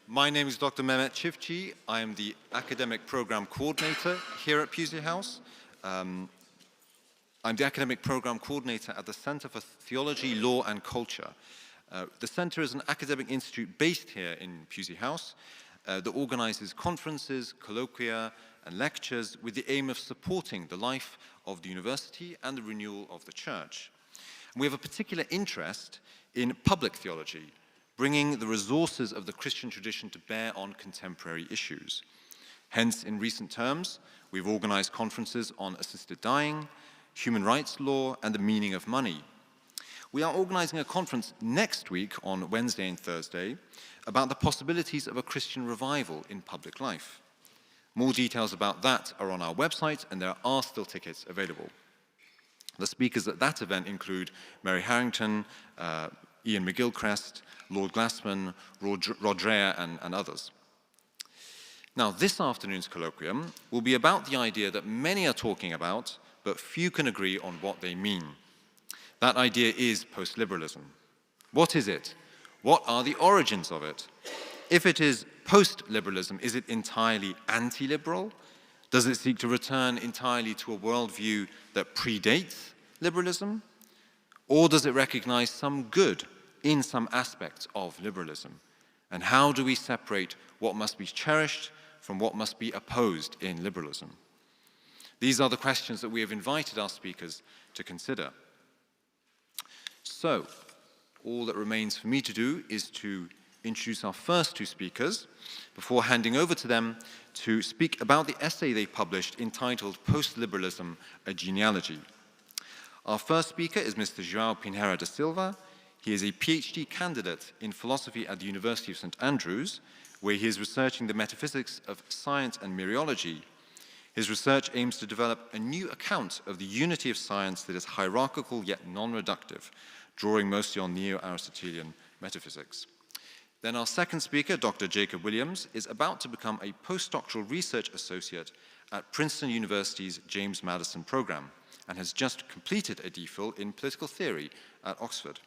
My name is Dr. Mehmet Çiftçi. I am the Academic Program Coordinator here at Pusey House. I'm the Academic Program Coordinator at the Center for Theology, Law and Culture. The Center is an academic institute based here in Pusey House that organizes conferences, colloquia and lectures with the aim of supporting the life of the university and the renewal of the church. And we have a particular interest in public theology, bringing the resources of the Christian tradition to bear on contemporary issues. Hence, in recent terms, we've organized conferences on assisted dying, human rights law, and the meaning of money. We are organizing a conference next week on Wednesday and Thursday about the possibilities of a Christian revival in public life. More details about that are on our website, and there are still tickets available. The speakers at that event include Mary Harrington, Ian McGilchrist, Lord Glassman, Rod Dreher, and others. Now, this afternoon's colloquium will be about the idea that many are talking about, but few can agree on what they mean. That idea is post-liberalism. What is it? What are the origins of it? If it is post-liberalism, is it entirely anti-liberal? Does it seek to return entirely to a worldview that predates liberalism? Or does it recognize some good in some aspects of liberalism? And how do we separate what must be cherished from what must be opposed in liberalism? These are the questions that we have invited our speakers to consider. So, all that remains for me to do is to introduce our first two speakers before handing over to them to speak about the essay they published entitled Post-Liberalism, a Genealogy. Our first speaker is Mr. João Pinheiro da Silva. He is a PhD candidate in philosophy at the University of St. Andrews, where he is researching the metaphysics of science and mereology. His research aims to develop a new account of the unity of science that is hierarchical yet non-reductive, drawing mostly on neo-Aristotelian metaphysics. Then our second speaker, Dr. Jacob Williams, is about to become a postdoctoral research associate at Princeton University's James Madison program and has just completed a DPhil in political theory at Oxford,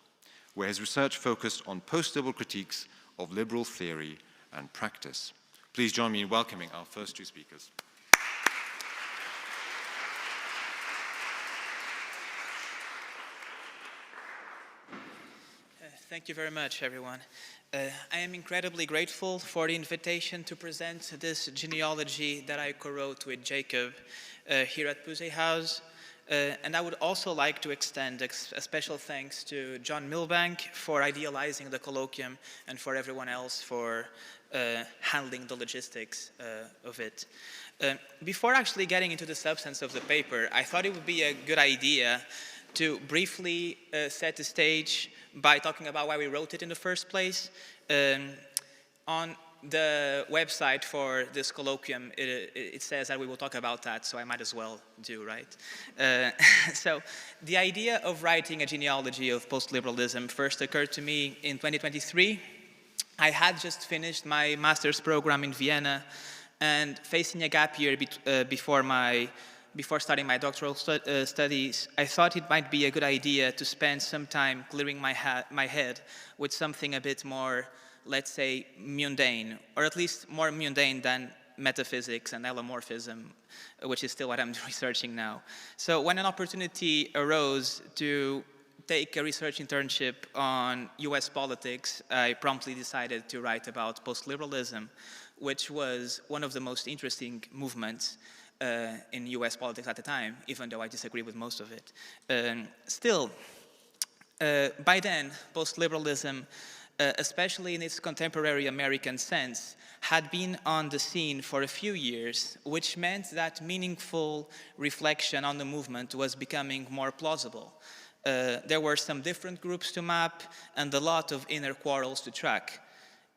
where his research focused on post-liberal critiques of liberal theory and practice. Please join me in welcoming our first two speakers. Thank you very much, everyone. I am incredibly grateful for the invitation to present this genealogy that I co-wrote with Jacob here at Pusey House. And I would also like to extend a special thanks to John Milbank for idealizing the colloquium and for everyone else for handling the logistics of it. Before actually getting into the substance of the paper, I thought it would be a good idea to briefly set the stage by talking about why we wrote it in the first place. On the website for this colloquium, it says that we will talk about that, so I might as well do, right? So the idea of writing a genealogy of post-liberalism first occurred to me in 2023. I had just finished my master's program in Vienna, and facing a gap year before starting my doctoral studies, I thought it might be a good idea to spend some time clearing my head with something a bit more, let's say, mundane, or at least more mundane than metaphysics and allomorphism, which is still what I'm researching now. So when an opportunity arose to take a research internship on US politics, I promptly decided to write about post-liberalism, which was one of the most interesting movements in US politics at the time, even though I disagree with most of it. Still, by then, post-liberalism, especially in its contemporary American sense, had been on the scene for a few years, which meant that meaningful reflection on the movement was becoming more plausible. There were some different groups to map and a lot of inner quarrels to track.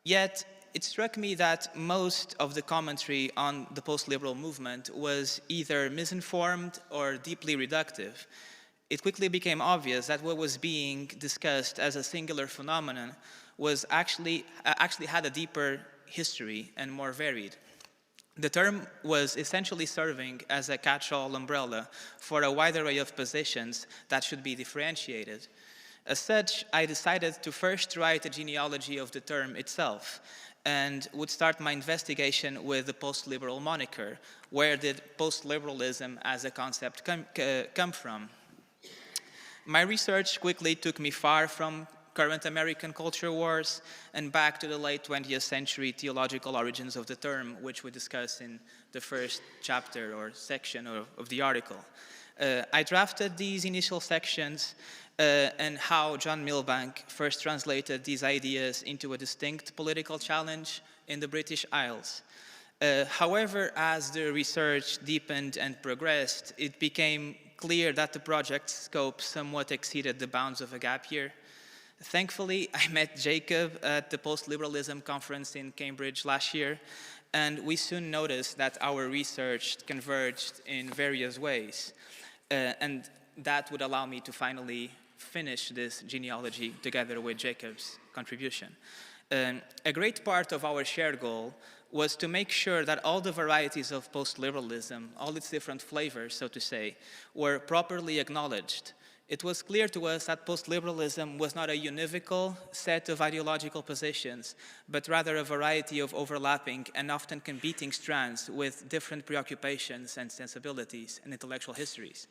Yet, it struck me that most of the commentary on the post-liberal movement was either misinformed or deeply reductive. It quickly became obvious that what was being discussed as a singular phenomenon was actually had a deeper history and more varied. The term was essentially serving as a catch-all umbrella for a wide array of positions that should be differentiated. As such, I decided to first write a genealogy of the term itself, and would start my investigation with the post-liberal moniker. Where did post-liberalism as a concept come from? My research quickly took me far from current American culture wars and back to the late 20th century theological origins of the term, which we discuss in the first chapter or section of the article. I drafted these initial sections and how John Milbank first translated these ideas into a distinct political challenge in the British Isles. However, as the research deepened and progressed, it became clear that the project's scope somewhat exceeded the bounds of a gap year. Thankfully, I met Jacob at the Post-Liberalism conference in Cambridge last year, and we soon noticed that our research converged in various ways. And that would allow me to finally finish this genealogy together with Jacob's contribution. A great part of our shared goal was to make sure that all the varieties of post-liberalism, all its different flavors, so to say, were properly acknowledged. It was clear to us that post-liberalism was not a univocal set of ideological positions, but rather a variety of overlapping and often competing strands with different preoccupations and sensibilities and intellectual histories.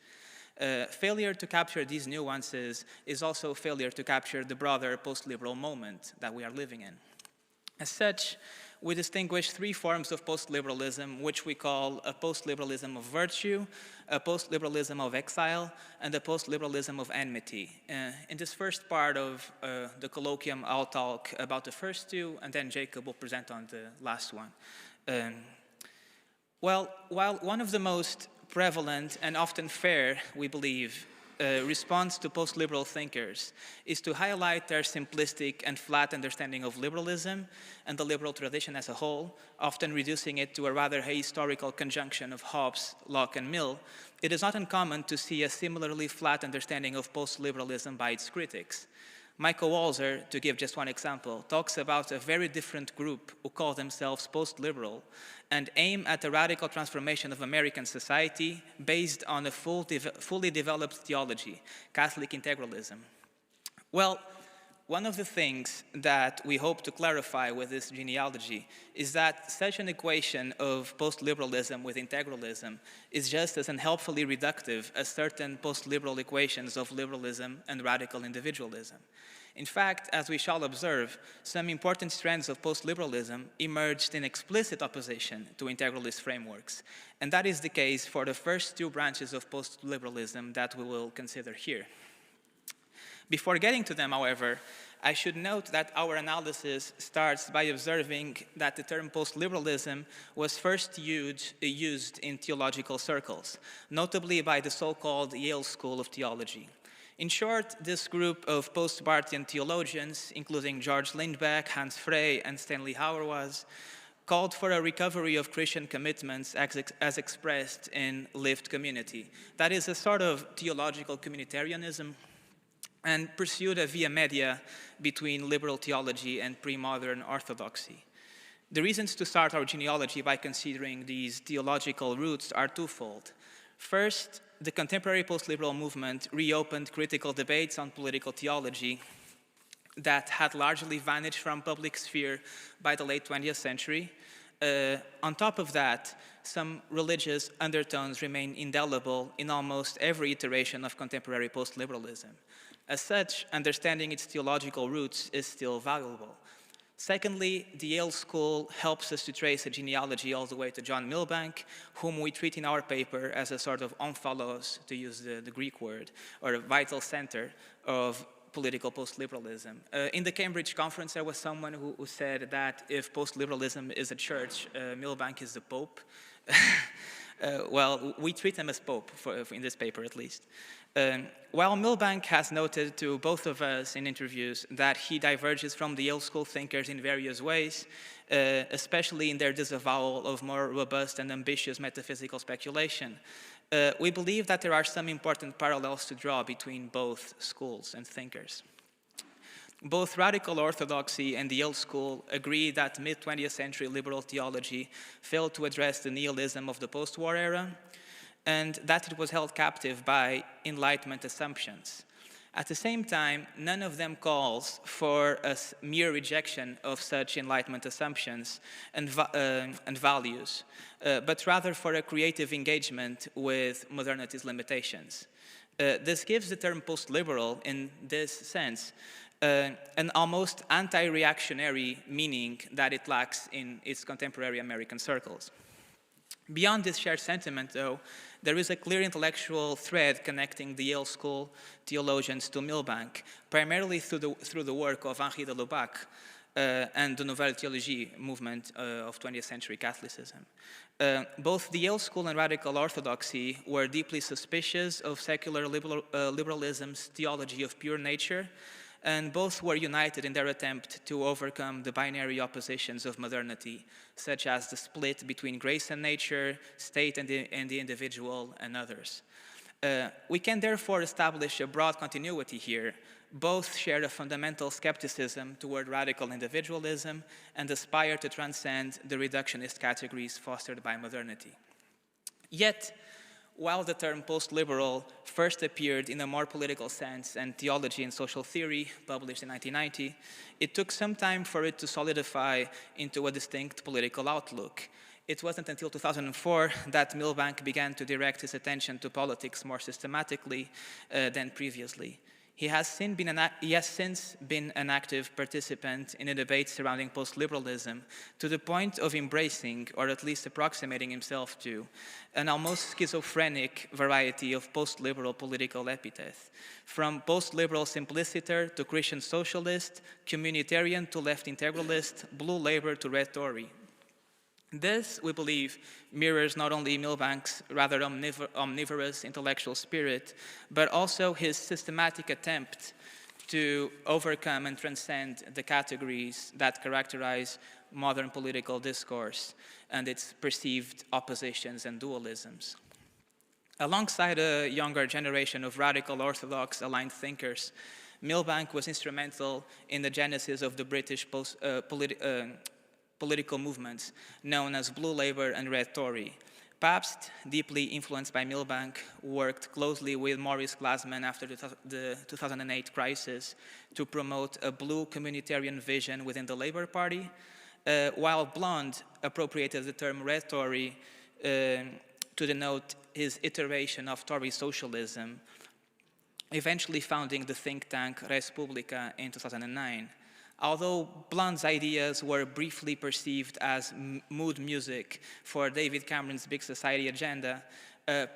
Failure to capture these nuances is also failure to capture the broader post-liberal moment that we are living in. As such, we distinguish three forms of post-liberalism, which we call a post-liberalism of virtue, a post-liberalism of exile, and a post-liberalism of enmity. In this first part of the colloquium, I'll talk about the first two, and then Jacob will present on the last one. While one of the most prevalent and often fair, we believe, response to post-liberal thinkers is to highlight their simplistic and flat understanding of liberalism and the liberal tradition as a whole, often reducing it to a rather historical conjunction of Hobbes, Locke, and Mill. It is not uncommon to see a similarly flat understanding of post-liberalism by its critics. Michael Walzer, to give just one example, talks about a very different group who call themselves post-liberal and aim at a radical transformation of American society based on a fully developed theology, Catholic integralism. Well, one of the things that we hope to clarify with this genealogy is that such an equation of post-liberalism with integralism is just as unhelpfully reductive as certain post-liberal equations of liberalism and radical individualism. In fact, as we shall observe, some important strands of post-liberalism emerged in explicit opposition to integralist frameworks, and that is the case for the first two branches of post-liberalism that we will consider here. Before getting to them, however, I should note that our analysis starts by observing that the term post-liberalism was first used in theological circles, notably by the so-called Yale School of Theology. In short, this group of post-Barthian theologians, including George Lindbeck, Hans Frey, and Stanley Hauerwas, called for a recovery of Christian commitments as expressed in lived community. That is a sort of theological communitarianism, and pursued a via media between liberal theology and pre-modern orthodoxy. The reasons to start our genealogy by considering these theological roots are twofold. First, the contemporary post-liberal movement reopened critical debates on political theology that had largely vanished from public sphere by the late 20th century. On top of that, some religious undertones remain indelible in almost every iteration of contemporary post-liberalism. As such, understanding its theological roots is still valuable. Secondly, the Yale School helps us to trace a genealogy all the way to John Milbank, whom we treat in our paper as a sort of omphalos, to use the Greek word, or a vital center of political post-liberalism. In the Cambridge conference, there was someone who said that if post-liberalism is a church, Milbank is the Pope. Well, we treat him as Pope, in this paper at least. While Milbank has noted to both of us in interviews that he diverges from the Yale School thinkers in various ways, especially in their disavowal of more robust and ambitious metaphysical speculation, we believe that there are some important parallels to draw between both schools and thinkers. Both radical orthodoxy and the Yale School agree that mid-20th century liberal theology failed to address the nihilism of the post-war era, and that it was held captive by Enlightenment assumptions. At the same time, none of them calls for a mere rejection of such Enlightenment assumptions and values, but rather for a creative engagement with modernity's limitations. This gives the term post-liberal, in this sense, an almost anti-reactionary meaning that it lacks in its contemporary American circles. Beyond this shared sentiment, though, there is a clear intellectual thread connecting the Yale School theologians to Milbank, primarily through the work of Henri de Lubac and the Nouvelle Théologie movement of 20th century Catholicism. Both the Yale School and radical orthodoxy were deeply suspicious of secular liberalism's theology of pure nature, and both were united in their attempt to overcome the binary oppositions of modernity, such as the split between grace and nature, state and the individual, and others. We can therefore establish a broad continuity here. Both share a fundamental skepticism toward radical individualism and aspire to transcend the reductionist categories fostered by modernity. Yet, while the term post-liberal first appeared in a more political sense in Theology and Social Theory, published in 1990, it took some time for it to solidify into a distinct political outlook. It wasn't until 2004 that Milbank began to direct his attention to politics more systematically than previously. He has since been an active participant in a debate surrounding post-liberalism to the point of embracing, or at least approximating himself to, an almost schizophrenic variety of post-liberal political epithets, from post-liberal simpliciter to Christian socialist, communitarian to left integralist, blue labor to red Tory. This, we believe, mirrors not only Milbank's rather omnivorous intellectual spirit, but also his systematic attempt to overcome and transcend the categories that characterize modern political discourse and its perceived oppositions and dualisms. Alongside a younger generation of radical orthodox aligned thinkers, Milbank was instrumental in the genesis of the British political movements known as Blue Labour and Red Tory. Pabst, deeply influenced by Milbank, worked closely with Maurice Glasman after the 2008 crisis to promote a blue communitarian vision within the Labour Party, while Blonde appropriated the term Red Tory to denote his iteration of Tory socialism, eventually founding the think tank Res Publica in 2009. Although Blonde's ideas were briefly perceived as mood music for David Cameron's Big Society agenda,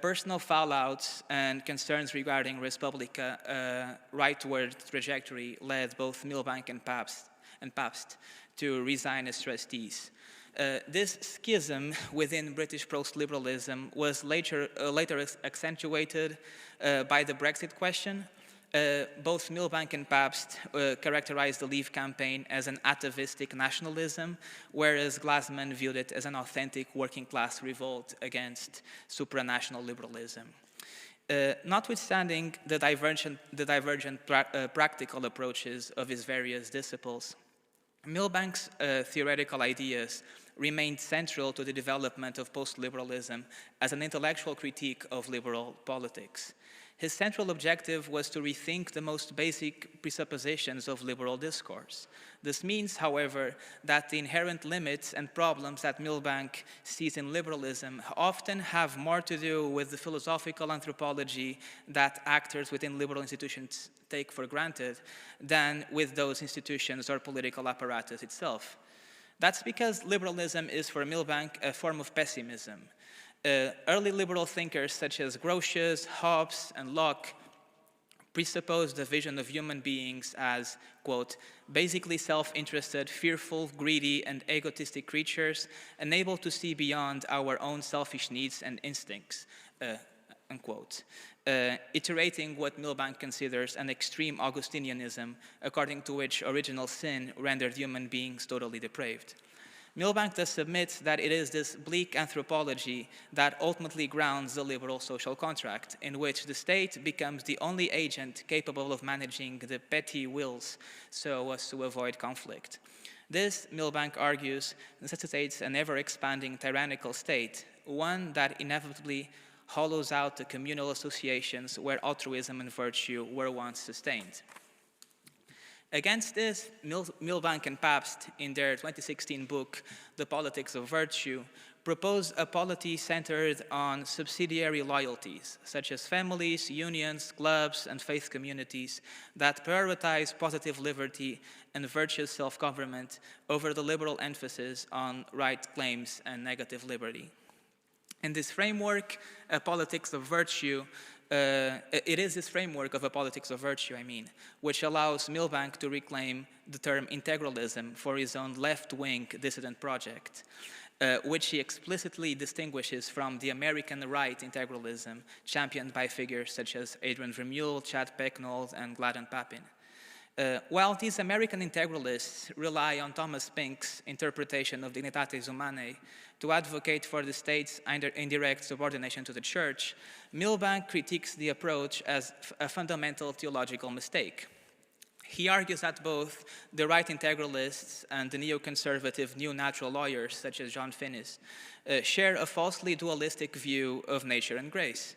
personal fallouts and concerns regarding Res Publica rightward trajectory led both Milbank and Pabst to resign as trustees. This schism within British post-liberalism was later accentuated by the Brexit question. Both Milbank and Pabst characterized the Leave campaign as an atavistic nationalism, whereas Glasman viewed it as an authentic working-class revolt against supranational liberalism. Notwithstanding the divergent practical approaches of his various disciples, Milbank's theoretical ideas remained central to the development of post-liberalism as an intellectual critique of liberal politics. His central objective was to rethink the most basic presuppositions of liberal discourse. This means, however, that the inherent limits and problems that Milbank sees in liberalism often have more to do with the philosophical anthropology that actors within liberal institutions take for granted than with those institutions or political apparatus itself. That's because liberalism is, for Milbank, a form of pessimism. Early liberal thinkers such as Grotius, Hobbes, and Locke presupposed the vision of human beings as, quote, basically self-interested, fearful, greedy, and egotistic creatures, unable to see beyond our own selfish needs and instincts, unquote, iterating what Milbank considers an extreme Augustinianism, according to which original sin rendered human beings totally depraved. Milbank thus submits that it is this bleak anthropology that ultimately grounds the liberal social contract, in which the state becomes the only agent capable of managing the petty wills so as to avoid conflict. This, Milbank argues, necessitates an ever-expanding tyrannical state, one that inevitably hollows out the communal associations where altruism and virtue were once sustained. Against this, Milbank and Pabst, in their 2016 book, The Politics of Virtue, propose a polity centered on subsidiary loyalties, such as families, unions, clubs, and faith communities that prioritize positive liberty and virtuous self-government over the liberal emphasis on right claims and negative liberty. In this framework, a politics of virtue, it is this framework of a politics of virtue, which allows Milbank to reclaim the term integralism for his own left-wing dissident project, which he explicitly distinguishes from the American right integralism championed by figures such as Adrian Vermeule, Chad Pecknold, and Gladden Papin. While these American integralists rely on Thomas Pinck's interpretation of Dignitatis Humanae to advocate for the state's indirect subordination to the church, Milbank critiques the approach as a fundamental theological mistake. He argues that both the right integralists and the neoconservative new natural lawyers, such as John Finnis, share a falsely dualistic view of nature and grace.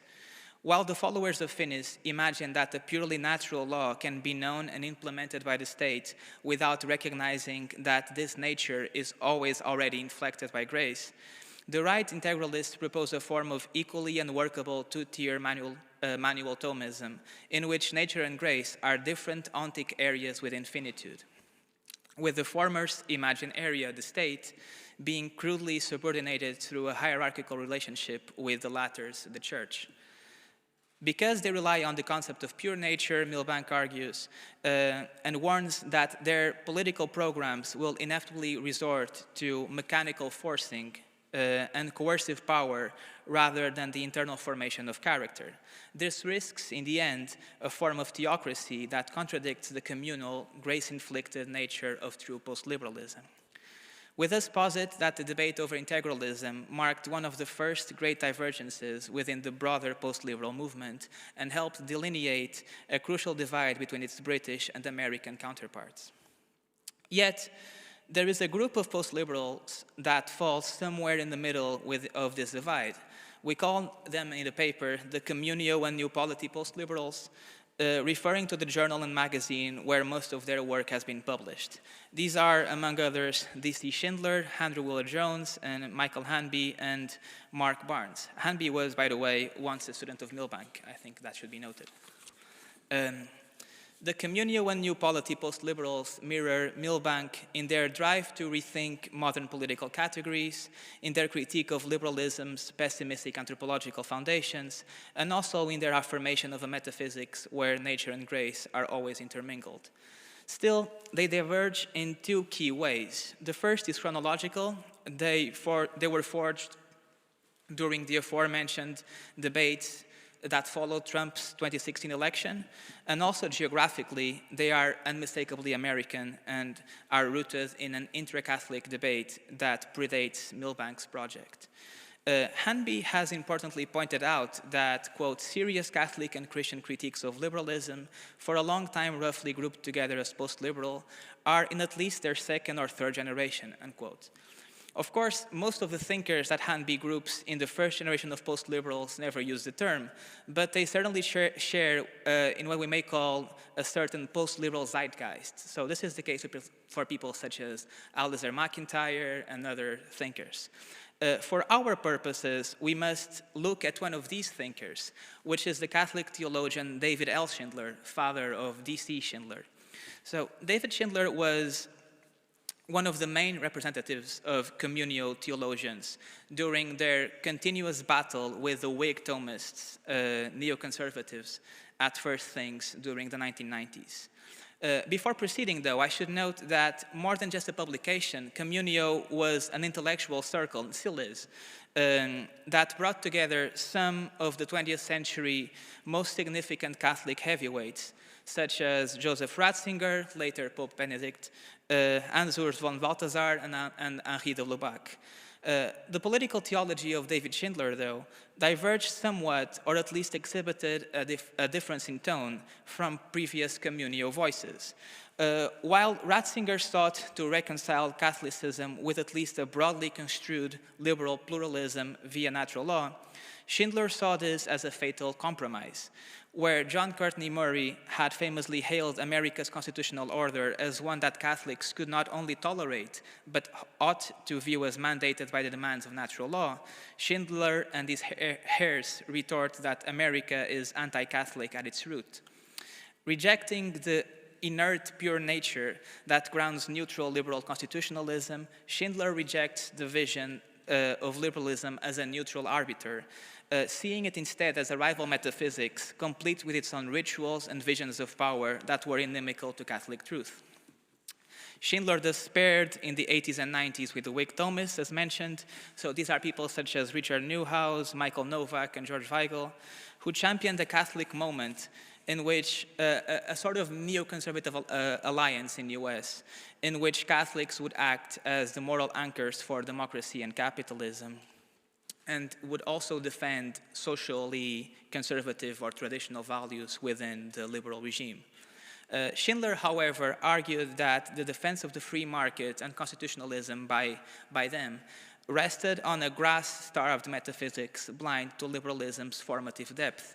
While the followers of Finnis imagine that the purely natural law can be known and implemented by the state without recognizing that this nature is always already inflected by grace, the right integralists propose a form of equally unworkable two-tier manual Thomism, in which nature and grace are different ontic areas within finitude, with the former's imagined area, the state, being crudely subordinated through a hierarchical relationship with the latter's, the church. Because they rely on the concept of pure nature, Milbank argues, and warns that their political programs will inevitably resort to mechanical forcing and coercive power rather than the internal formation of character. This risks, in the end, a form of theocracy that contradicts the communal, grace-inflicted nature of true post-liberalism. We thus posit that the debate over integralism marked one of the first great divergences within the broader post-liberal movement and helped delineate a crucial divide between its British and American counterparts. Yet, there is a group of post-liberals that falls somewhere in the middle of this divide. We call them in the paper the Communio and New Polity post-liberals, referring to the journal and magazine where most of their work has been published. These are, among others, D.C. Schindler, Andrew Wheeler-Jones, and Michael Hanby, and Mark Barnes. Hanby was, by the way, once a student of Milbank. I think that should be noted. The Communio and New Polity post-liberals mirror Milbank in their drive to rethink modern political categories, in their critique of liberalism's pessimistic anthropological foundations, and also in their affirmation of a metaphysics where nature and grace are always intermingled. Still, they diverge in two key ways. The first is chronological. They were forged during the aforementioned debates that followed Trump's 2016 election, and also geographically, they are unmistakably American and are rooted in an intra-Catholic debate that predates Milbank's project. Hanby has importantly pointed out that, quote, serious Catholic and Christian critiques of liberalism, for a long time roughly grouped together as post-liberal, are in at least their second or third generation, unquote. Of course, most of the thinkers that Hanby groups in the first generation of post-liberals never use the term, but they certainly share in what we may call a certain post-liberal zeitgeist. So this is the case for people such as Alistair McIntyre and other thinkers. For our purposes, we must look at one of these thinkers, which is the Catholic theologian David L. Schindler, father of D.C. Schindler. So David Schindler was one of the main representatives of communio theologians during their continuous battle with the Whig Thomists, neoconservatives, at First Things during the 1990s. Before proceeding, though, I should note that more than just a publication, Communio was an intellectual circle, and still is, that brought together some of the 20th century most significant Catholic heavyweights, such as Joseph Ratzinger, later Pope Benedict, Hans Urs von Balthasar, and Henri de Lubac. The political theology of David Schindler, though, diverged somewhat, or at least exhibited a difference in tone from previous communio voices. While Ratzinger sought to reconcile Catholicism with at least a broadly construed liberal pluralism via natural law, Schindler saw this as a fatal compromise, where John Courtney Murray had famously hailed America's constitutional order as one that Catholics could not only tolerate, but ought to view as mandated by the demands of natural law. Schindler and his heirs retort that America is anti-Catholic at its root. Rejecting the inert pure nature that grounds neutral liberal constitutionalism, Schindler rejects the vision of liberalism as a neutral arbiter, seeing it instead as a rival metaphysics, complete with its own rituals and visions of power that were inimical to Catholic truth. Schindler despaired in the 80s and 90s with the Whig Thomists, as mentioned. So these are people such as Richard Neuhaus, Michael Novak, and George Weigel, who championed the Catholic moment in which a sort of neoconservative alliance in the US, in which Catholics would act as the moral anchors for democracy and capitalism, and would also defend socially conservative or traditional values within the liberal regime. Schindler, however, argued that the defense of the free market and constitutionalism by them rested on a grass-starved metaphysics blind to liberalism's formative depth.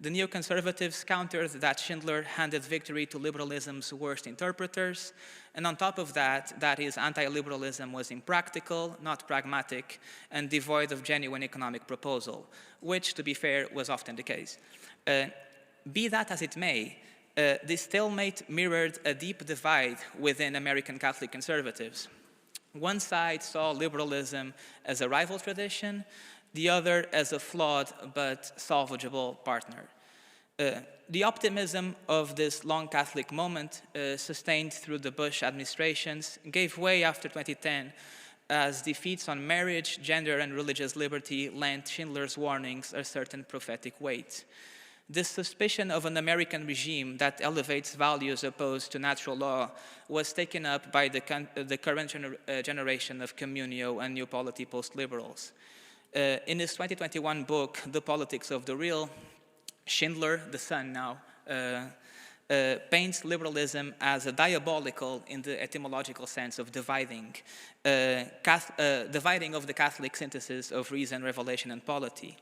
The neoconservatives countered that Schindler handed victory to liberalism's worst interpreters, and on top of that his anti-liberalism was impractical, not pragmatic, and devoid of genuine economic proposal, which, to be fair, was often the case. Be that as it may, this stalemate mirrored a deep divide within American Catholic conservatives. One side saw liberalism as a rival tradition, the other as a flawed but salvageable partner. The optimism of this long Catholic moment, sustained through the Bush administrations, gave way after 2010 as defeats on marriage, gender, and religious liberty lent Schindler's warnings a certain prophetic weight. This suspicion of an American regime that elevates values opposed to natural law was taken up by the current generation of communio and new polity post-liberals. In his 2021 book, The Politics of the Real, Schindler, the son now, paints liberalism as a diabolical, in the etymological sense of dividing of the Catholic synthesis of reason, revelation, and polity.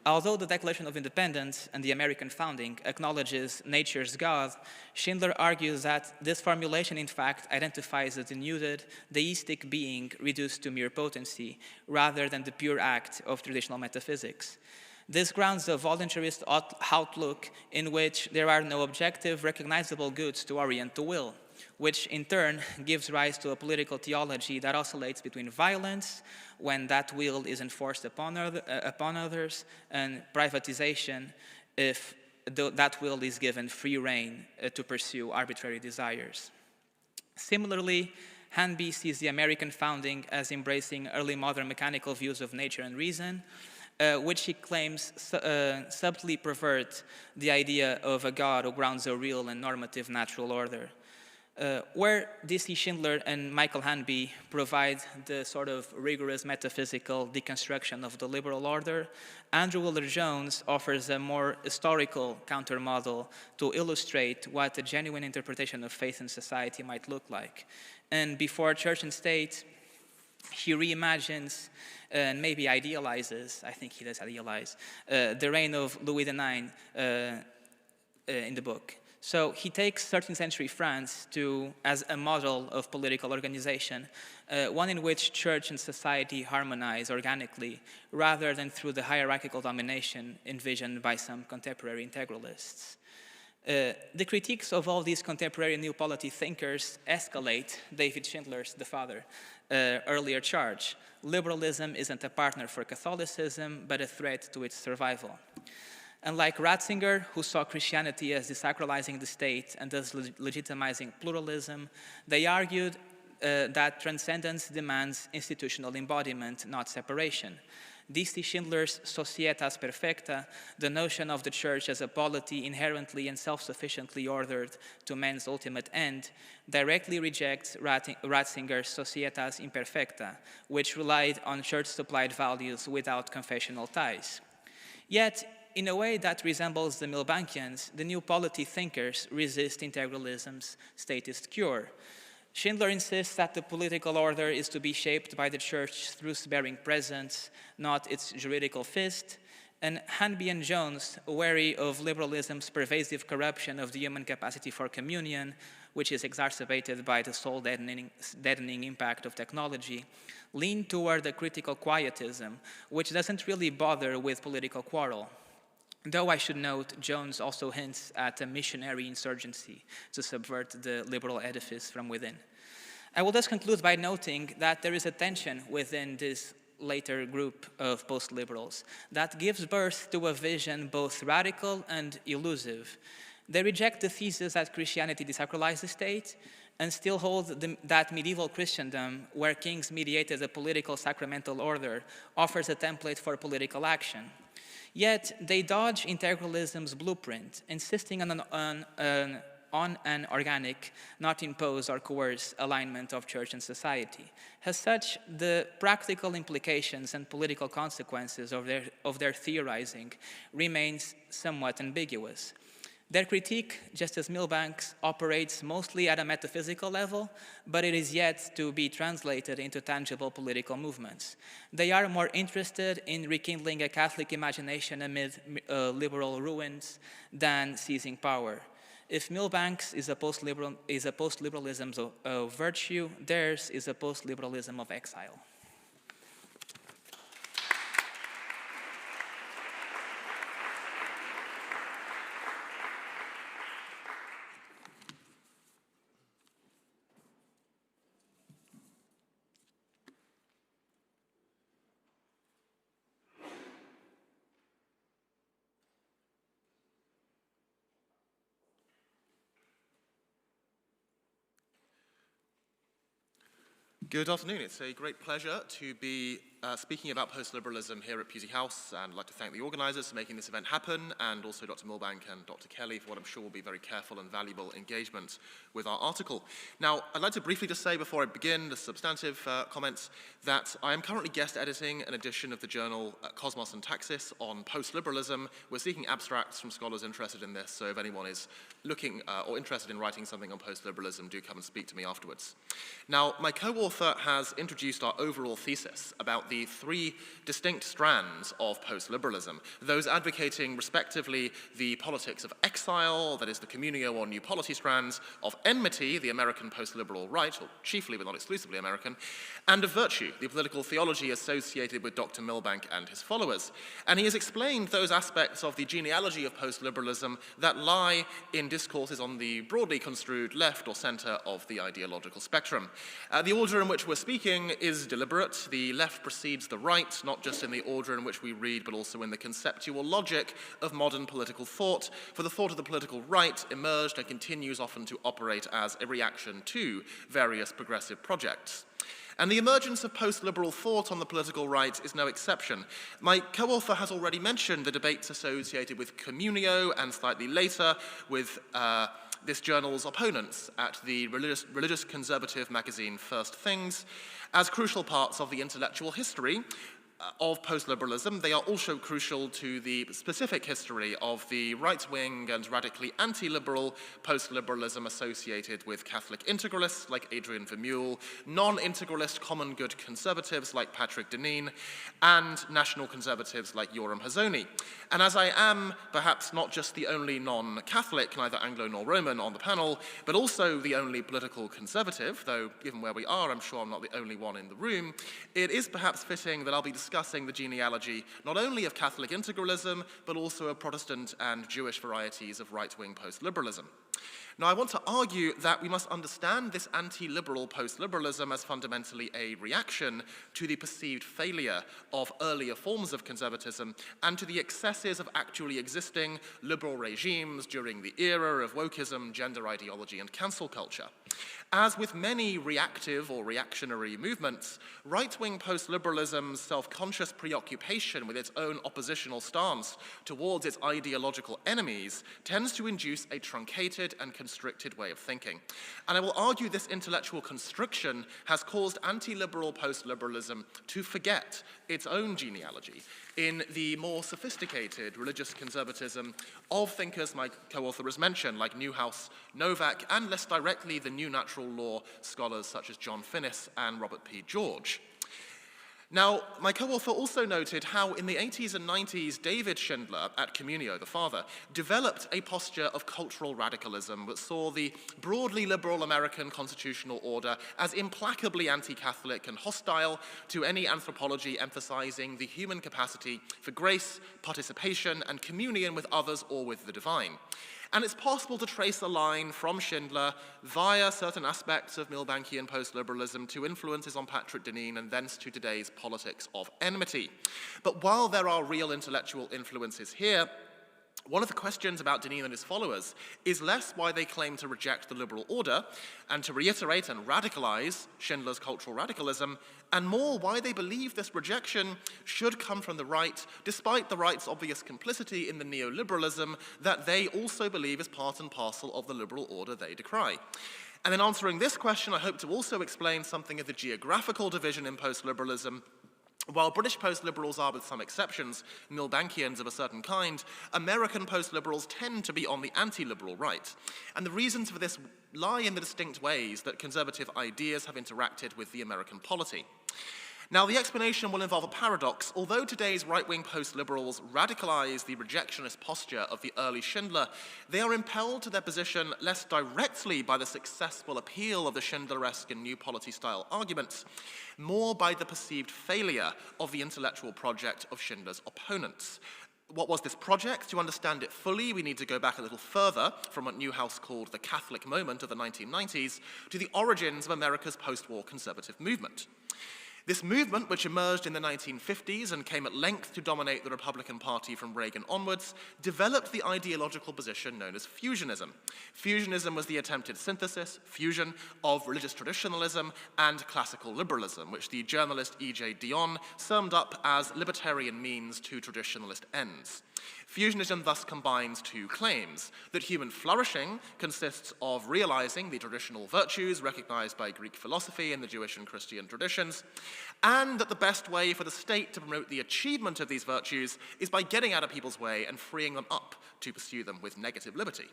Although the Declaration of Independence and the American founding acknowledges nature's God, Schindler argues that this formulation, in fact, identifies a denuded, deistic being reduced to mere potency, rather than the pure act of traditional metaphysics. This grounds a voluntarist outlook in which there are no objective, recognizable goods to orient the will, which in turn gives rise to a political theology that oscillates between violence, when that will is enforced upon others, and privatization, if that will is given free rein to pursue arbitrary desires. Similarly, Hanby sees the American founding as embracing early modern mechanical views of nature and reason, which he claims subtly pervert the idea of a God who grounds a real and normative natural order. Where D.C. Schindler and Michael Hanby provide the sort of rigorous metaphysical deconstruction of the liberal order, Andrew Willard-Jones offers a more historical countermodel to illustrate what a genuine interpretation of faith in society might look like. And before church and state, he reimagines and maybe idealizes, I think he does idealize, the reign of Louis IX in the book. So he takes 13th century France as a model of political organization, one in which church and society harmonize organically, rather than through the hierarchical domination envisioned by some contemporary integralists. The critiques of all these contemporary new polity thinkers escalate David Schindler's, the father, earlier charge. Liberalism isn't a partner for Catholicism, but a threat to its survival. Unlike Ratzinger, who saw Christianity as desacralizing the state and thus legitimizing pluralism, they argued that transcendence demands institutional embodiment, not separation. D.C. Schindler's Societas Perfecta, the notion of the church as a polity inherently and self-sufficiently ordered to man's ultimate end, directly rejects Ratzinger's Societas Imperfecta, which relied on church-supplied values without confessional ties. Yet, in a way that resembles the Milbankians, the new polity thinkers resist integralism's statist cure. Schindler insists that the political order is to be shaped by the church through its bearing presence, not its juridical fist. And Hanby and Jones, wary of liberalism's pervasive corruption of the human capacity for communion, which is exacerbated by the soul-deadening impact of technology, lean toward a critical quietism, which doesn't really bother with political quarrel. Though I should note, Jones also hints at a missionary insurgency to subvert the liberal edifice from within. I will thus conclude by noting that there is a tension within this later group of post-liberals that gives birth to a vision both radical and elusive. They reject the thesis that Christianity desacralized the state and still hold that medieval Christendom, where kings mediated a political sacramental order, offers a template for political action. Yet they dodge integralism's blueprint, insisting on an organic, not impose or coerce alignment of church and society. As such, the practical implications and political consequences of their theorizing remains somewhat ambiguous. Their critique, just as Milbank's, operates mostly at a metaphysical level, but it is yet to be translated into tangible political movements. They are more interested in rekindling a Catholic imagination amid liberal ruins than seizing power. If Milbank's is a post-liberalism of virtue, theirs is a post-liberalism of exile. Good afternoon. It's a great pleasure to be speaking about post-liberalism here at Pusey House, and I'd like to thank the organizers for making this event happen, and also Dr. Milbank and Dr. Kelly for what I'm sure will be very careful and valuable engagement with our article. Now, I'd like to briefly just say before I begin the substantive comments that I am currently guest editing an edition of the journal Cosmos and Taxis on post-liberalism. We're seeking abstracts from scholars interested in this, so if anyone is looking or interested in writing something on post-liberalism, do come and speak to me afterwards. Now, my co-author has introduced our overall thesis about the three distinct strands of post-liberalism, those advocating respectively the politics of exile, that is the communio or new polity strands, of enmity, the American post-liberal right, or chiefly but not exclusively American, and of virtue, the political theology associated with Dr. Milbank and his followers. And he has explained those aspects of the genealogy of post-liberalism that lie in discourses on the broadly construed left or center of the ideological spectrum. The order in which we're speaking is deliberate. The left precedes the right, not just in the order in which we read, but also in the conceptual logic of modern political thought. For the thought of the political right emerged and continues often to operate as a reaction to various progressive projects. And the emergence of post-liberal thought on the political right is no exception. My co-author has already mentioned the debates associated with communio, and slightly later with this journal's opponents at the religious conservative magazine First Things, as crucial parts of the intellectual history of post-liberalism. They are also crucial to the specific history of the right-wing and radically anti-liberal post-liberalism associated with Catholic integralists like Adrian Vermeulen, non-integralist common good conservatives like Patrick Deneen, and national conservatives like Yoram Hazony. And as I am perhaps not just the only non-Catholic, neither Anglo nor Roman, on the panel, but also the only political conservative, though given where we are, I'm sure I'm not the only one in the room, it is perhaps fitting that I'll be discussing the genealogy not only of Catholic integralism, but also of Protestant and Jewish varieties of right-wing post-liberalism. Now, I want to argue that we must understand this anti-liberal post-liberalism as fundamentally a reaction to the perceived failure of earlier forms of conservatism and to the excesses of actually existing liberal regimes during the era of wokeism, gender ideology, and cancel culture. As with many reactive or reactionary movements, right-wing post-liberalism's self-conscious preoccupation with its own oppositional stance towards its ideological enemies tends to induce a truncated and constricted way of thinking. And I will argue this intellectual constriction has caused anti-liberal post-liberalism to forget its own genealogy in the more sophisticated religious conservatism of thinkers my co-author has mentioned, like Newhouse, Novak, and less directly the new natural law scholars such as John Finnis and Robert P. George. Now, my co-author also noted how in the 80s and 90s, David Schindler at Communio, the father, developed a posture of cultural radicalism that saw the broadly liberal American constitutional order as implacably anti-Catholic and hostile to any anthropology emphasizing the human capacity for grace, participation, and communion with others or with the divine. And it's possible to trace a line from Schindler via certain aspects of Milbankian post-liberalism to influences on Patrick Deneen and thence to today's politics of enmity. But while there are real intellectual influences here, one of the questions about Deneen and his followers is less why they claim to reject the liberal order and to reiterate and radicalize Schindler's cultural radicalism, and more why they believe this rejection should come from the right, despite the right's obvious complicity in the neoliberalism that they also believe is part and parcel of the liberal order they decry. And in answering this question, I hope to also explain something of the geographical division in post-liberalism. While British post-liberals are, with some exceptions, Milbankians of a certain kind, American post-liberals tend to be on the anti-liberal right. And the reasons for this lie in the distinct ways that conservative ideas have interacted with the American polity. Now, the explanation will involve a paradox. Although today's right-wing post-liberals radicalize the rejectionist posture of the early Schindler, they are impelled to their position less directly by the successful appeal of the Schindleresque and new polity-style arguments, more by the perceived failure of the intellectual project of Schindler's opponents. What was this project? To understand it fully, we need to go back a little further from what Newhouse called the Catholic moment of the 1990s to the origins of America's post-war conservative movement. This movement, which emerged in the 1950s and came at length to dominate the Republican Party from Reagan onwards, developed the ideological position known as fusionism. Fusionism was the attempted synthesis, fusion, of religious traditionalism and classical liberalism, which the journalist E.J. Dionne summed up as libertarian means to traditionalist ends. Fusionism thus combines two claims: that human flourishing consists of realizing the traditional virtues recognized by Greek philosophy and the Jewish and Christian traditions, and that the best way for the state to promote the achievement of these virtues is by getting out of people's way and freeing them up to pursue them with negative liberty.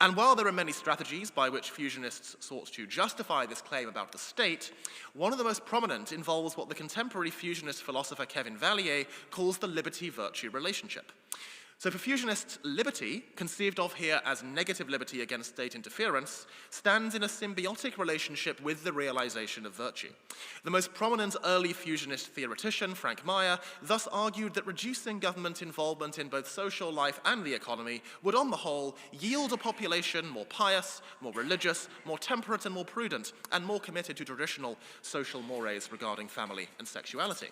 And while there are many strategies by which fusionists sought to justify this claim about the state, one of the most prominent involves what the contemporary fusionist philosopher Kevin Vallier calls the liberty-virtue relationship. So for fusionists, liberty, conceived of here as negative liberty against state interference, stands in a symbiotic relationship with the realization of virtue. The most prominent early fusionist theoretician, Frank Meyer, thus argued that reducing government involvement in both social life and the economy would, on the whole, yield a population more pious, more religious, more temperate and more prudent, and more committed to traditional social mores regarding family and sexuality.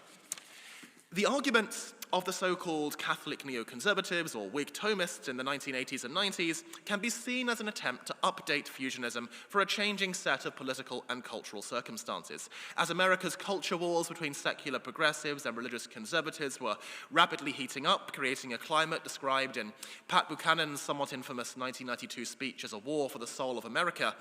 The arguments of the so-called Catholic neoconservatives or Whig Thomists in the 1980s and 90s can be seen as an attempt to update fusionism for a changing set of political and cultural circumstances. As America's culture wars between secular progressives and religious conservatives were rapidly heating up, creating a climate described in Pat Buchanan's somewhat infamous 1992 speech as a war for the soul of America.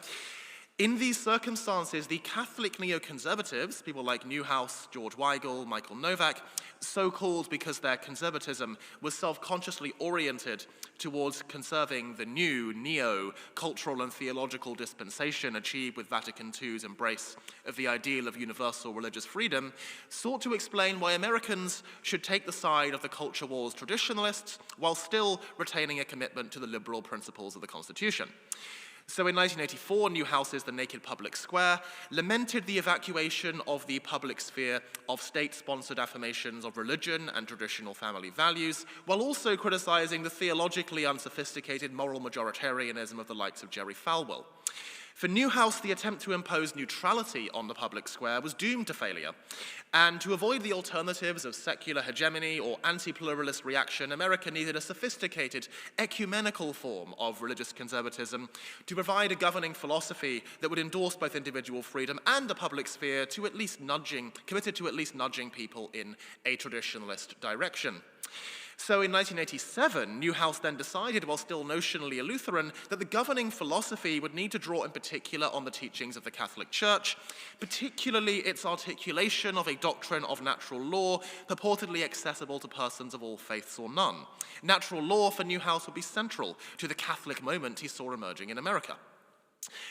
In these circumstances, the Catholic neoconservatives, people like Newhouse, George Weigel, Michael Novak, so-called because their conservatism was self-consciously oriented towards conserving the new neo-cultural and theological dispensation achieved with Vatican II's embrace of the ideal of universal religious freedom, sought to explain why Americans should take the side of the culture wars traditionalists while still retaining a commitment to the liberal principles of the Constitution. So in 1984, Newhouse's The Naked Public Square lamented the evacuation of the public sphere of state-sponsored affirmations of religion and traditional family values, while also criticizing the theologically unsophisticated moral majoritarianism of the likes of Jerry Falwell. For Newhouse, the attempt to impose neutrality on the public square was doomed to failure, and to avoid the alternatives of secular hegemony or anti-pluralist reaction, America needed a sophisticated ecumenical form of religious conservatism to provide a governing philosophy that would endorse both individual freedom and a public sphere committed to at least nudging people in a traditionalist direction. So in 1987, Newhouse then decided, while still notionally a Lutheran, that the governing philosophy would need to draw in particular on the teachings of the Catholic Church, particularly its articulation of a doctrine of natural law purportedly accessible to persons of all faiths or none. Natural law for Newhouse would be central to the Catholic moment he saw emerging in America.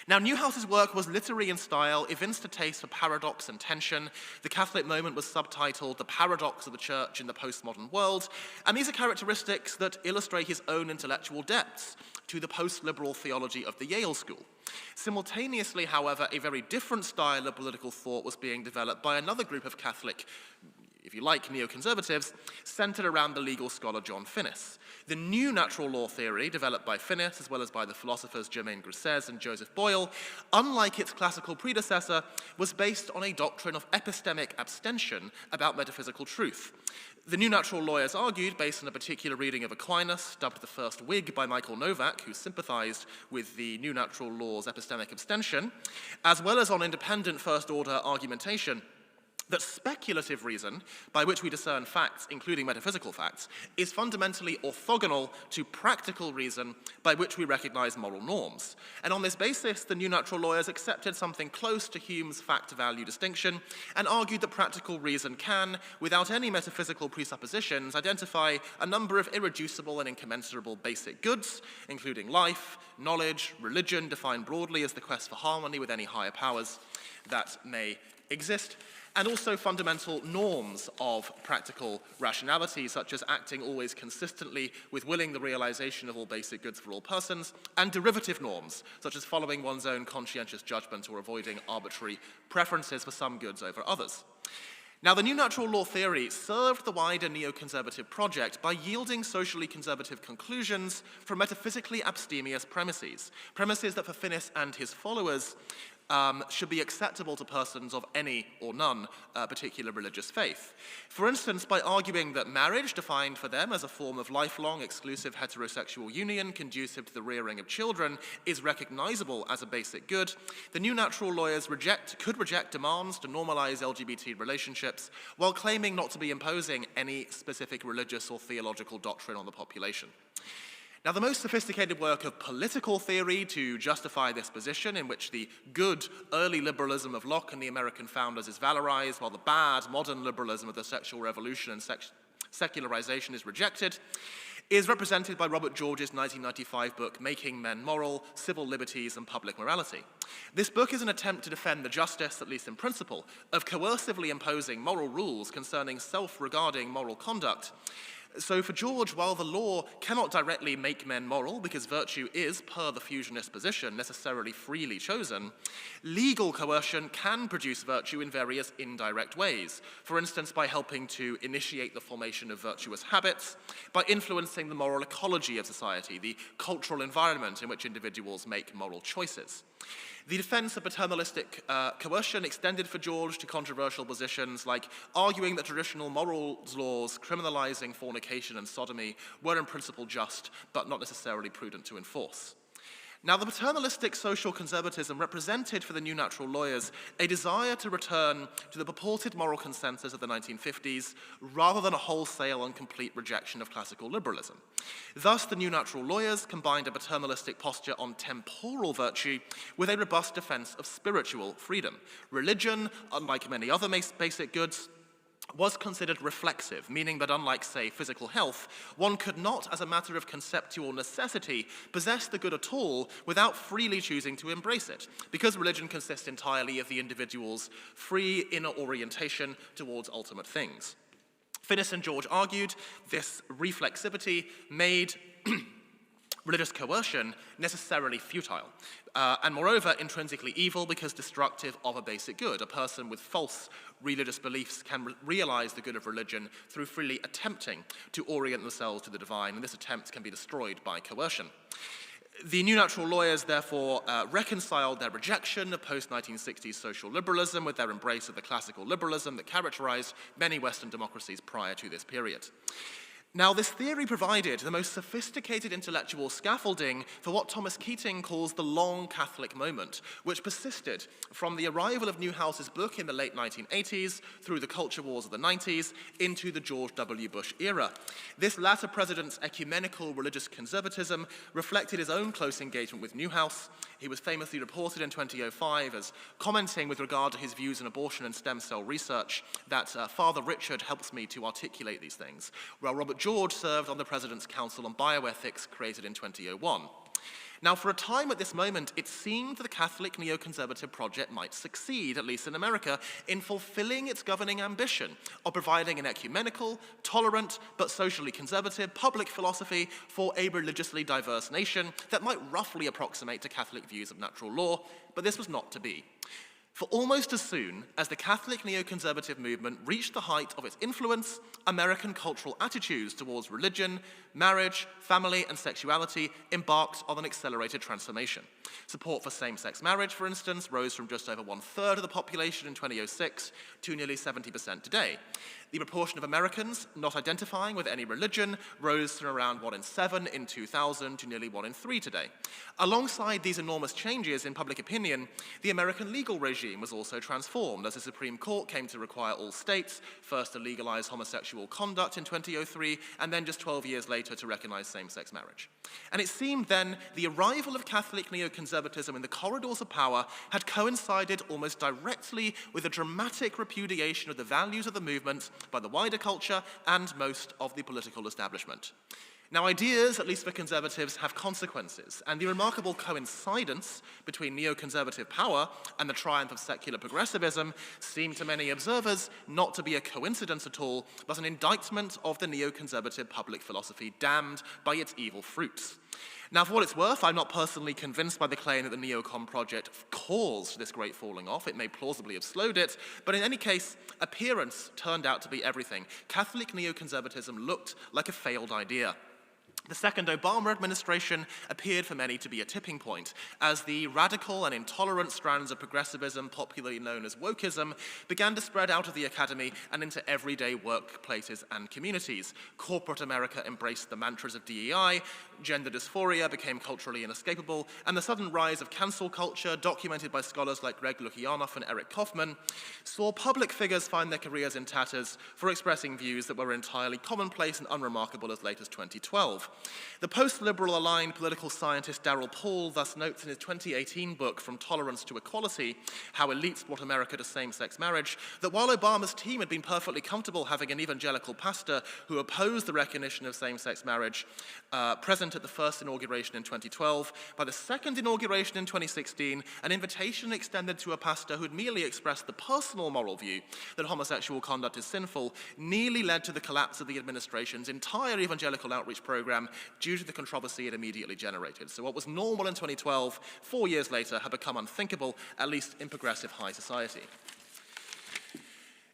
Now, Newhouse's work was literary in style, evinced a taste for paradox and tension. The Catholic moment was subtitled The Paradox of the Church in the Postmodern World, and these are characteristics that illustrate his own intellectual depths to the post-liberal theology of the Yale School. Simultaneously, however, a very different style of political thought was being developed by another group of Catholic, if you like, neoconservatives, centered around the legal scholar John Finnis. The new natural law theory, developed by Finnis, as well as by the philosophers Germain Grisez and Joseph Boyle, unlike its classical predecessor, was based on a doctrine of epistemic abstention about metaphysical truth. The new natural lawyers argued, based on a particular reading of Aquinas, dubbed the first Whig by Michael Novak, who sympathized with the new natural law's epistemic abstention, as well as on independent first-order argumentation, that speculative reason, by which we discern facts, including metaphysical facts, is fundamentally orthogonal to practical reason, by which we recognize moral norms. And on this basis, the new natural lawyers accepted something close to Hume's fact-value distinction and argued that practical reason can, without any metaphysical presuppositions, identify a number of irreducible and incommensurable basic goods, including life, knowledge, religion, defined broadly as the quest for harmony with any higher powers that may exist, and also fundamental norms of practical rationality, such as acting always consistently with willing the realization of all basic goods for all persons, and derivative norms, such as following one's own conscientious judgment or avoiding arbitrary preferences for some goods over others. Now, the new natural law theory served the wider neoconservative project by yielding socially conservative conclusions from metaphysically abstemious premises that for Finnis and his followers should be acceptable to persons of any or none particular religious faith. For instance, by arguing that marriage, defined for them as a form of lifelong, exclusive heterosexual union conducive to the rearing of children, is recognizable as a basic good, the new natural lawyers could reject demands to normalize LGBT relationships while claiming not to be imposing any specific religious or theological doctrine on the population. Now, the most sophisticated work of political theory to justify this position, in which the good early liberalism of Locke and the American founders is valorized, while the bad modern liberalism of the sexual revolution and secularization is rejected, is represented by Robert George's 1995 book, Making Men Moral, Civil Liberties and Public Morality. This book is an attempt to defend the justice, at least in principle, of coercively imposing moral rules concerning self-regarding moral conduct. So for George, while the law cannot directly make men moral, because virtue is, per the fusionist position, necessarily freely chosen, legal coercion can produce virtue in various indirect ways. For instance, by helping to initiate the formation of virtuous habits, by influencing the moral ecology of society, the cultural environment in which individuals make moral choices. The defense of paternalistic coercion extended for George to controversial positions like arguing that traditional morals laws criminalizing fornication and sodomy were in principle just, but not necessarily prudent to enforce. Now, the paternalistic social conservatism represented for the new natural lawyers a desire to return to the purported moral consensus of the 1950s rather than a wholesale and complete rejection of classical liberalism. Thus, the new natural lawyers combined a paternalistic posture on temporal virtue with a robust defense of spiritual freedom. Religion, unlike many other basic goods, was considered reflexive, meaning that unlike, say, physical health, one could not, as a matter of conceptual necessity, possess the good at all without freely choosing to embrace it, because religion consists entirely of the individual's free inner orientation towards ultimate things. Finnis and George argued this reflexivity made religious coercion necessarily futile, and moreover intrinsically evil because destructive of a basic good. A person with false religious beliefs can realize the good of religion through freely attempting to orient themselves to the divine, and this attempt can be destroyed by coercion. The new natural lawyers therefore reconciled their rejection of post-1960s social liberalism with their embrace of the classical liberalism that characterized many Western democracies prior to this period. Now, this theory provided the most sophisticated intellectual scaffolding for what Thomas Keating calls the long Catholic moment, which persisted from the arrival of Newhouse's book in the late 1980s through the culture wars of the 90s into the George W. Bush era. This latter president's ecumenical religious conservatism reflected his own close engagement with Newhouse. He was famously reported in 2005 as commenting with regard to his views on abortion and stem cell research that Father Richard helps me to articulate these things, while Robert George served on the President's Council on Bioethics created in 2001. Now, for a time at this moment, it seemed that the Catholic neoconservative project might succeed, at least in America, in fulfilling its governing ambition of providing an ecumenical, tolerant, but socially conservative public philosophy for a religiously diverse nation that might roughly approximate to Catholic views of natural law, but this was not to be. For almost as soon as the Catholic neoconservative movement reached the height of its influence, American cultural attitudes towards religion, marriage, family, and sexuality embarked on an accelerated transformation. Support for same-sex marriage, for instance, rose from just over 1/3 of the population in 2006 to nearly 70% today. The proportion of Americans not identifying with any religion rose from around 1 in 7 in 2000 to nearly 1 in 3 today. Alongside these enormous changes in public opinion, the American legal regime was also transformed as the Supreme Court came to require all states first to legalize homosexual conduct in 2003 and then just 12 years later to recognize same-sex marriage. And it seemed then the arrival of Catholic neoconservatism in the corridors of power had coincided almost directly with a dramatic repudiation of the values of the movement by the wider culture and most of the political establishment. Now, ideas, at least for conservatives, have consequences, and the remarkable coincidence between neoconservative power and the triumph of secular progressivism seemed to many observers not to be a coincidence at all, but an indictment of the neoconservative public philosophy damned by its evil fruits. Now, for what it's worth, I'm not personally convinced by the claim that the neocon project caused this great falling off. It may plausibly have slowed it, but in any case, appearance turned out to be everything. Catholic neoconservatism looked like a failed idea. The second Obama administration appeared for many to be a tipping point, as the radical and intolerant strands of progressivism, popularly known as wokeism, began to spread out of the academy and into everyday workplaces and communities. Corporate America embraced the mantras of DEI, gender dysphoria became culturally inescapable, and the sudden rise of cancel culture, documented by scholars like Greg Lukianoff and Eric Kaufman, saw public figures find their careers in tatters for expressing views that were entirely commonplace and unremarkable as late as 2012. The post-liberal aligned political scientist Darrell Paul thus notes in his 2018 book, From Tolerance to Equality, How Elites Brought America to Same-Sex Marriage, that while Obama's team had been perfectly comfortable having an evangelical pastor who opposed the recognition of same-sex marriage present at the first inauguration in 2012, by the second inauguration in 2016, an invitation extended to a pastor who had merely expressed the personal moral view that homosexual conduct is sinful nearly led to the collapse of the administration's entire evangelical outreach program due to the controversy it immediately generated. So what was normal in 2012, 4 years later, had become unthinkable, at least in progressive high society.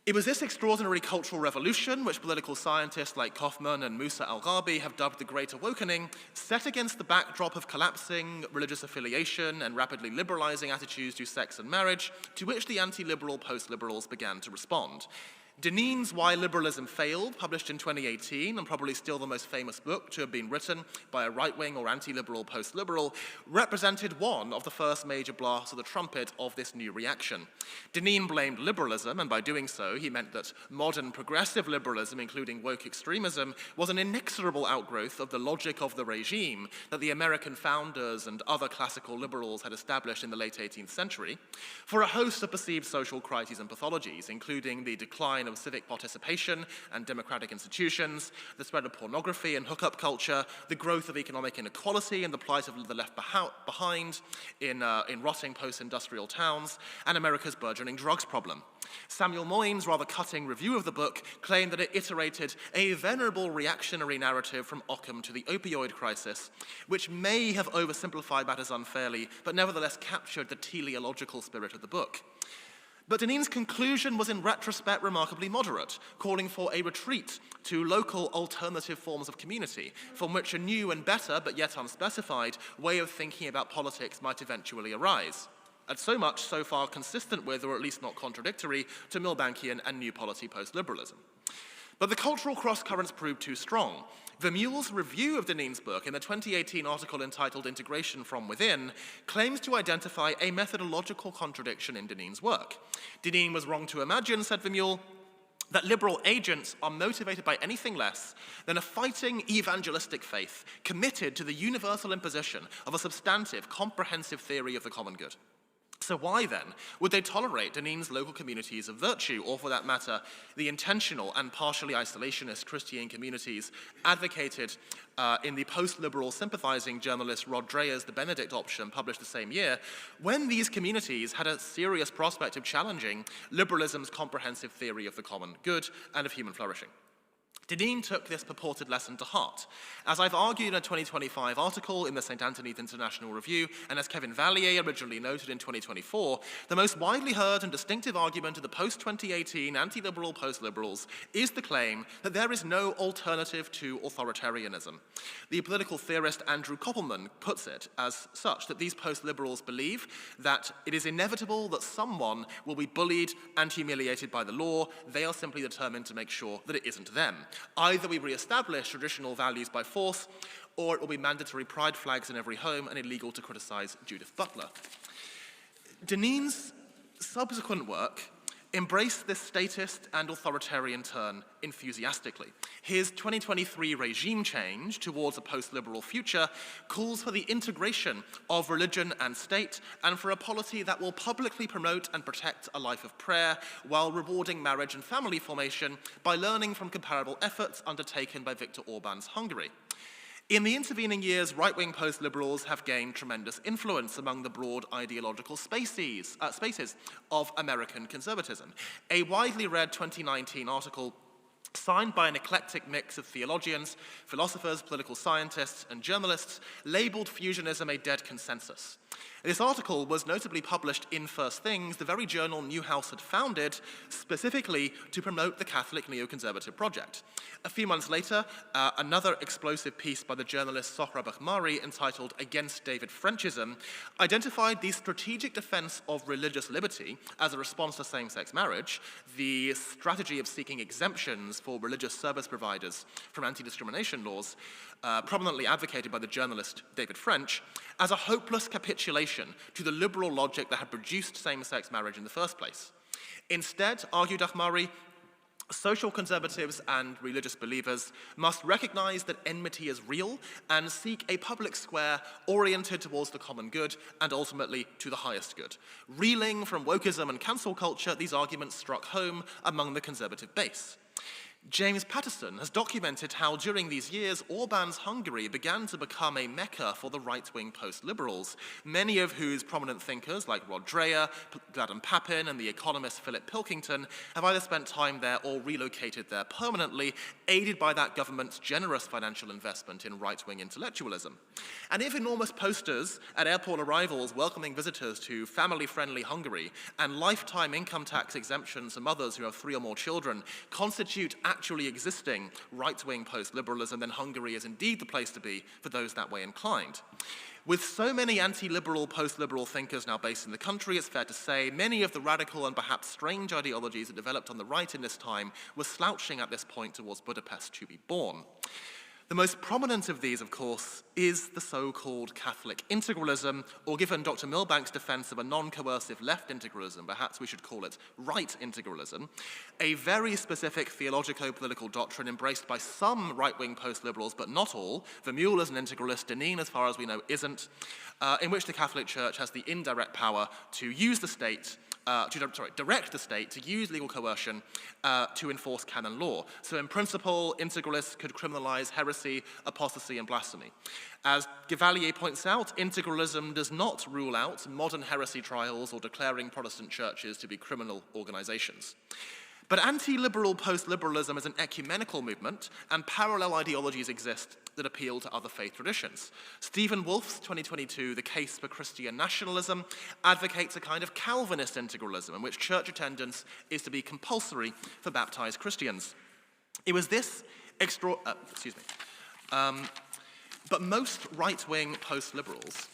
It was this extraordinary cultural revolution, which political scientists like Kaufman and Musa al-Gharbi have dubbed the Great Awakening, set against the backdrop of collapsing religious affiliation and rapidly liberalizing attitudes to sex and marriage, to which the anti-liberal post-liberals began to respond. Deneen's Why Liberalism Failed, published in 2018, and probably still the most famous book to have been written by a right-wing or anti-liberal post-liberal, represented one of the first major blasts of the trumpet of this new reaction. Deneen blamed liberalism, and by doing so, he meant that modern progressive liberalism, including woke extremism, was an inexorable outgrowth of the logic of the regime that the American founders and other classical liberals had established in the late 18th century, for a host of perceived social crises and pathologies, including the decline of civic participation and democratic institutions, the spread of pornography and hookup culture, the growth of economic inequality and the plight of the left behind in rotting post-industrial towns, and America's burgeoning drugs problem. Samuel Moyne's rather cutting review of the book claimed that it iterated a venerable reactionary narrative from Occam to the opioid crisis, which may have oversimplified matters unfairly, but nevertheless captured the teleological spirit of the book. But Deneen's conclusion was in retrospect remarkably moderate, calling for a retreat to local alternative forms of community, from which a new and better, but yet unspecified, way of thinking about politics might eventually arise. And so much so far consistent with, or at least not contradictory, to Milbankian and New Polity post-liberalism. But the cultural cross-currents proved too strong. Vermeule's review of Deneen's book in the 2018 article entitled Integration from Within claims to identify a methodological contradiction in Deneen's work. Deneen was wrong to imagine, said Vermeule, that liberal agents are motivated by anything less than a fighting evangelistic faith committed to the universal imposition of a substantive, comprehensive theory of the common good. So why, then, would they tolerate Deneen's local communities of virtue, or for that matter, the intentional and partially isolationist Christian communities advocated in the post-liberal sympathizing journalist Rod Dreher's The Benedict option, published the same year, when these communities had a serious prospect of challenging liberalism's comprehensive theory of the common good and of human flourishing? Deneen took this purported lesson to heart. As I've argued in a 2025 article in the St. Anthony's International Review, and as Kevin Vallier originally noted in 2024, the most widely heard and distinctive argument of the post-2018 anti-liberal post-liberals is the claim that there is no alternative to authoritarianism. The political theorist Andrew Koppelman puts it as such, that these post-liberals believe that it is inevitable that someone will be bullied and humiliated by the law. They are simply determined to make sure that it isn't them. Either we re-establish traditional values by force, or it will be mandatory pride flags in every home and illegal to criticize Judith Butler. Deneen's subsequent work embraced this statist and authoritarian turn enthusiastically. His 2023 regime change towards a post-liberal future calls for the integration of religion and state, and for a polity that will publicly promote and protect a life of prayer while rewarding marriage and family formation by learning from comparable efforts undertaken by Viktor Orban's Hungary. In the intervening years, right-wing post-liberals have gained tremendous influence among the broad ideological spaces of American conservatism. A widely read 2019 article signed by an eclectic mix of theologians, philosophers, political scientists, and journalists labeled fusionism a dead consensus. This article was notably published in First Things, the very journal Newhouse had founded specifically to promote the Catholic neoconservative project. A few months later, another explosive piece by the journalist Sohrab Ahmari entitled Against David Frenchism identified the strategic defense of religious liberty as a response to same-sex marriage, the strategy of seeking exemptions for religious service providers from anti-discrimination laws, prominently advocated by the journalist David French, as a hopeless capitulation to the liberal logic that had produced same-sex marriage in the first place. Instead, argued Ahmari, social conservatives and religious believers must recognize that enmity is real and seek a public square oriented towards the common good and ultimately to the highest good. Reeling from wokeism and cancel culture, these arguments struck home among the conservative base. James Patterson has documented how during these years Orban's Hungary began to become a mecca for the right-wing post-liberals, many of whose prominent thinkers like Rod Dreher, Gladden Papin, and the economist Philip Pilkington have either spent time there or relocated there permanently, aided by that government's generous financial investment in right-wing intellectualism. And if enormous posters at airport arrivals welcoming visitors to family-friendly Hungary and lifetime income tax exemptions for mothers who have 3 or more children constitute actually existing right-wing post-liberalism, then Hungary is indeed the place to be for those that way inclined. With so many anti-liberal, post-liberal thinkers now based in the country, it's fair to say many of the radical and perhaps strange ideologies that developed on the right in this time were slouching at this point towards Budapest to be born. The most prominent of these, of course, is the so-called Catholic integralism, or given Dr. Milbank's defense of a non-coercive left integralism, perhaps we should call it right integralism, a very specific theologico-political doctrine embraced by some right-wing post-liberals, but not all. Vermeule is an integralist, Deneen, as far as we know, isn't, in which the Catholic Church has the indirect power to use the state direct the state to use legal coercion to enforce canon law. So in principle, integralists could criminalize heresy, apostasy, and blasphemy. As Gavalier points out, integralism does not rule out modern heresy trials or declaring Protestant churches to be criminal organizations. But anti-liberal post-liberalism is an ecumenical movement, and parallel ideologies exist that appeal to other faith traditions. Stephen Wolfe's 2022 The Case for Christian Nationalism advocates a kind of Calvinist integralism in which church attendance is to be compulsory for baptized Christians. It was this but most right-wing post-liberals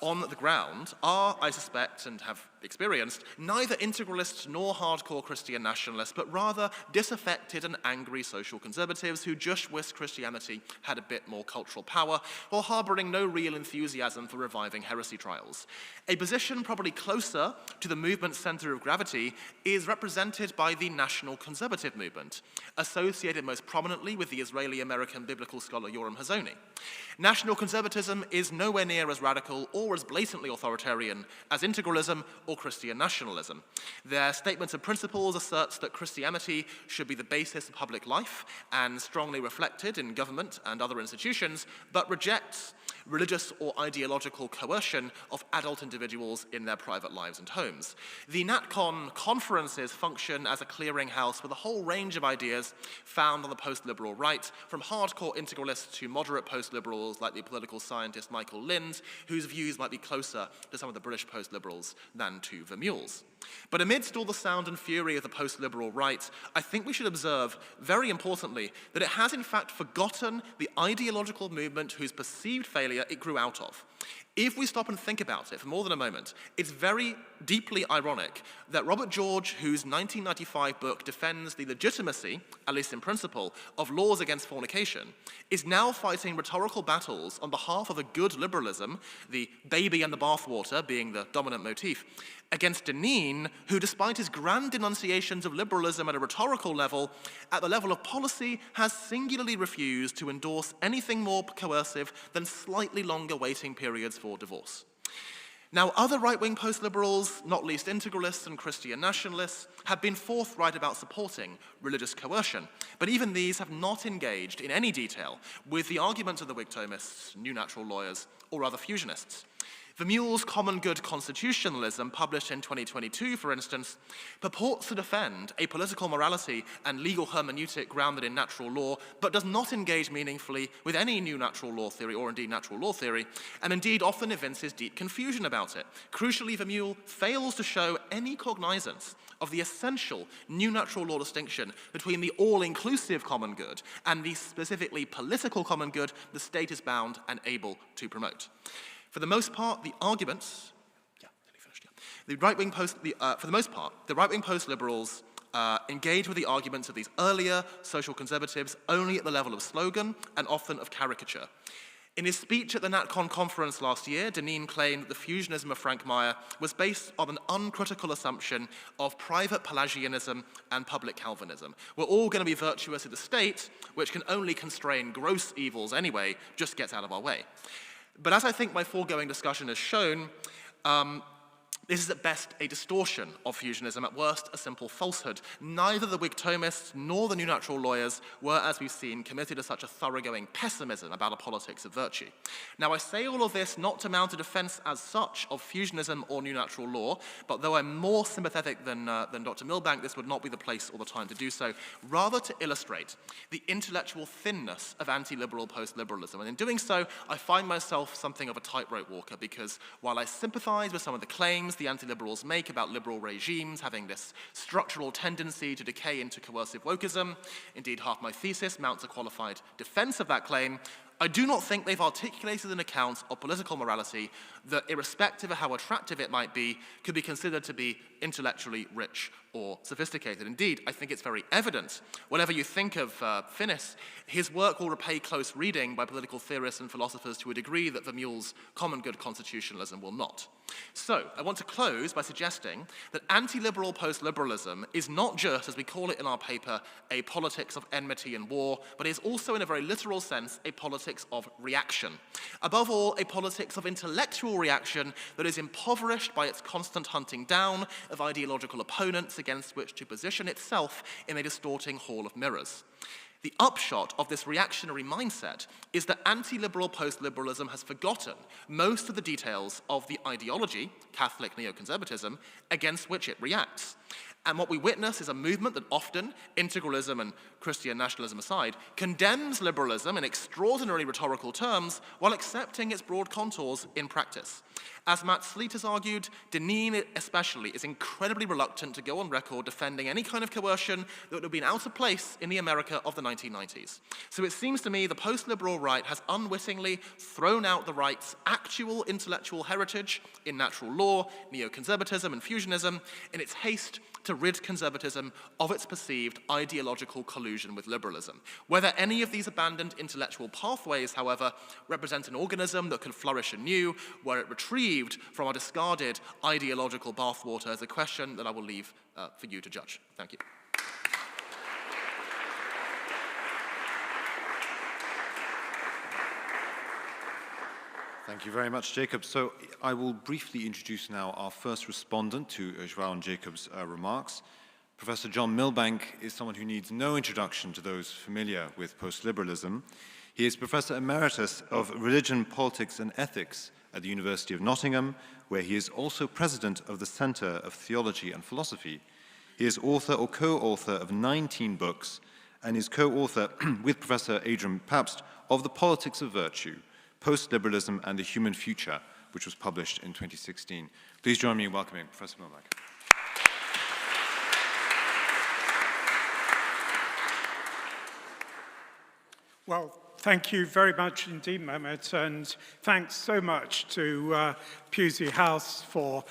on the ground are, I suspect, and have experienced, neither integralists nor hardcore Christian nationalists, but rather disaffected and angry social conservatives who just wished Christianity had a bit more cultural power, while harboring no real enthusiasm for reviving heresy trials. A position probably closer to the movement's center of gravity is represented by the National Conservative movement, associated most prominently with the Israeli-American biblical scholar Yoram Hazony. National conservatism is nowhere near as radical or as blatantly authoritarian as integralism or Christian nationalism. Their statement of principles asserts that Christianity should be the basis of public life and strongly reflected in government and other institutions, but rejects religious or ideological coercion of adult individuals in their private lives and homes. The NatCon conferences function as a clearinghouse with a whole range of ideas found on the post-liberal right, from hardcore integralists to moderate post-liberals like the political scientist Michael Lind, whose views might be closer to some of the British post-liberals than to Vermeule's. But amidst all the sound and fury of the post-liberal right, I think we should observe, very importantly, that it has in fact forgotten the ideological movement whose perceived failure it grew out of. If we stop and think about it for more than a moment, it's very deeply ironic that Robert George, whose 1995 book defends the legitimacy, at least in principle, of laws against fornication, is now fighting rhetorical battles on behalf of a good liberalism, the baby and the bathwater being the dominant motif, against Deneen, who, despite his grand denunciations of liberalism at a rhetorical level, at the level of policy, has singularly refused to endorse anything more coercive than slightly longer waiting periods for divorce. Now, other right-wing post-liberals, not least integralists and Christian nationalists, have been forthright about supporting religious coercion, but even these have not engaged in any detail with the arguments of the Whig Thomists, new natural lawyers, or other fusionists. Vermeule's Common Good Constitutionalism, published in 2022, for instance, purports to defend a political morality and legal hermeneutic grounded in natural law, but does not engage meaningfully with any new natural law theory, or indeed natural law theory, and indeed often evinces deep confusion about it. Crucially, Vermeule fails to show any cognizance of the essential new natural law distinction between the all-inclusive common good and the specifically political common good the state is bound and able to promote. For the most part, the arguments, the right-wing post-liberals engage with the arguments of these earlier social conservatives only at the level of slogan and often of caricature. In his speech at the NatCon conference last year, Deneen claimed that the fusionism of Frank Meyer was based on an uncritical assumption of private Pelagianism and public Calvinism. We're all going to be virtuous in the state, which can only constrain gross evils anyway, just gets out of our way. But as I think my foregoing discussion has shown, this is at best a distortion of fusionism, at worst a simple falsehood. Neither the Whig Thomists nor the new natural lawyers were, as we've seen, committed to such a thoroughgoing pessimism about a politics of virtue. Now, I say all of this not to mount a defense as such of fusionism or new natural law, but though I'm more sympathetic than Dr. Milbank, this would not be the place or the time to do so, rather to illustrate the intellectual thinness of anti-liberal post-liberalism. And in doing so, I find myself something of a tightrope walker, because while I sympathize with some of the claims the anti-liberals make about liberal regimes having this structural tendency to decay into coercive wokeism, indeed half my thesis mounts a qualified defense of that claim, I do not think they've articulated an account of political morality that, irrespective of how attractive it might be, could be considered to be intellectually rich or sophisticated. Indeed, I think it's very evident. Whatever you think of Finis, his work will repay close reading by political theorists and philosophers to a degree that Vermeule's Common Good Constitutionalism will not. So, I want to close by suggesting that anti-liberal post-liberalism is not just, as we call it in our paper, a politics of enmity and war, but is also, in a very literal sense, a politics of reaction. Above all, a politics of intellectual reaction that is impoverished by its constant hunting down of ideological opponents against which to position itself in a distorting hall of mirrors. The upshot of this reactionary mindset is that anti-liberal post-liberalism has forgotten most of the details of the ideology, Catholic neoconservatism, against which it reacts. And what we witness is a movement that often, integralism and Christian nationalism aside, condemns liberalism in extraordinary rhetorical terms while accepting its broad contours in practice. As Matt Sleet has argued, Deneen especially is incredibly reluctant to go on record defending any kind of coercion that would have been out of place in the America of the 1990s. So it seems to me the post-liberal right has unwittingly thrown out the right's actual intellectual heritage in natural law, neoconservatism, and fusionism in its haste to rid conservatism of its perceived ideological collusion with liberalism. Whether any of these abandoned intellectual pathways, however, represent an organism that can flourish anew, were it retrieved from our discarded ideological bathwater, is a question that I will leave for you to judge. Thank you. Thank you very much, Jacob. So I will briefly introduce now our first respondent to João and Jacob's remarks. Professor John Milbank is someone who needs no introduction to those familiar with post-liberalism. He is Professor Emeritus of Religion, Politics and Ethics at the University of Nottingham, where he is also President of the Centre of Theology and Philosophy. He is author or co-author of 19 books and is co-author with Professor Adrian Pabst of The Politics of Virtue, Post-Liberalism and the Human Future, which was published in 2016. Please join me in welcoming Professor Milbank. Well, thank you very much indeed, Mehmet, and thanks so much to Pusey House for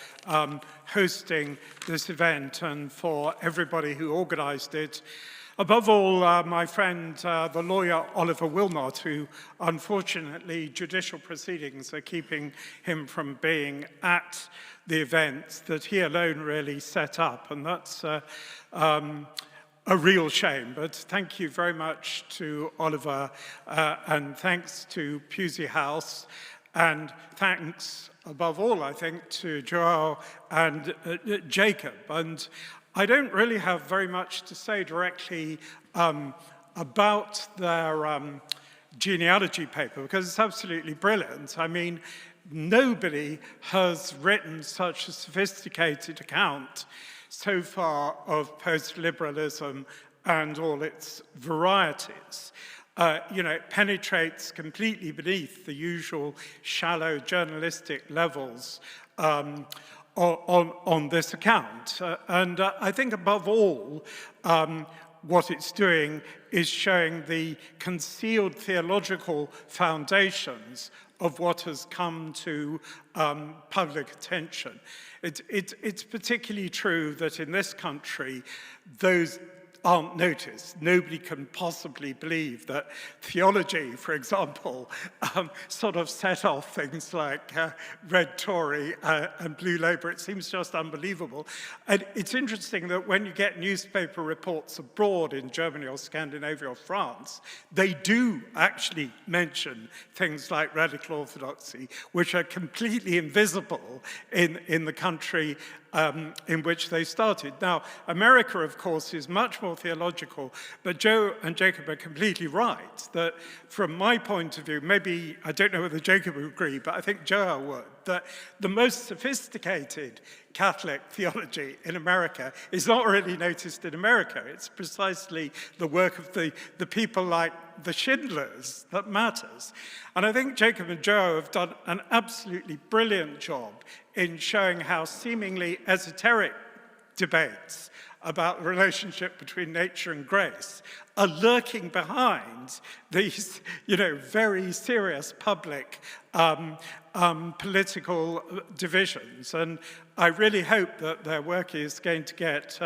hosting this event and for everybody who organized it. Above all, my friend, the lawyer Oliver Wilmot, who unfortunately judicial proceedings are keeping him from being at the event that he alone really set up, and that's a real shame. But thank you very much to Oliver, and thanks to Pusey House, and thanks above all, I think, to João and Jacob. And I don't really have very much to say directly about their genealogy paper, because it's absolutely brilliant. I mean, nobody has written such a sophisticated account so far of post-liberalism and all its varieties. It penetrates completely beneath the usual shallow journalistic levels on this account. And I think above all, what it's doing is showing the concealed theological foundations of what has come to public attention. It's particularly true that in this country, those aren't noticed. Nobody can possibly believe that theology, for example, sort of set off things like red Tory and blue Labour. It seems just unbelievable. And it's interesting that when you get newspaper reports abroad in Germany or Scandinavia or France, they do actually mention things like radical orthodoxy, which are completely invisible in the country in which they started. Now, America, of course, is much more theological, but Joe and Jacob are completely right that from my point of view, maybe, I don't know whether Jacob would agree, but I think Joe would, that the most sophisticated Catholic theology in America is not really noticed in America. It's precisely the work of the people like the Schindlers that matters. And I think Jacob and Joe have done an absolutely brilliant job in showing how seemingly esoteric debates about the relationship between nature and grace are lurking behind these, very serious public political divisions. And I really hope that their work is going to get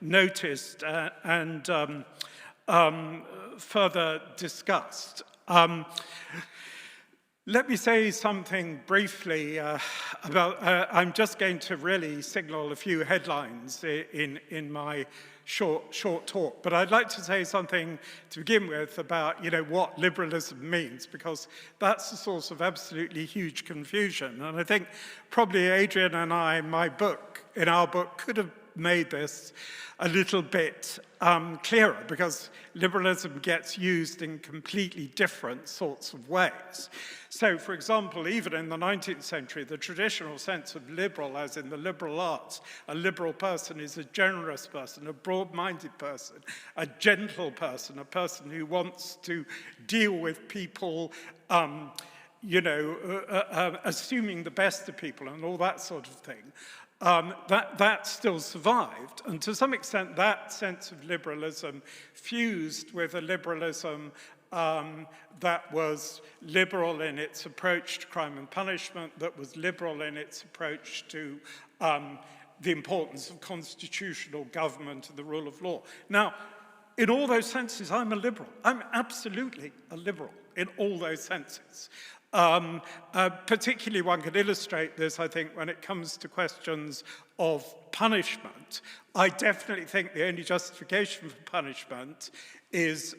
noticed and further discussed. Let me say something briefly about, I'm just going to really signal a few headlines in my short talk, but I'd like to say something to begin with about, what liberalism means, because that's the source of absolutely huge confusion. And I think probably Adrian and I, in our book, could have made this a little bit clearer, because liberalism gets used in completely different sorts of ways. So, for example, even in the 19th century, the traditional sense of liberal, as in the liberal arts, a liberal person is a generous person, a broad-minded person, a gentle person, a person who wants to deal with people assuming the best of people and all that sort of thing, that still survived. And to some extent, that sense of liberalism fused with a liberalism that was liberal in its approach to crime and punishment, that was liberal in its approach to the importance of constitutional government and the rule of law. Now, in all those senses, I'm a liberal. I'm absolutely a liberal in all those senses. Particularly one can illustrate this, I think, when it comes to questions of punishment. I definitely think the only justification for punishment is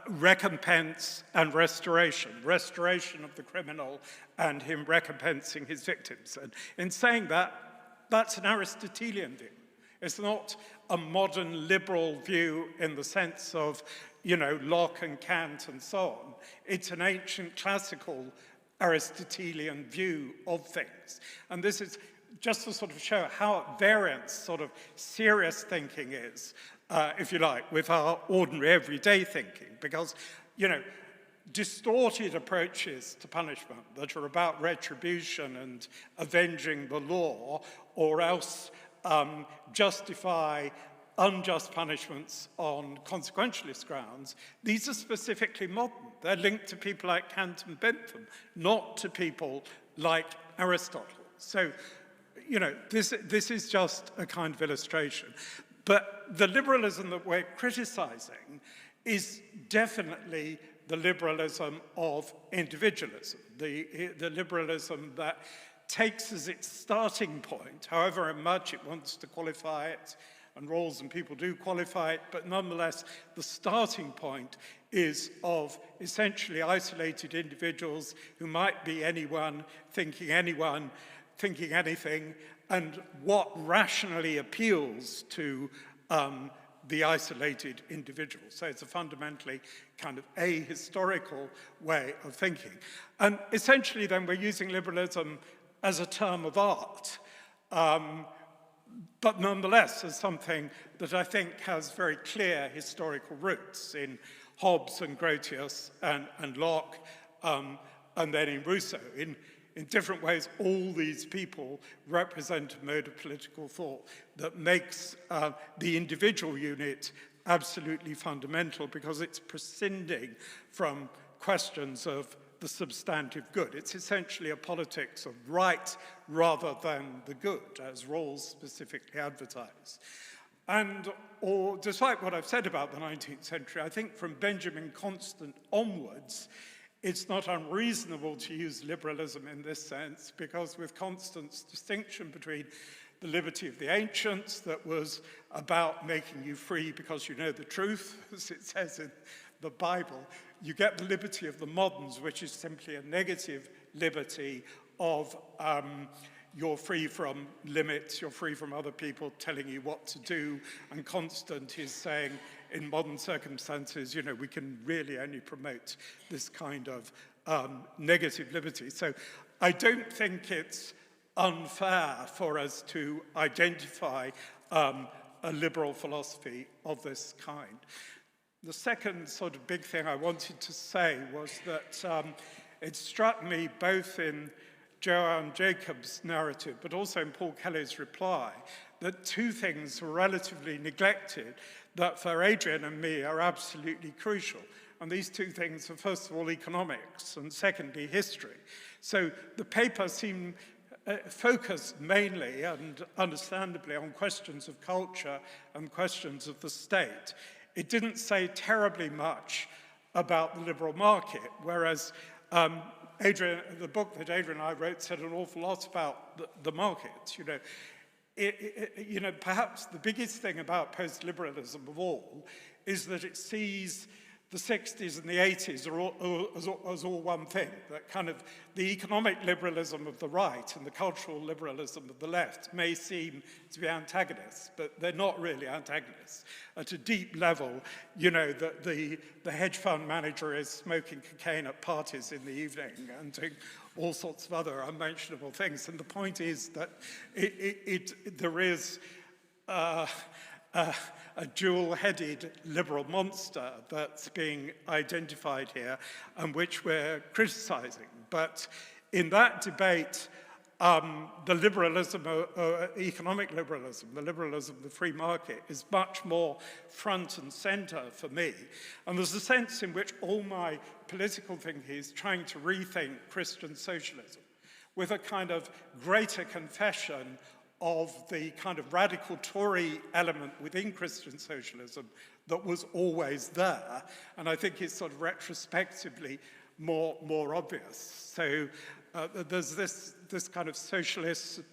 recompense and restoration of the criminal and him recompensing his victims. And in saying that, that's an Aristotelian view. It's not a modern liberal view in the sense of, Locke and Kant and so on. It's an ancient classical Aristotelian view of things. And this is just to sort of show how at variance sort of serious thinking is, if you like, with our ordinary everyday thinking. Because, distorted approaches to punishment that are about retribution and avenging the law, or else justify unjust punishments on consequentialist grounds, these are specifically modern. They're linked to people like Kant and Bentham, not to people like Aristotle. So, this is just a kind of illustration. But the liberalism that we're criticizing is definitely the liberalism of individualism, the liberalism that takes as its starting point, however much it wants to qualify it, and Rawls and people do qualify it, but nonetheless, the starting point is of essentially isolated individuals who might be anyone, thinking anything, and what rationally appeals to the isolated individual. So it's a fundamentally kind of ahistorical way of thinking. And essentially then we're using liberalism as a term of art, but nonetheless as something that I think has very clear historical roots in Hobbes and Grotius and Locke, and then in Rousseau. In different ways, all these people represent a mode of political thought that makes the individual unit absolutely fundamental because it's prescinding from questions of the substantive good. It's essentially a politics of right rather than the good, as Rawls specifically advertised. Or despite what I've said about the 19th century, I think from Benjamin Constant onwards, it's not unreasonable to use liberalism in this sense, because with Constant's distinction between the liberty of the ancients that was about making you free because you know the truth, as it says in the Bible, you get the liberty of the moderns, which is simply a negative liberty of you're free from limits, you're free from other people telling you what to do, and Constant is saying, in modern circumstances, we can really only promote this kind of negative liberty. So I don't think it's unfair for us to identify a liberal philosophy of this kind. The second sort of big thing I wanted to say was that it struck me both in João Jacob's narrative, but also in Paul Kelly's reply, that two things were relatively neglected that for Adrian and me are absolutely crucial. And these two things are, first of all, economics, and secondly, history. So the paper seemed focused mainly and understandably on questions of culture and questions of the state. It didn't say terribly much about the liberal market, whereas the book that Adrian and I wrote said an awful lot about the market. Perhaps the biggest thing about post-liberalism of all is that it sees the 60s and the 80s as all one thing, that kind of the economic liberalism of the right and the cultural liberalism of the left may seem to be antagonists, but they're not really antagonists. At a deep level, that the hedge fund manager is smoking cocaine at parties in the evening and doing all sorts of other unmentionable things. And the point is that there is a dual-headed liberal monster that's being identified here and which we're criticizing. But in that debate, the liberalism, economic liberalism, the liberalism of the free market is much more front and center for me. And there's a sense in which all my political thinking is trying to rethink Christian socialism with a kind of greater confession of the kind of radical Tory element within Christian socialism that was always there. And I think it's sort of retrospectively more obvious. So there's this kind of socialism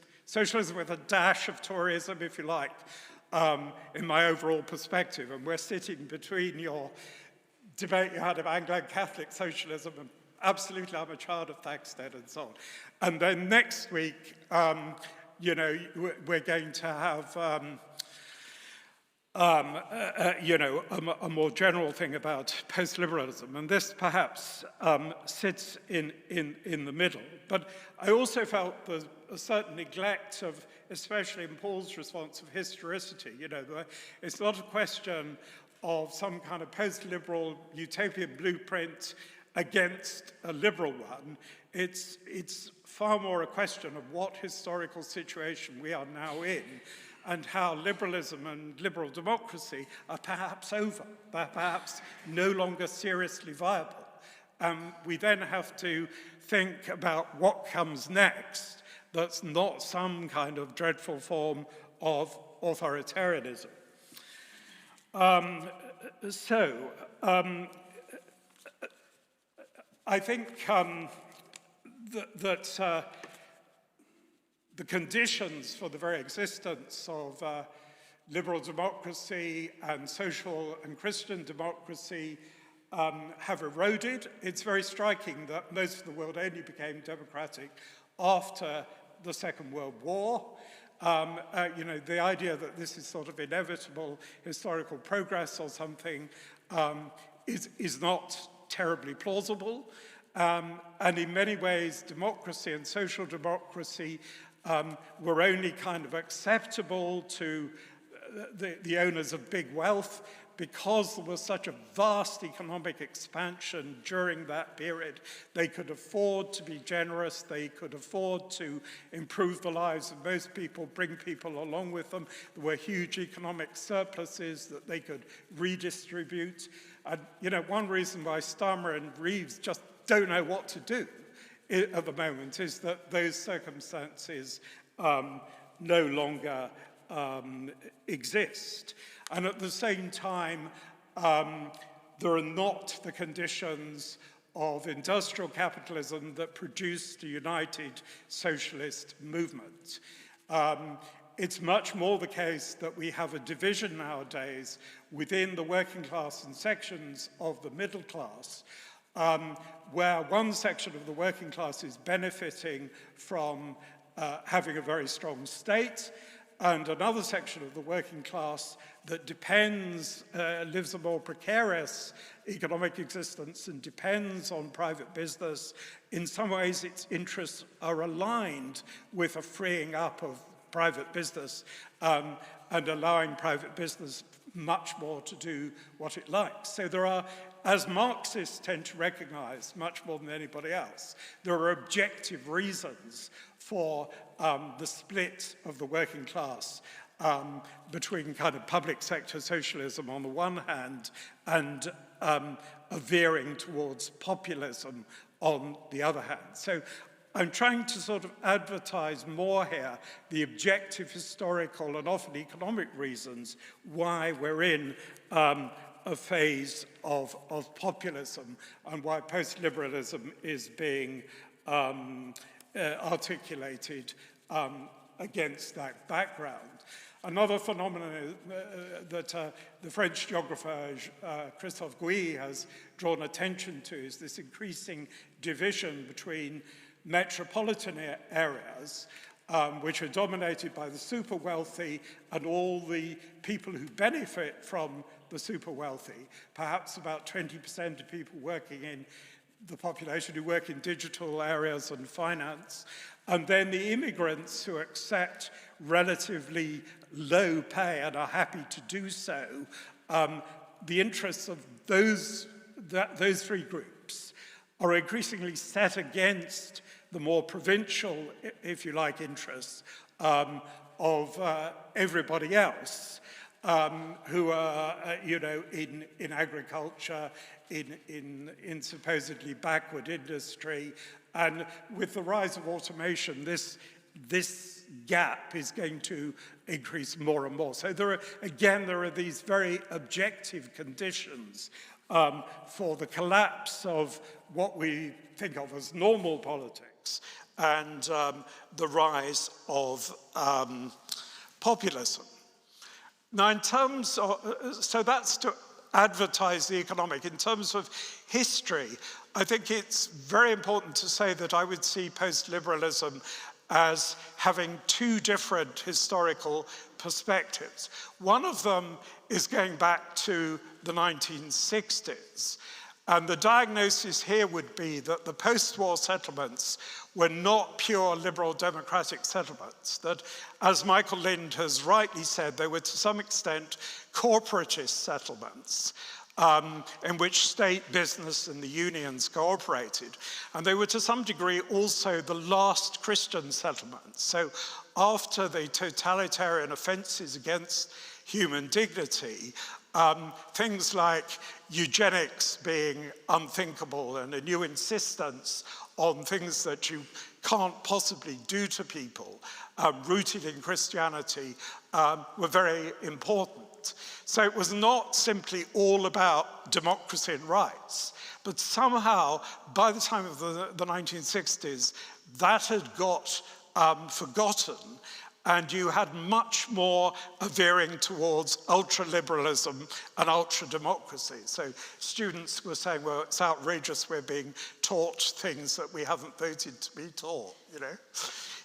with a dash of Toryism, if you like, in my overall perspective. And we're sitting between your debate you had of Anglo-Catholic socialism and absolutely I'm a child of Thaxted and so on. And then next week, you know, we're going to have, you know, a more general thing about post-liberalism, and this perhaps sits in the middle. But I also felt there's a certain neglect of, especially in Paul's response, of historicity. You know, it's not a question of some kind of post-liberal utopian blueprint against a liberal one. It's far more a question of what historical situation we are now in and how liberalism and liberal democracy are perhaps over, perhaps no longer seriously viable. We then have to think about what comes next that's not some kind of dreadful form of authoritarianism. I think that the conditions for the very existence of liberal democracy and social and Christian democracy have eroded. It's very striking that most of the world only became democratic after the Second World War. You know, the idea that this is sort of inevitable historical progress or something is not terribly plausible. And in many ways, democracy and social democracy were only kind of acceptable to the owners of big wealth because there was such a vast economic expansion during that period. They could afford to be generous, they could afford to improve the lives of most people, bring people along with them. There were huge economic surpluses that they could redistribute. And, you know, one reason why Starmer and Reeves just don't know what to do at the moment is that those circumstances no longer exist. And at the same time, there are not the conditions of industrial capitalism that produced a united socialist movement. It's much more the case that we have a division nowadays within the working class and sections of the middle class, where one section of the working class is benefiting from having a very strong state, and another section of the working class that depends, lives a more precarious economic existence and depends on private business. In some ways, its interests are aligned with a freeing up of private business and allowing private business much more to do what it likes. So there are, as Marxists tend to recognize much more than anybody else, there are objective reasons for the split of the working class between kind of public sector socialism on the one hand and a veering towards populism on the other hand. So I'm trying to sort of advertise more here the objective historical and often economic reasons why we're in a phase of populism and why post-liberalism is being articulated against that background. Another phenomenon that the French geographer Christophe Gouy has drawn attention to is this increasing division between metropolitan areas, which are dominated by the super wealthy and all the people who benefit from the super wealthy. Perhaps about 20% of people working in the population who work in digital areas and finance, and then the immigrants who accept relatively low pay and are happy to do so, the interests of those three groups are increasingly set against the more provincial, if you like, interests of everybody else, who are, in agriculture, in supposedly backward industry. And with the rise of automation, this gap is going to increase more and more. So there are these very objective conditions for the collapse of what we think of as normal politics and the rise of populism. Now, in terms of, so that's to advertise the economic. In terms of history, I think it's very important to say that I would see post-liberalism as having two different historical perspectives. One of them is going back to the 1960s. And the diagnosis here would be that the post-war settlements were not pure liberal democratic settlements, that, as Michael Lind has rightly said, they were to some extent corporatist settlements in which state, business, and the unions cooperated. And they were to some degree also the last Christian settlements. So after the totalitarian offenses against human dignity, things like eugenics being unthinkable and a new insistence on things that you can't possibly do to people, rooted in Christianity, were very important. So it was not simply all about democracy and rights, but somehow, by the time of the 1960s, that had got forgotten, and you had much more veering towards ultra-liberalism and ultra-democracy. So students were saying, well, it's outrageous we're being taught things that we haven't voted to be taught,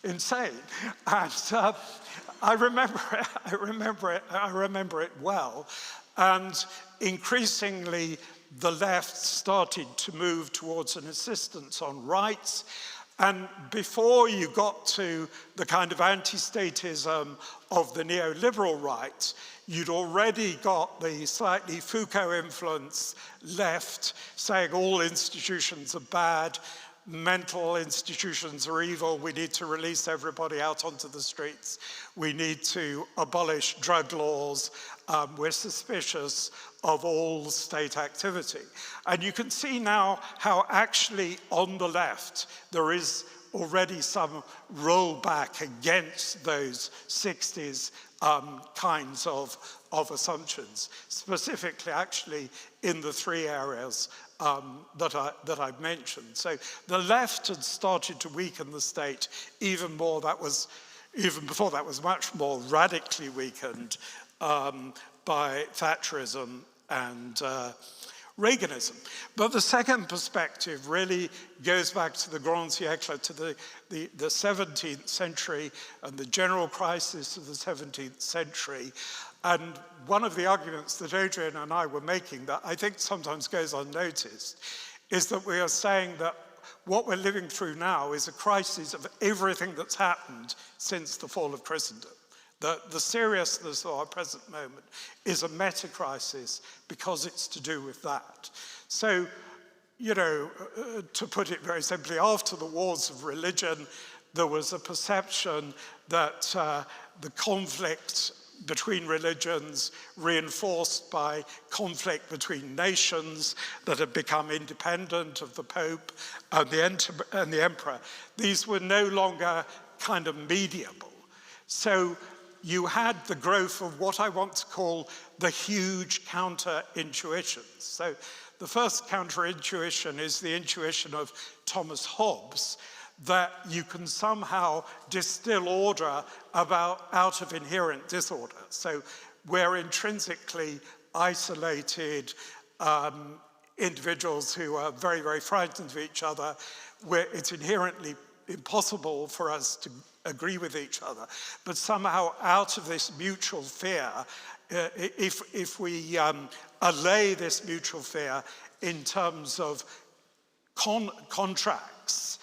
insane. And I remember it well. And increasingly, the left started to move towards an insistence on rights. And before you got to the kind of anti-statism of the neoliberal right, you'd already got the slightly Foucault-influenced left saying all institutions are bad, mental institutions are evil, we need to release everybody out onto the streets, we need to abolish drug laws, we're suspicious of all state activity. And you can see now how actually on the left there is already some rollback against those 60s kinds of assumptions, specifically actually in the three areas that I've mentioned. So the left had started to weaken the state even more. Even before that was much more radically weakened by Thatcherism and Reaganism. But the second perspective really goes back to the Grand Siècle, to the 17th century and the general crisis of the 17th century. And one of the arguments that Adrian and I were making that I think sometimes goes unnoticed is that we are saying that what we're living through now is a crisis of everything that's happened since the fall of Christendom. The seriousness of our present moment is a meta-crisis because it's to do with that. So, to put it very simply, after the wars of religion, there was a perception that the conflict between religions, reinforced by conflict between nations that had become independent of the Pope and the Emperor, these were no longer kind of mediable. So you had the growth of what I want to call the huge counter-intuitions. So the first counter-intuition is the intuition of Thomas Hobbes, that you can somehow distill order out of inherent disorder. So we're intrinsically isolated individuals who are very, very frightened of each other, where it's inherently impossible for us to agree with each other. But somehow out of this mutual fear, if we allay this mutual fear in terms of contracts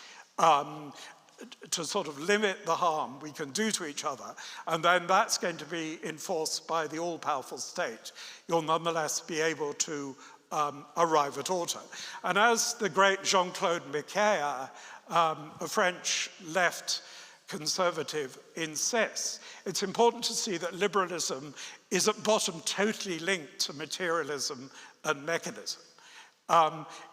to sort of limit the harm we can do to each other, and then that's going to be enforced by the all-powerful state, you'll nonetheless be able to arrive at order. And as the great Jean-Claude Michéa, a French left conservative, insists, it's important to see that liberalism is at bottom totally linked to materialism and mechanism.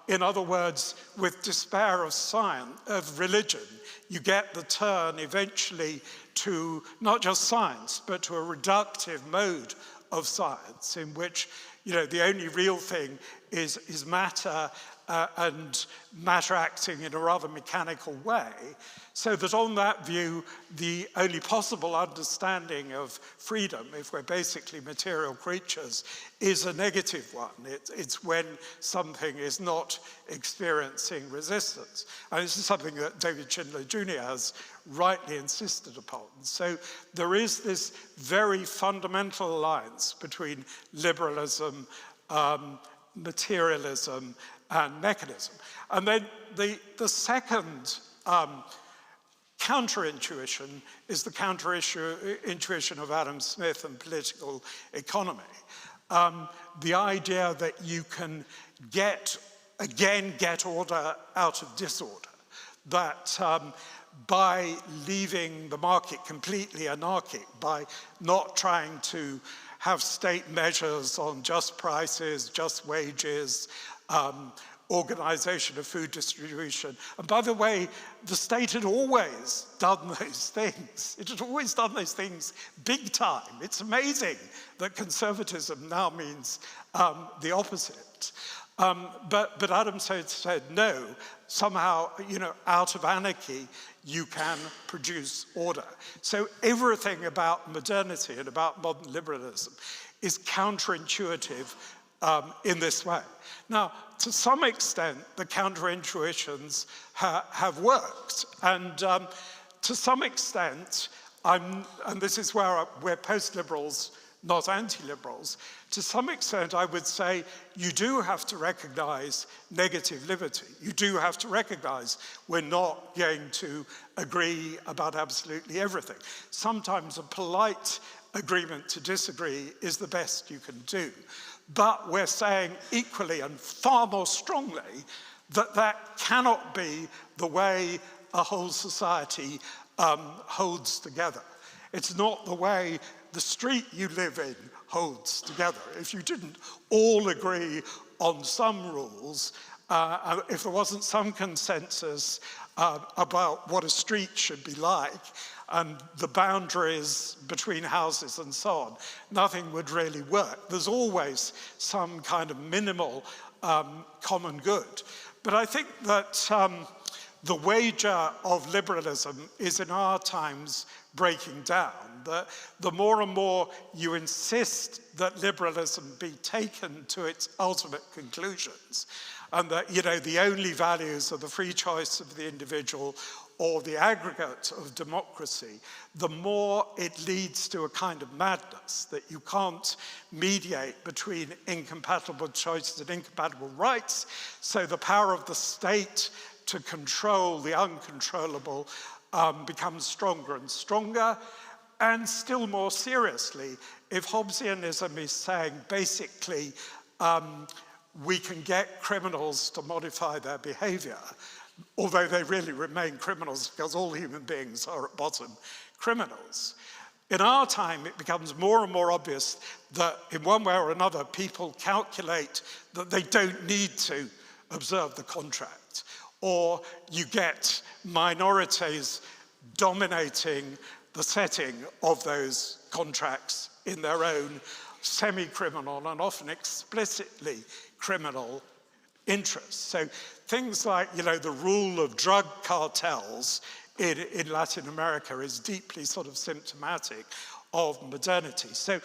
In other words, with despair of science, of religion, you get the turn eventually to not just science, but to a reductive mode of science in which, you know, the only real thing is matter and matter acting in a rather mechanical way, so that on that view, the only possible understanding of freedom, if we're basically material creatures, is a negative one. It's when something is not experiencing resistance. And this is something that David Schindler Jr. has rightly insisted upon. So there is this very fundamental alliance between liberalism, materialism, and mechanism. And then the second counterintuition is the counterintuition of Adam Smith and political economy. The idea that you can get order out of disorder, that by leaving the market completely anarchic, by not trying to have state measures on just prices, just wages, organization of food distribution. And by the way, the state had always done those things. It had always done those things big time. It's amazing that conservatism now means the opposite. But Adam said, no, somehow, you know, out of anarchy, you can produce order. So everything about modernity and about modern liberalism is counterintuitive in this way. Now, to some extent, the counterintuitions have worked. And to some extent, and this is where we're post-liberals, not anti-liberals, to some extent, I would say you do have to recognize negative liberty. You do have to recognize we're not going to agree about absolutely everything. Sometimes a polite agreement to disagree is the best you can do. But we're saying equally and far more strongly that that cannot be the way a whole society holds together. It's not the way the street you live in holds together. If you didn't all agree on some rules, if there wasn't some consensus about what a street should be like, and the boundaries between houses and so on, nothing would really work. There's always some kind of minimal common good. But I think that the wager of liberalism is in our times breaking down. The more and more you insist that liberalism be taken to its ultimate conclusions, and that, you know, the only values are the free choice of the individual or the aggregate of democracy, the more it leads to a kind of madness, that you can't mediate between incompatible choices and incompatible rights. So the power of the state to control the uncontrollable becomes stronger and stronger. And still more seriously, if Hobbesianism is saying basically we can get criminals to modify their behavior, although they really remain criminals because all human beings are at bottom criminals. In our time, it becomes more and more obvious that in one way or another, people calculate that they don't need to observe the contract, or you get minorities dominating the setting of those contracts in their own semi-criminal and often explicitly criminal interests. So things like, you know, the rule of drug cartels in Latin America is deeply sort of symptomatic of modernity. So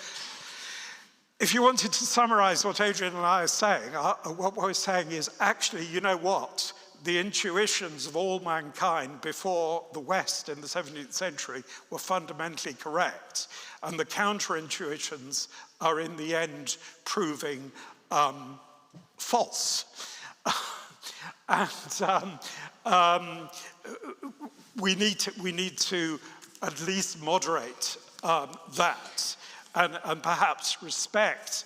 if you wanted to summarize what Adrian and I are saying, what we're saying is actually, you know what? The intuitions of all mankind before the West in the 17th century were fundamentally correct. And the counterintuitions are in the end proving false. And we need to at least moderate that and perhaps respect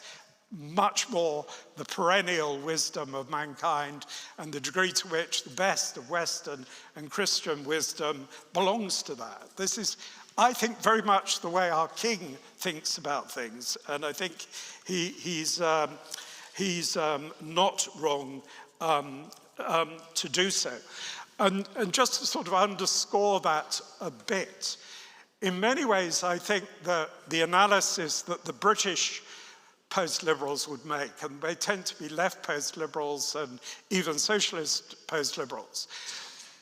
much more the perennial wisdom of mankind and the degree to which the best of Western and Christian wisdom belongs to that. This is, I think, very much the way our king thinks about things, and I think he's not wrong to do so. And just to sort of underscore that a bit, in many ways, I think that the analysis that the British post-liberals would make, and they tend to be left post-liberals and even socialist post-liberals,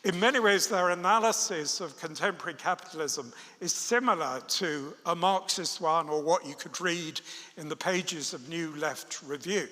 in many ways their analysis of contemporary capitalism is similar to a Marxist one or what you could read in the pages of New Left Review.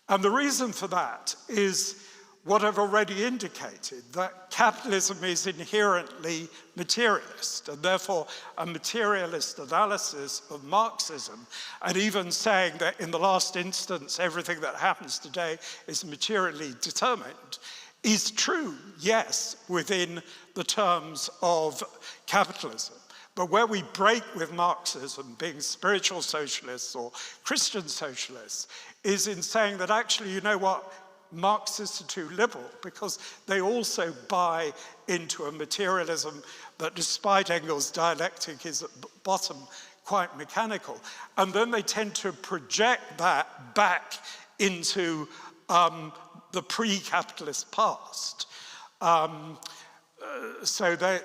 And the reason for that is what I've already indicated, that capitalism is inherently materialist, and therefore a materialist analysis of Marxism, and even saying that in the last instance everything that happens today is materially determined, is true, yes, within the terms of capitalism. But where we break with Marxism, being spiritual socialists or Christian socialists, is in saying that actually, you know what, Marxists are too liberal because they also buy into a materialism that, despite Engels' dialectic, is at bottom quite mechanical. And then they tend to project that back into the pre-capitalist past. So they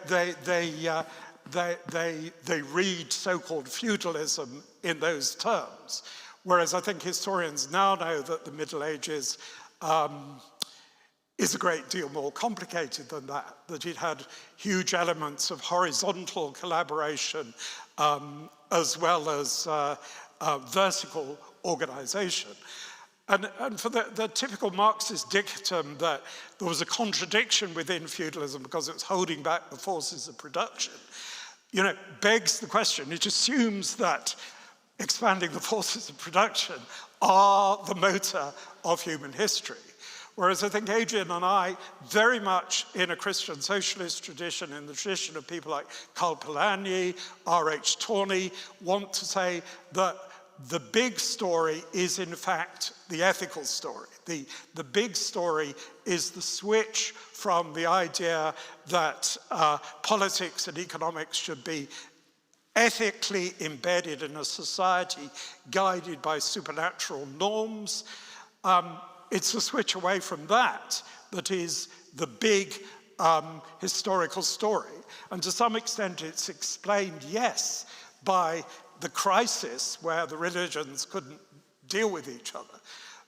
read so-called feudalism in those terms, whereas I think historians now know that the Middle Ages is a great deal more complicated than that it had huge elements of horizontal collaboration as well as vertical organization. And for the typical Marxist dictum that there was a contradiction within feudalism because it was holding back the forces of production, you know, begs the question. It assumes that expanding the forces of production are the motor of human history. Whereas I think Adrian and I, very much in a Christian socialist tradition, in the tradition of people like Karl Polanyi, R.H. Tawney, want to say that the big story is in fact the ethical story. The big story is the switch from the idea that politics and economics should be ethically embedded in a society guided by supernatural norms. It's a switch away from that is the big historical story. And to some extent it's explained, yes, by the crisis where the religions couldn't deal with each other.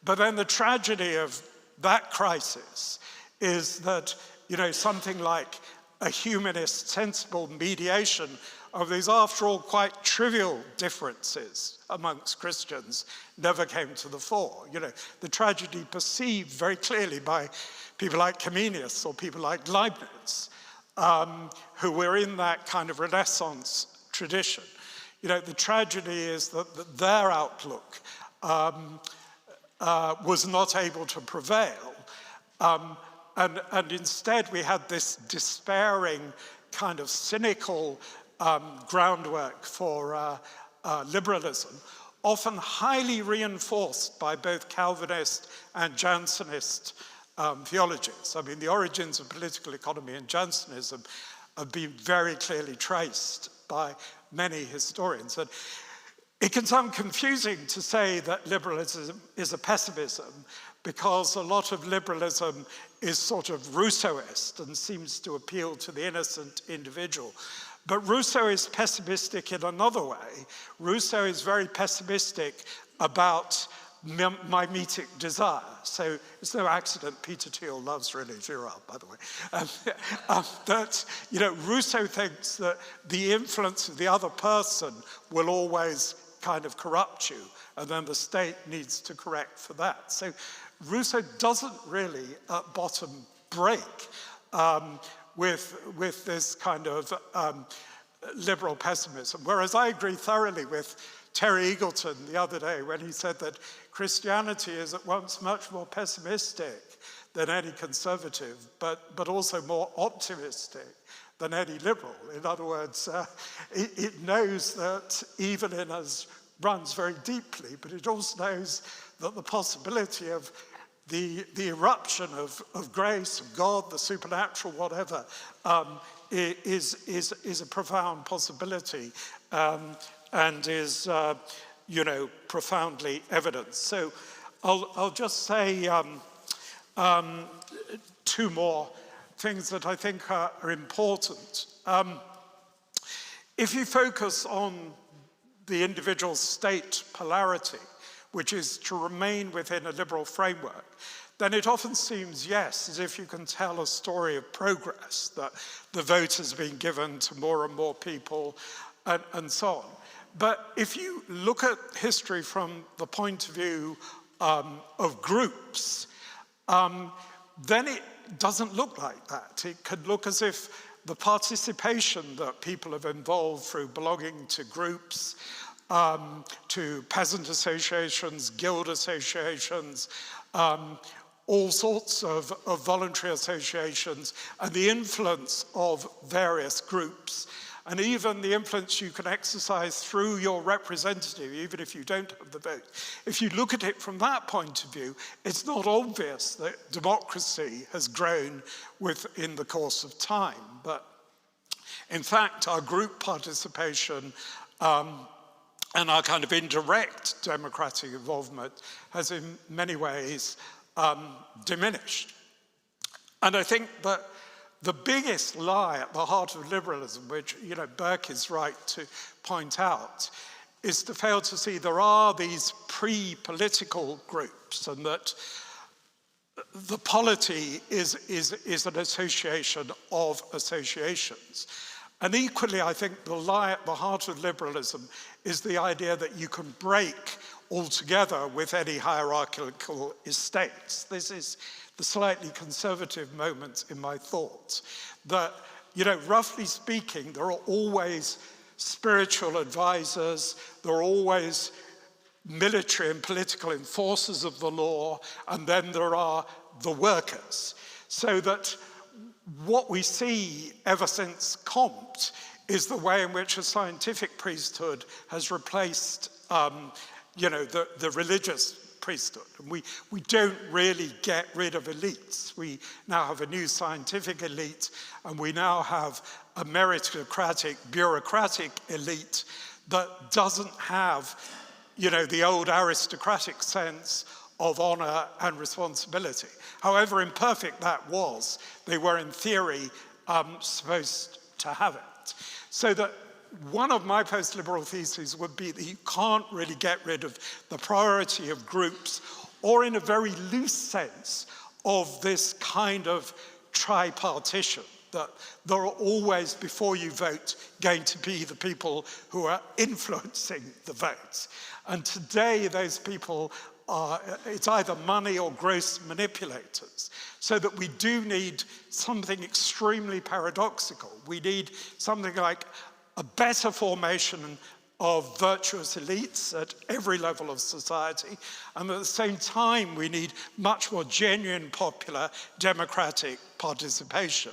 But then the tragedy of that crisis is that, you know, something like a humanist, sensible mediation of these, after all, quite trivial differences amongst Christians never came to the fore. You know, the tragedy perceived very clearly by people like Comenius or people like Leibniz, who were in that kind of Renaissance tradition. You know, the tragedy is that their outlook was not able to prevail. And instead we had this despairing kind of cynical groundwork for liberalism, often highly reinforced by both Calvinist and Jansenist theologies. I mean, the origins of political economy and Jansenism have been very clearly traced by many historians. And it can sound confusing to say that liberalism is a pessimism because a lot of liberalism is sort of Rousseauist and seems to appeal to the innocent individual. But Rousseau is pessimistic in another way. Rousseau is very pessimistic about mimetic desire. So it's no accident Peter Thiel loves René Girard, by the way. That, you know, Rousseau thinks that the influence of the other person will always kind of corrupt you, and then the state needs to correct for that. So Rousseau doesn't really, at bottom, break with this kind of liberal pessimism. Whereas I agree thoroughly with Terry Eagleton the other day when he said that Christianity is at once much more pessimistic than any conservative, but also more optimistic than any liberal. In other words, it knows that evil in us runs very deeply, but it also knows that the possibility of the eruption of grace, of God, the supernatural, whatever, is a profound possibility and is, profoundly evident. So I'll just say two more things that I think are important. If you focus on the individual state polarity, which is to remain within a liberal framework, then it often seems, yes, as if you can tell a story of progress, that the vote has been given to more and more people, and so on. But if you look at history from the point of view of groups, then it doesn't look like that. It could look as if the participation that people have involved through belonging to groups, to peasant associations, guild associations, all sorts of voluntary associations, and the influence of various groups, and even the influence you can exercise through your representative, even if you don't have the vote. If you look at it from that point of view, it's not obvious that democracy has grown within the course of time. But in fact, our group participation and our kind of indirect democratic involvement has in many ways diminished. And I think that the biggest lie at the heart of liberalism, which Burke is right to point out, is to fail to see there are these pre-political groups, and that the polity is an association of associations. And equally, I think the lie at the heart of liberalism is the idea that you can break altogether with any hierarchical estates. This is the slightly conservative moment in my thoughts, that, roughly speaking, there are always spiritual advisors, there are always military and political enforcers of the law, and then there are the workers. So that what we see ever since Comte is the way in which a scientific priesthood has replaced, the religious priesthood. And we don't really get rid of elites. We now have a new scientific elite, and we now have a meritocratic, bureaucratic elite that doesn't have, the old aristocratic sense of honor and responsibility. However imperfect that was, they were in theory supposed to have it. So that one of my post-liberal theses would be that you can't really get rid of the priority of groups, or in a very loose sense of this kind of tripartition, that there are always, before you vote, going to be the people who are influencing the votes. And today those people are, it's either money or gross manipulators. So that we do need something extremely paradoxical. We need something like a better formation of virtuous elites at every level of society, and at the same time we need much more genuine popular democratic participation.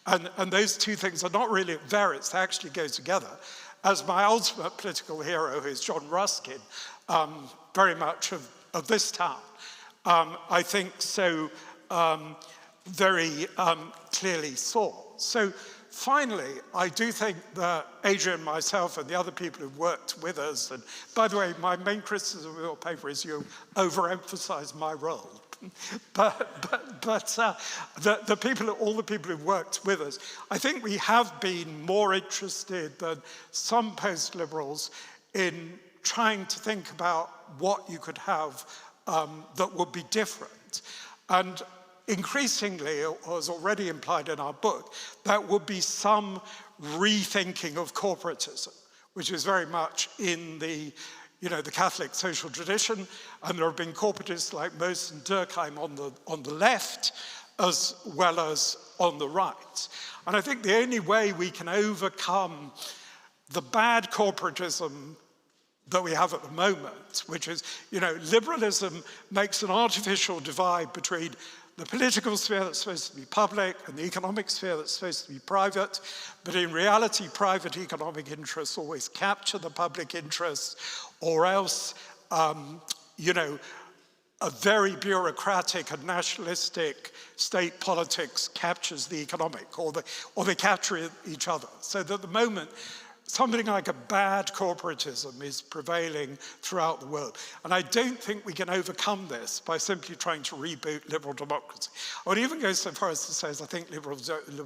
And those two things are not really at variance, they actually go together. As my ultimate political hero, who is John Ruskin, very much of this town, I think so very clearly saw. So finally, I do think that Adrian, myself, and the other people who've worked with us, and by the way, my main criticism of your paper is you overemphasize my role. But the people, all the people who've worked with us, I think we have been more interested than some post-liberals in trying to think about what you could have that would be different. And increasingly, as already implied in our book, that would be some rethinking of corporatism, which is very much in the Catholic social tradition, and there have been corporatists like Moos and Durkheim on the left, as well as on the right. And I think the only way we can overcome the bad corporatism that we have at the moment, which is, liberalism makes an artificial divide between the political sphere that's supposed to be public and the economic sphere that's supposed to be private, but in reality, private economic interests always capture the public interest, or else, you know, a very bureaucratic and nationalistic state politics captures the economic, or they capture each other. So that at the moment, something like a bad corporatism is prevailing throughout the world. And I don't think we can overcome this by simply trying to reboot liberal democracy. I would even go so far as to say, I think liberal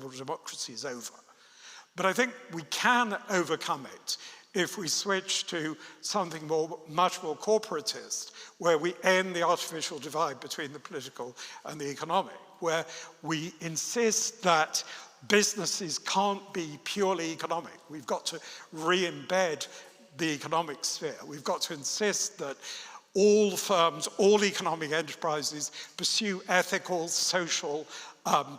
democracy is over. But I think we can overcome it if we switch to something much more corporatist, where we end the artificial divide between the political and the economic, where we insist that businesses can't be purely economic. We've got to re-embed the economic sphere. We've got to insist that all firms, all economic enterprises pursue ethical, social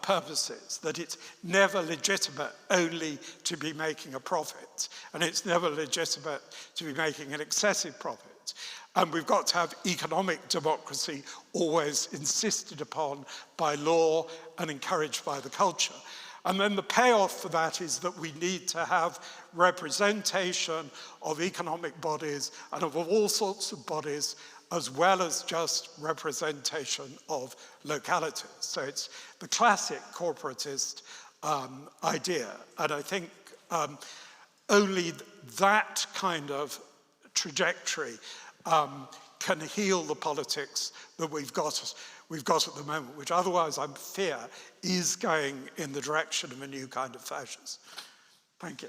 purposes, that it's never legitimate only to be making a profit, and it's never legitimate to be making an excessive profit. And we've got to have economic democracy always insisted upon by law and encouraged by the culture. And then the payoff for that is that we need to have representation of economic bodies and of all sorts of bodies, as well as just representation of localities. So it's the classic corporatist idea. And I think only that kind of trajectory can heal the politics that we've got at the moment, which otherwise I fear is going in the direction of a new kind of fascism. Thank you.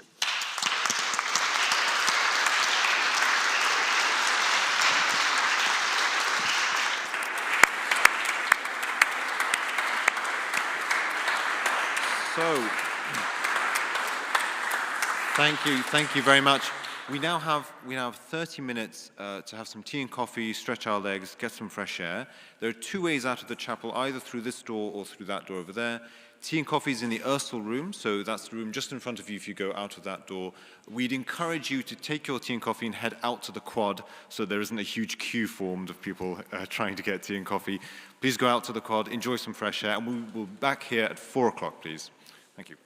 So, thank you very much. We now have 30 minutes to have some tea and coffee, stretch our legs, get some fresh air. There are two ways out of the chapel, either through this door or through that door over there. Tea and coffee is in the Ursel room, so that's the room just in front of you if you go out of that door. We'd encourage you to take your tea and coffee and head out to the quad, so there isn't a huge queue formed of people trying to get tea and coffee. Please go out to the quad, enjoy some fresh air, and we'll be back here at 4 o'clock, please. Thank you.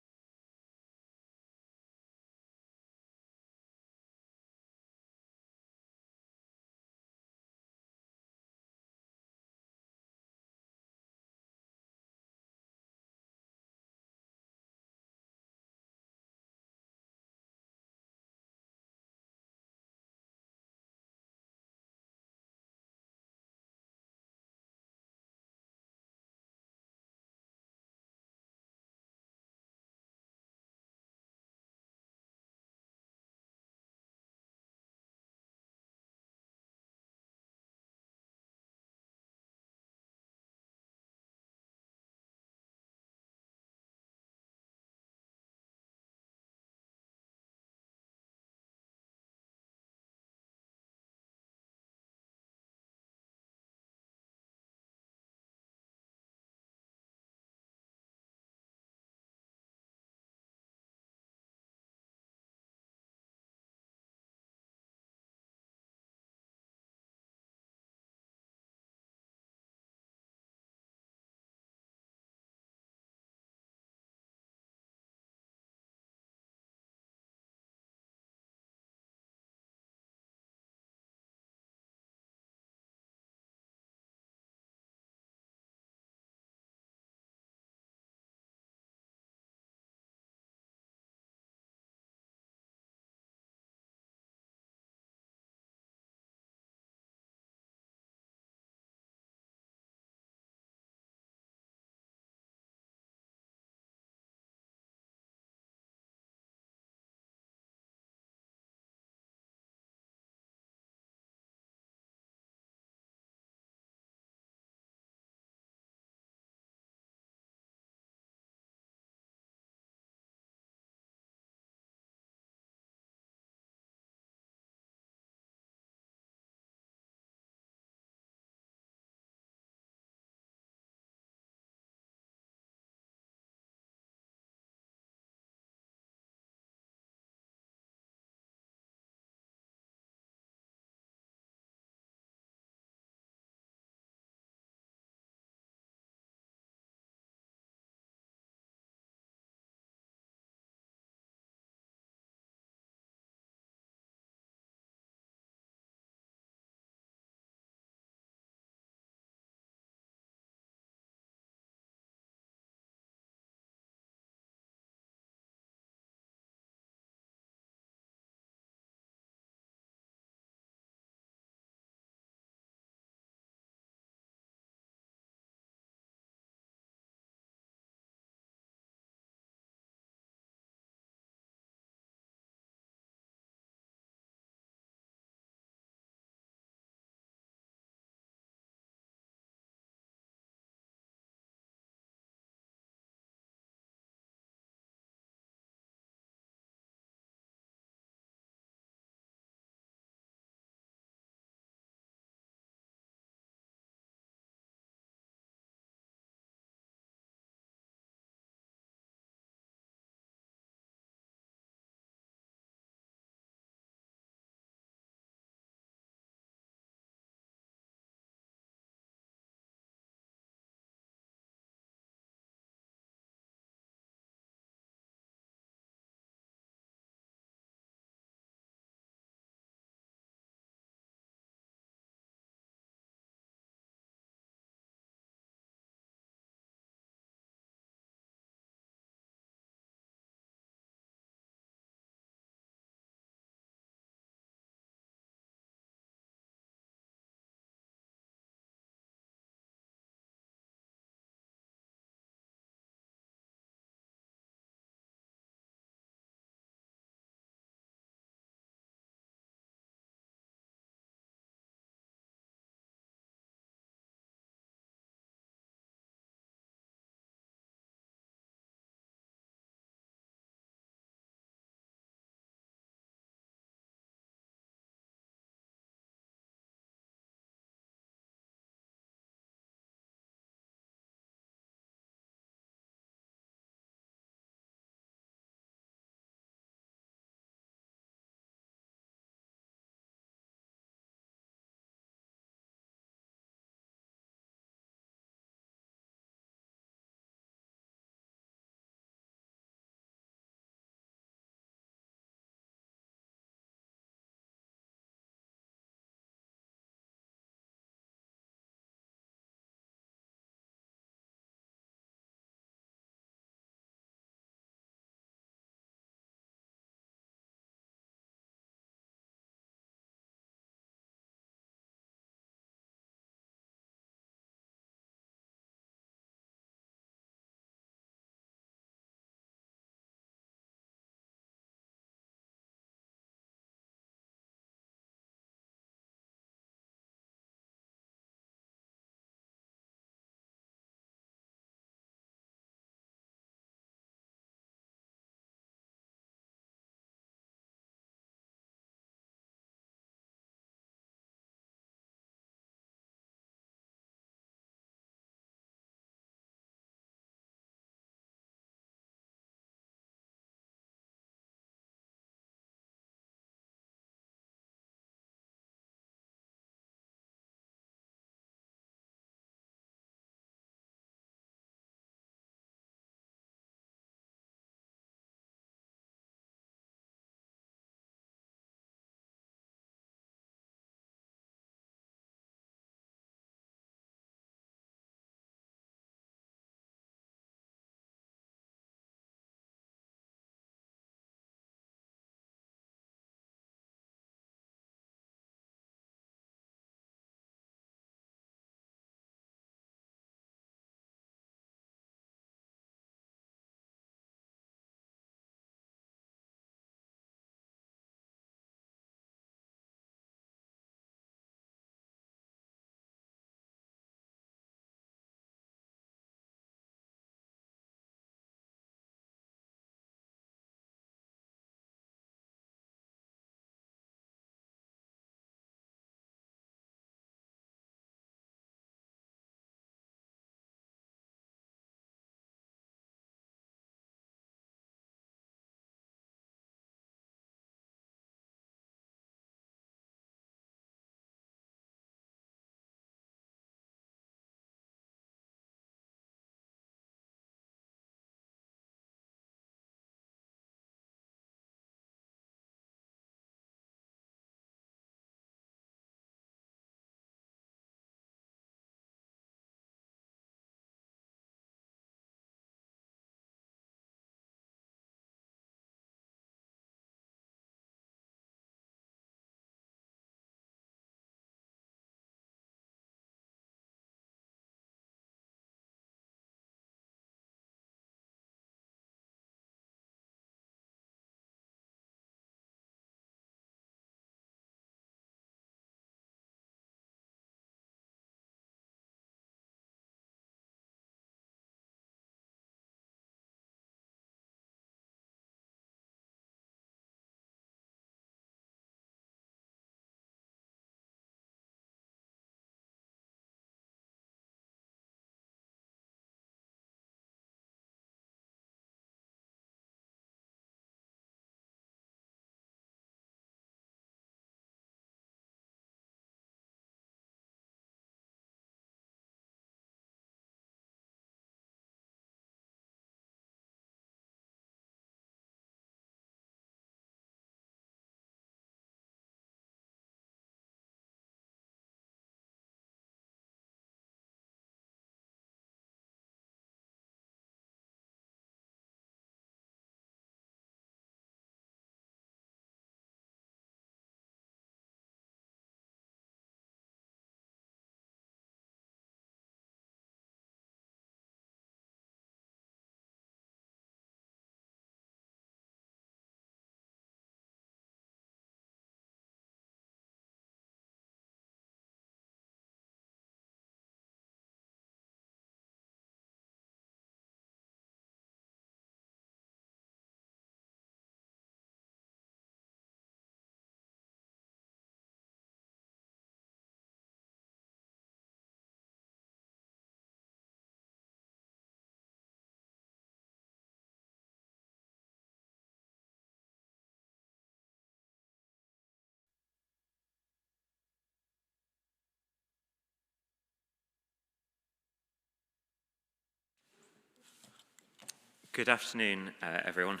Good afternoon, everyone.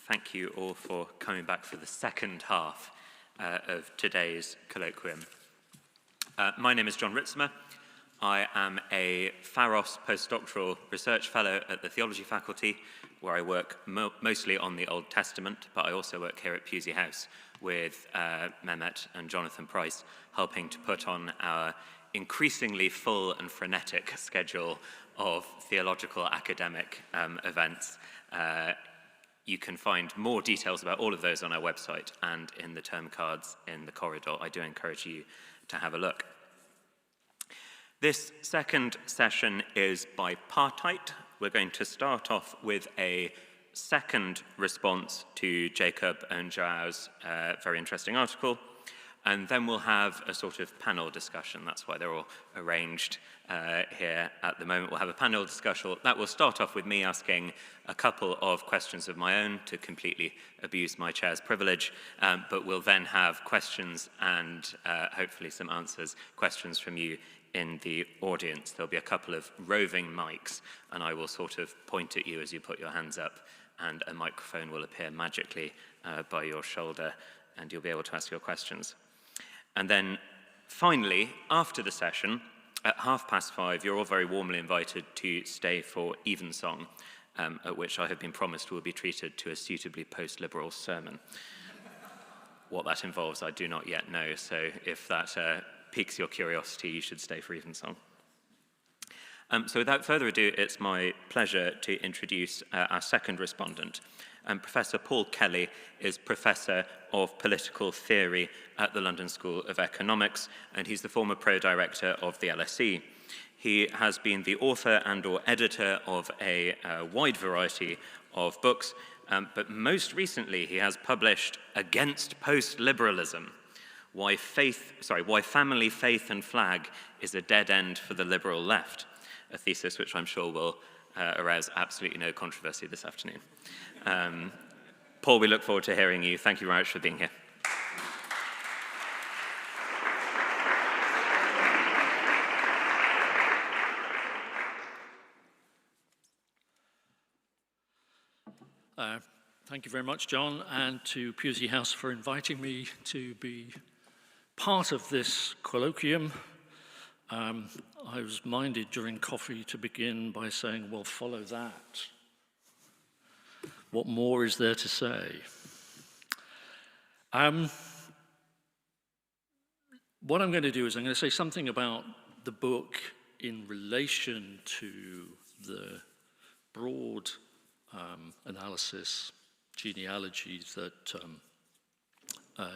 Thank you all for coming back for the second half of today's colloquium. My name is John Ritzmer. I am a Pharos postdoctoral research fellow at the theology faculty, where I work mostly on the Old Testament, but I also work here at Pusey House with Mehmet and Jonathan Price, helping to put on our increasingly full and frenetic schedule of theological academic events. You can find more details about all of those on our website and in the term cards in the corridor. I do encourage you to have a look. This second session is bipartite. We're going to start off with a second response to Jacob and João's very interesting article, and then we'll have a sort of panel discussion. That's why they're all arranged here at the moment. We'll have a panel discussion. That will start off with me asking a couple of questions of my own to completely abuse my chair's privilege, but we'll then have questions and hopefully some answers, questions from you in the audience. There'll be a couple of roving mics, and I will sort of point at you as you put your hands up, and a microphone will appear magically by your shoulder, and you'll be able to ask your questions. And then finally, after the session, at 5:30, you're all very warmly invited to stay for evensong, at which I have been promised will be treated to a suitably post-liberal sermon. What that involves, I do not yet know, so if that piques your curiosity, you should stay for evensong. So without further ado, it's my pleasure to introduce our second respondent. Professor Paul Kelly is Professor of Political Theory at the London School of Economics, and he's the former Pro-Director of the LSE. He has been the author and or editor of a wide variety of books, but most recently he has published Against Post-Liberalism, Why Family, Faith and Flag is a Dead End for the Liberal Left, a thesis which I'm sure will arouse absolutely no controversy this afternoon. Paul, we look forward to hearing you. Thank you very much for being here. Thank you very much, John, and to Pusey House for inviting me to be part of this colloquium. I was minded during coffee to begin by saying, well, follow that. What more is there to say? What I'm going to do is I'm going to say something about the book in relation to the broad analysis, genealogy that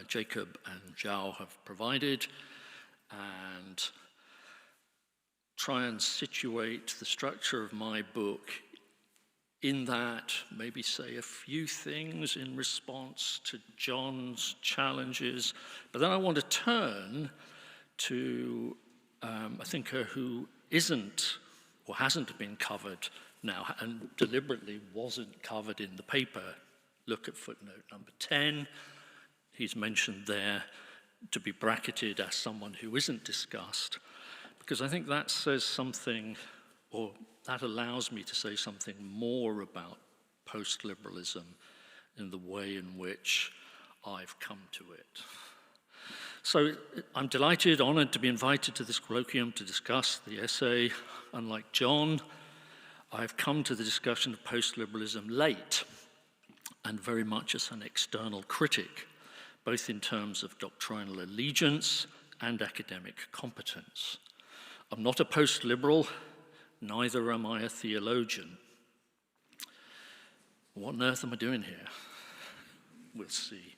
Jacob and João have provided, and try and situate the structure of my book in that, maybe say a few things in response to John's challenges. But then I want to turn to a thinker who isn't or hasn't been covered now and deliberately wasn't covered in the paper. Look at footnote number 10. He's mentioned there to be bracketed as someone who isn't discussed, because I think that says something, or that allows me to say something more about post-liberalism in the way in which I've come to it. So I'm delighted, honored to be invited to this colloquium to discuss the essay. Unlike John, I've come to the discussion of post-liberalism late, and very much as an external critic, both in terms of doctrinal allegiance and academic competence. I'm not a post-liberal, neither am I a theologian. What on earth am I doing here? We'll see.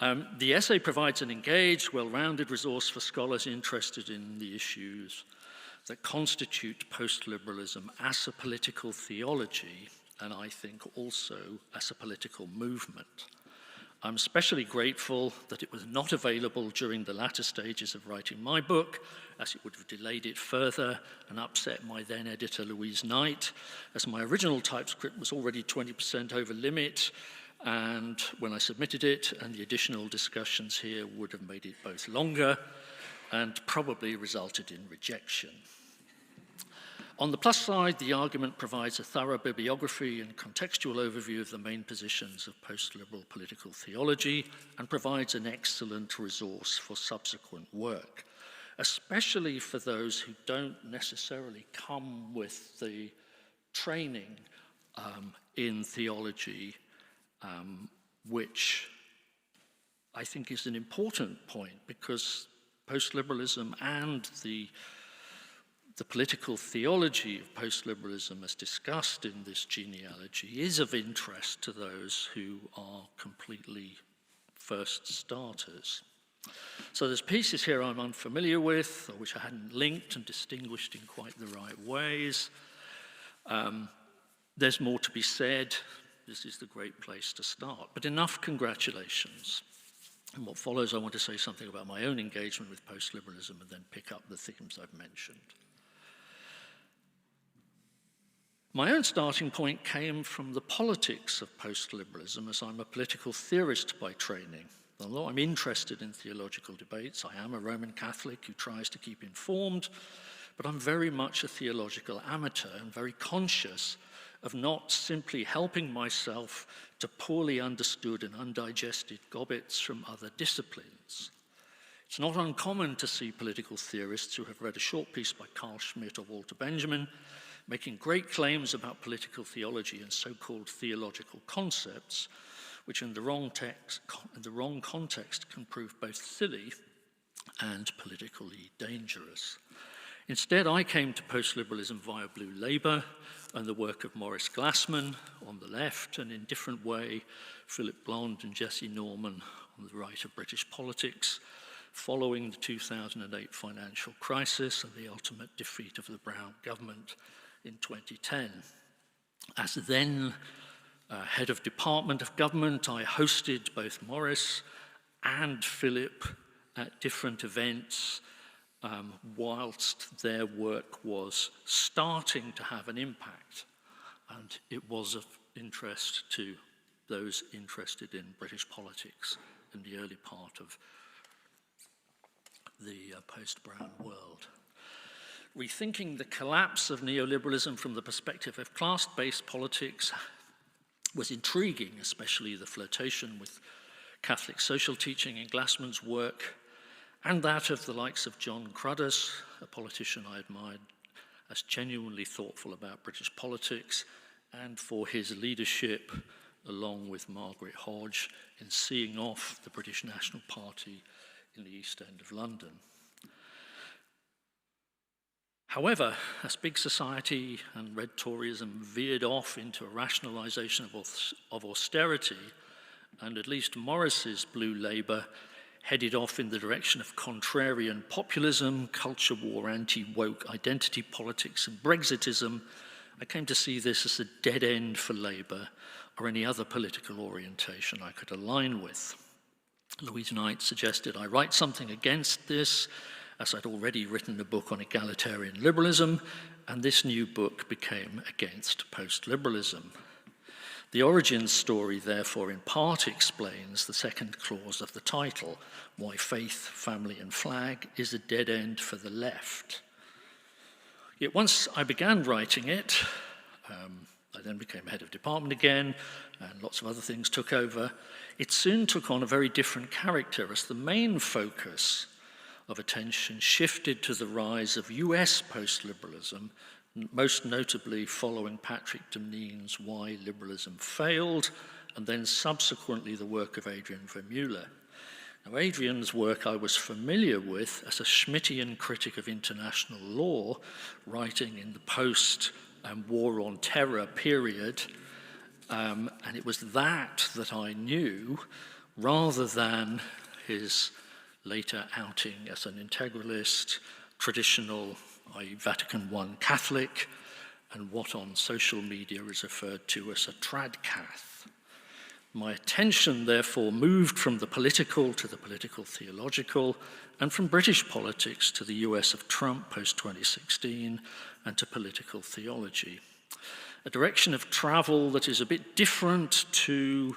The essay provides an engaged, well-rounded resource for scholars interested in the issues that constitute post-liberalism as a political theology, and I think also as a political movement. I'm especially grateful that it was not available during the latter stages of writing my book, as it would have delayed it further and upset my then editor Louise Knight, as my original typescript was already 20% over limit, and when I submitted it, and the additional discussions here would have made it both longer and probably resulted in rejection. On the plus side, the argument provides a thorough bibliography and contextual overview of the main positions of post-liberal political theology and provides an excellent resource for subsequent work, especially for those who don't necessarily come with the training in theology, which I think is an important point, because post-liberalism and the political theology of post-liberalism as discussed in this genealogy is of interest to those who are completely first starters. So there's pieces here I'm unfamiliar with, or which I hadn't linked and distinguished in quite the right ways. There's more to be said. This is the great place to start. But enough congratulations. In what follows, I want to say something about my own engagement with post-liberalism and then pick up the themes I've mentioned. My own starting point came from the politics of post-liberalism, as I'm a political theorist by training. Although I'm interested in theological debates, I am a Roman Catholic who tries to keep informed, but I'm very much a theological amateur and very conscious of not simply helping myself to poorly understood and undigested gobbets from other disciplines. It's not uncommon to see political theorists who have read a short piece by Carl Schmitt or Walter Benjamin making great claims about political theology and so-called theological concepts, which in the wrong context can prove both silly and politically dangerous. Instead, I came to post-liberalism via Blue Labour and the work of Maurice Glassman on the left, and in different way, Philip Blond and Jesse Norman on the right of British politics, following the 2008 financial crisis and the ultimate defeat of the Brown government in 2010. As then head of Department of Government, I hosted both Maurice and Philip at different events whilst their work was starting to have an impact, and it was of interest to those interested in British politics in the early part of the post-Brown world. Rethinking the collapse of neoliberalism from the perspective of class-based politics was intriguing, especially the flirtation with Catholic social teaching in Glassman's work, and that of the likes of John Cruddas, a politician I admired as genuinely thoughtful about British politics, and for his leadership, along with Margaret Hodge, in seeing off the British National Party in the East End of London. However, as big society and red Toryism veered off into a rationalisation of austerity, and at least Maurice's Blue Labour headed off in the direction of contrarian populism, culture war, anti-woke identity politics, and Brexitism, I came to see this as a dead end for Labour or any other political orientation I could align with. Louise Knight suggested I write something against this, as I'd already written a book on egalitarian liberalism, and this new book became against post-liberalism. The origin story, therefore, in part explains the second clause of the title, why faith, family, and flag is a dead end for the left. Yet once I began writing it, I then became head of department again, and lots of other things took over. It soon took on a very different character, as the main focus of attention shifted to the rise of US post-liberalism, most notably following Patrick Demnene's Why Liberalism Failed, and then subsequently the work of Adrian Vermeulen. Now, Adrian's work I was familiar with as a Schmittian critic of international law, writing in the post- and war on terror period, and it was that I knew, rather than his later outing as an integralist, traditional, i.e. Vatican I Catholic, and what on social media is referred to as a tradcath. My attention, therefore, moved from the political to the political theological, and from British politics to the US of Trump post-2016, and to political theology. A direction of travel that is a bit different to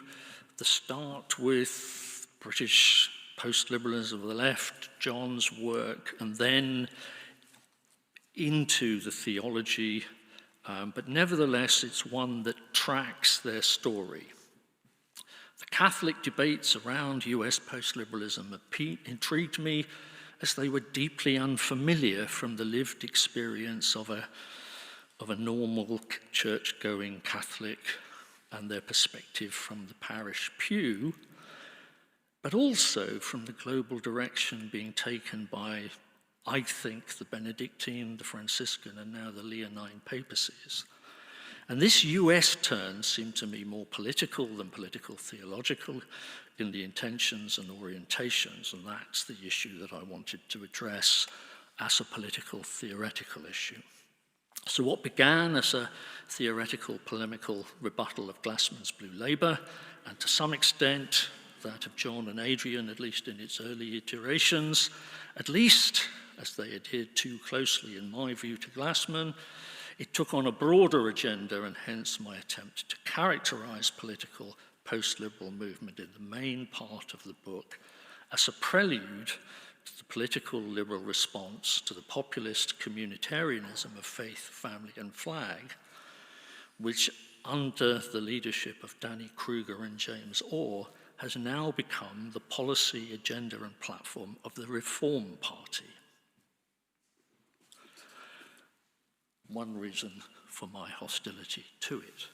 the start with British post-liberalism of the left, John's work, and then into the theology, but nevertheless it's one that tracks their story. The Catholic debates around US post-liberalism intrigued me as they were deeply unfamiliar from the lived experience of a normal church-going Catholic and their perspective from the parish pew, but also from the global direction being taken by, I think, the Benedictine, the Franciscan, and now the Leonine papacies. And this US turn seemed to me more political than political theological in the intentions and orientations, and that's the issue that I wanted to address as a political theoretical issue. So what began as a theoretical polemical rebuttal of Glassman's Blue Labour, and to some extent that of John and Adrian, at least in its early iterations, at least as they adhered too closely, in my view, to Glassman, it took on a broader agenda, and hence my attempt to characterize political post-liberal movement in the main part of the book as a prelude to the political liberal response to the populist communitarianism of faith, family, and flag, which under the leadership of Danny Kruger and James Orr has now become the policy, agenda, and platform of the Reform Party. One reason for my hostility to it.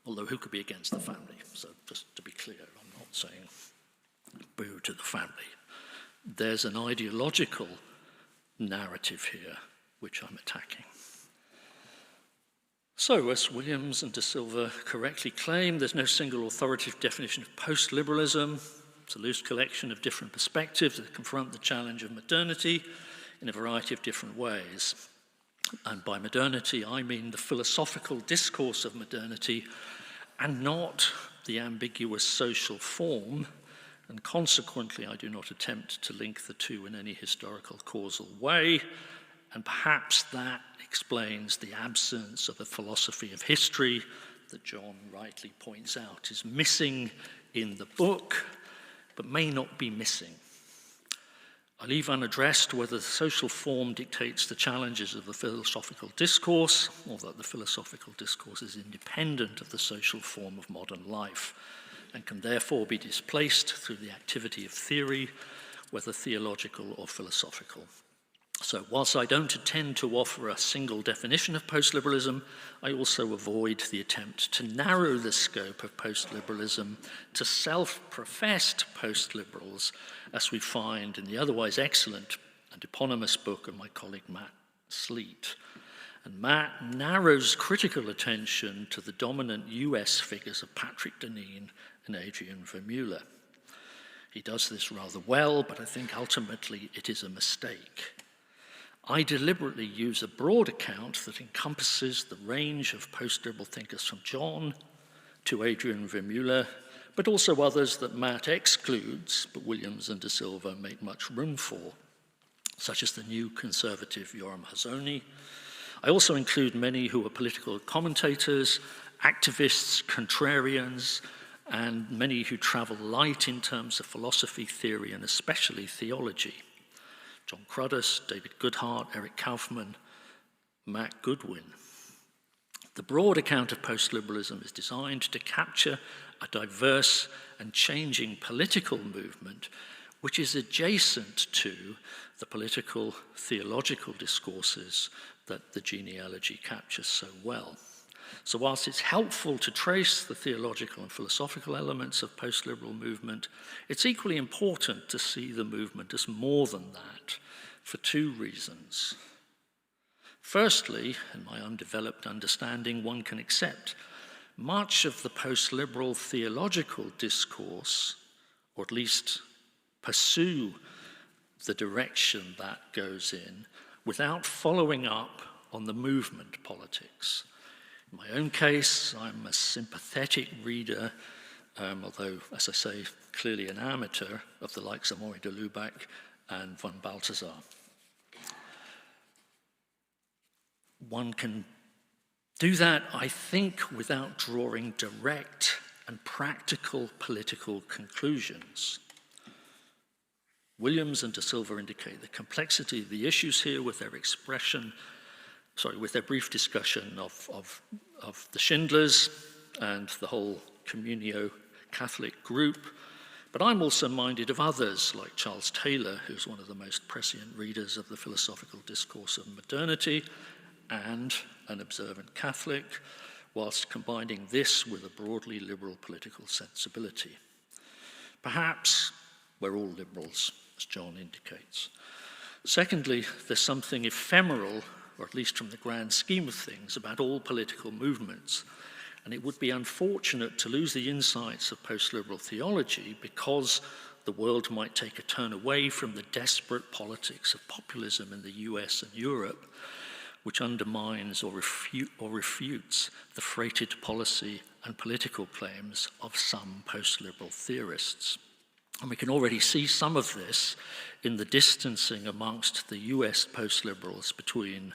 Although who could be against the family? So just to be clear, I'm not saying boo to the family. There's an ideological narrative here which I'm attacking. So, as Williams and De Silva correctly claim, there's no single authoritative definition of post-liberalism. It's a loose collection of different perspectives that confront the challenge of modernity in a variety of different ways. And by modernity, I mean the philosophical discourse of modernity and not the ambiguous social form, and consequently, I do not attempt to link the two in any historical causal way, and perhaps that explains the absence of a philosophy of history that John rightly points out is missing in the book, but may not be missing. I leave unaddressed whether the social form dictates the challenges of the philosophical discourse, or that the philosophical discourse is independent of the social form of modern life, and can therefore be displaced through the activity of theory, whether theological or philosophical. So whilst I don't intend to offer a single definition of post-liberalism, I also avoid the attempt to narrow the scope of post-liberalism to self-professed post-liberals, as we find in the otherwise excellent and eponymous book of my colleague Matt Sleet. And Matt narrows critical attention to the dominant US figures of Patrick Deneen and Adrian Vermeulen. He does this rather well, but I think ultimately it is a mistake. I deliberately use a broad account that encompasses the range of post-liberal thinkers from John to Adrian Vermeulen, but also others that Matt excludes, but Williams and De Silva make much room for, such as the new conservative Yoram Hazony. I also include many who are political commentators, activists, contrarians, and many who travel light in terms of philosophy, theory, and especially theology. John Cruddas, David Goodhart, Eric Kaufman, Matt Goodwin. The broad account of post-liberalism is designed to capture a diverse and changing political movement which is adjacent to the political theological discourses that the genealogy captures so well. So whilst it's helpful to trace the theological and philosophical elements of post-liberal movement, it's equally important to see the movement as more than that, for two reasons. Firstly, in my undeveloped understanding, one can accept much of the post-liberal theological discourse, or at least pursue the direction that goes in, without following up on the movement politics. In my own case, I'm a sympathetic reader, although, as I say, clearly an amateur, of the likes of Henri de Lubac and von Balthasar. One can do that, I think, without drawing direct and practical political conclusions. Williams and de Silva indicate the complexity of the issues here with their with their brief discussion of the Schindlers and the whole Communio-Catholic group. But I'm also minded of others, like Charles Taylor, who's one of the most prescient readers of the philosophical discourse of modernity and an observant Catholic, whilst combining this with a broadly liberal political sensibility. Perhaps we're all liberals, as John indicates. Secondly, there's something ephemeral, or at least from the grand scheme of things, about all political movements. And it would be unfortunate to lose the insights of post-liberal theology because the world might take a turn away from the desperate politics of populism in the US and Europe, which undermines or refutes the freighted policy and political claims of some post-liberal theorists. And we can already see some of this in the distancing amongst the US post-liberals between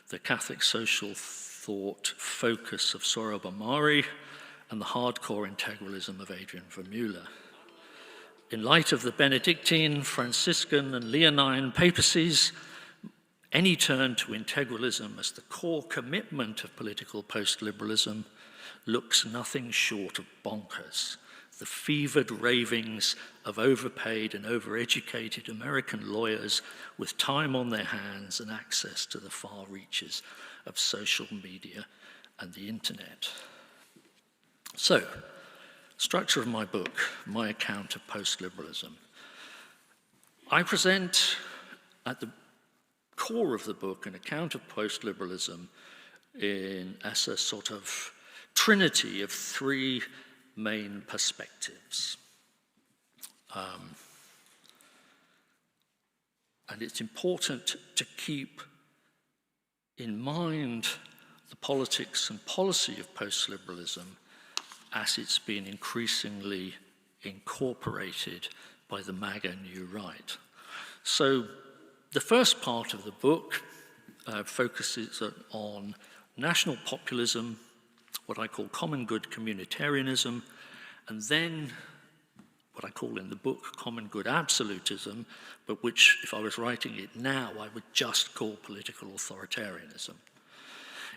the Catholic social thought focus of Sohrab Ahmari and the hardcore integralism of Adrian Vermeulen. In light of the Benedictine, Franciscan, and Leonine papacies, any turn to integralism as the core commitment of political post-liberalism looks nothing short of bonkers. The fevered ravings of overpaid and overeducated American lawyers with time on their hands and access to the far reaches of social media and the internet. So, structure of my book, my account of post-liberalism. I present at the core of the book an account of post-liberalism as a sort of trinity of three main perspectives. And it's important to keep in mind the politics and policy of post-liberalism as it's been increasingly incorporated by the MAGA New Right. So the first part of the book focuses on national populism, what I call common good communitarianism, and then what I call in the book common good absolutism, but which, if I was writing it now, I would just call political authoritarianism.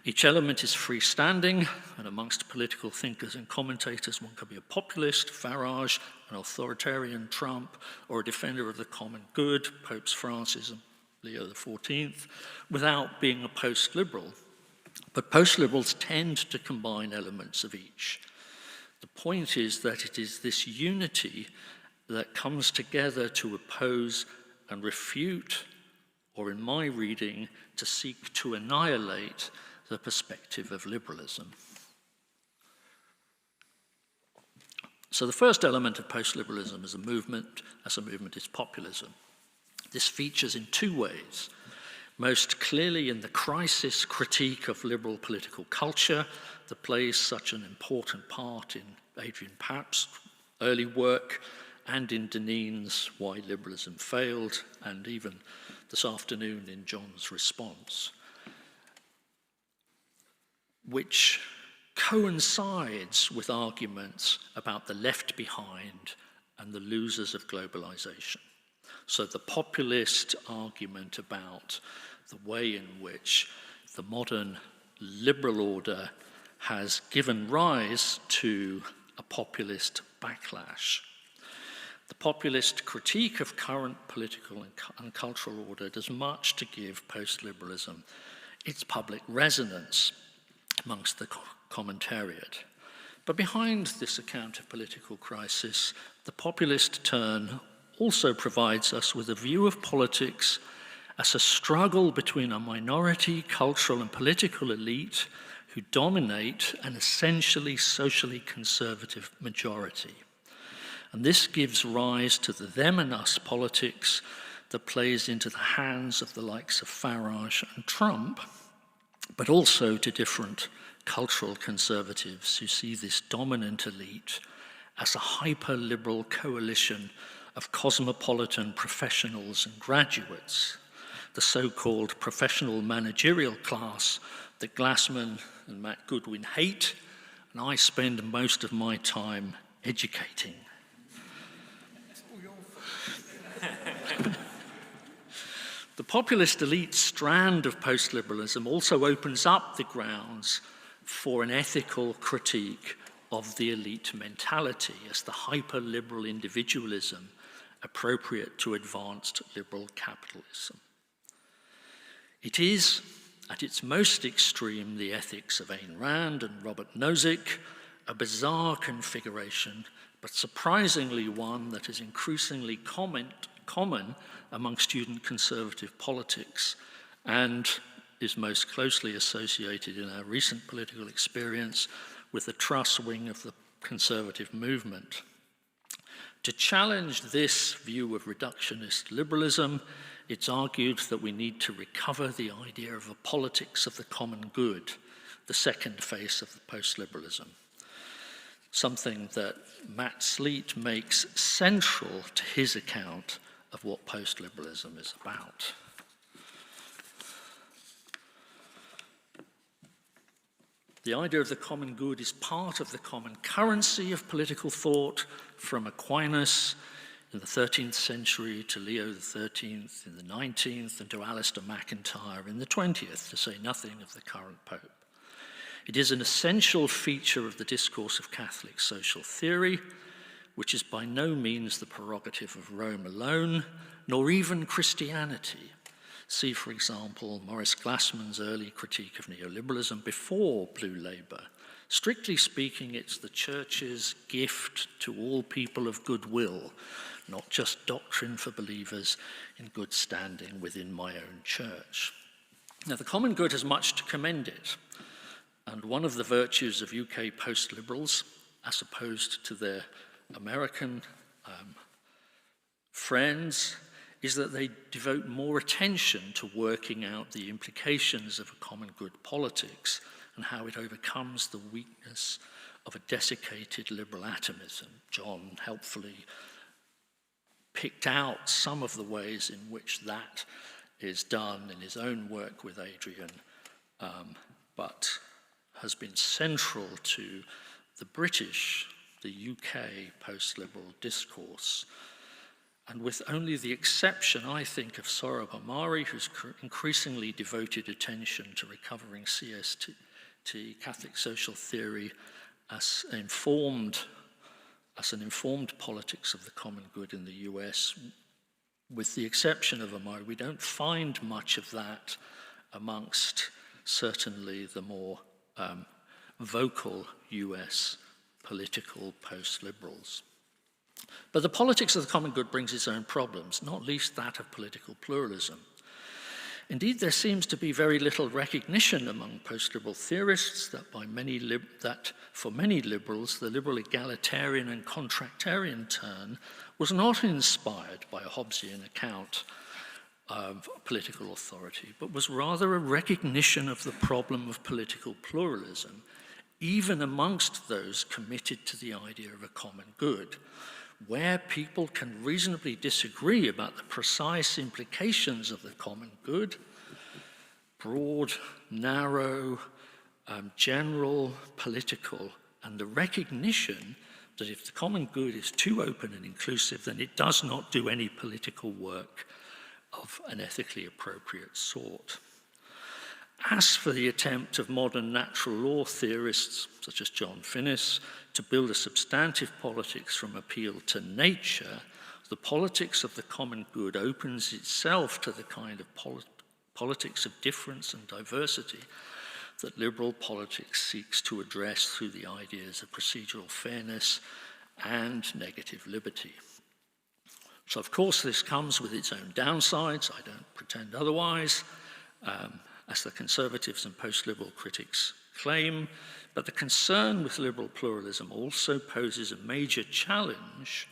Each element is freestanding, and amongst political thinkers and commentators, one can be a populist, Farage, an authoritarian, Trump, or a defender of the common good, Popes Francis and Leo XIV, without being a post-liberal. But post-liberals tend to combine elements of each. The point is that it is this unity that comes together to oppose and refute, or in my reading, to seek to annihilate the perspective of liberalism. So the first element of post-liberalism as a movement is populism. This features in two ways. Most clearly in the crisis critique of liberal political culture that plays such an important part in Adrian Papp's early work and in Deneen's Why Liberalism Failed, and even this afternoon in John's response, which coincides with arguments about the left behind and the losers of globalization. So the populist argument about the way in which the modern liberal order has given rise to a populist backlash. The populist critique of current political and cultural order does much to give post-liberalism its public resonance amongst the commentariat. But behind this account of political crisis, the populist turn also provides us with a view of politics as a struggle between a minority cultural and political elite who dominate an essentially socially conservative majority. And this gives rise to the them and us politics that plays into the hands of the likes of Farage and Trump, but also to different cultural conservatives who see this dominant elite as a hyper-liberal coalition of cosmopolitan professionals and graduates, the so-called professional managerial class that Glassman and Matt Goodwin hate, and I spend most of my time educating. The populist elite strand of post-liberalism also opens up the grounds for an ethical critique of the elite mentality as the hyper-liberal individualism appropriate to advanced liberal capitalism. It is, at its most extreme, the ethics of Ayn Rand and Robert Nozick, a bizarre configuration, but surprisingly one that is increasingly common among student conservative politics and is most closely associated in our recent political experience with the Truss wing of the conservative movement. To challenge this view of reductionist liberalism, it's argued that we need to recover the idea of a politics of the common good, the second face of the post-liberalism, something that Matt Sleet makes central to his account of what post-liberalism is about. The idea of the common good is part of the common currency of political thought, from Aquinas in the 13th century to Leo XIII in the 19th and to Alistair MacIntyre in the 20th, to say nothing of the current Pope. It is an essential feature of the discourse of Catholic social theory, which is by no means the prerogative of Rome alone, nor even Christianity. See, for example, Maurice Glassman's early critique of neoliberalism before Blue Labour. Strictly speaking, it's the Church's gift to all people of goodwill, not just doctrine for believers in good standing within my own church. Now, the common good has much to commend it, and one of the virtues of UK post-liberals, as opposed to their American friends, is that they devote more attention to working out the implications of a common good politics and how it overcomes the weakness of a desiccated liberal atomism. John helpfully picked out some of the ways in which that is done in his own work with Adrian, but has been central to the British, the UK post-liberal discourse. And with only the exception, I think, of Saurabh Amari, who's increasingly devoted attention to recovering CST, Catholic social theory, as an informed politics of the common good in the US, with the exception of Amari, we don't find much of that amongst certainly the more vocal US political post-liberals. But the politics of the common good brings its own problems, not least that of political pluralism. Indeed, there seems to be very little recognition among post-liberal theorists that for many liberals, the liberal egalitarian and contractarian turn was not inspired by a Hobbesian account of political authority, but was rather a recognition of the problem of political pluralism, even amongst those committed to the idea of a common good, where people can reasonably disagree about the precise implications of the common good, broad, narrow, general, political, and the recognition that if the common good is too open and inclusive, then it does not do any political work of an ethically appropriate sort. As for the attempt of modern natural law theorists, such as John Finnis, to build a substantive politics from appeal to nature, the politics of the common good opens itself to the kind of politics of difference and diversity that liberal politics seeks to address through the ideas of procedural fairness and negative liberty. So, of course, this comes with its own downsides. I don't pretend otherwise, as the conservatives and post-liberal critics claim, but the concern with liberal pluralism also poses a major challenge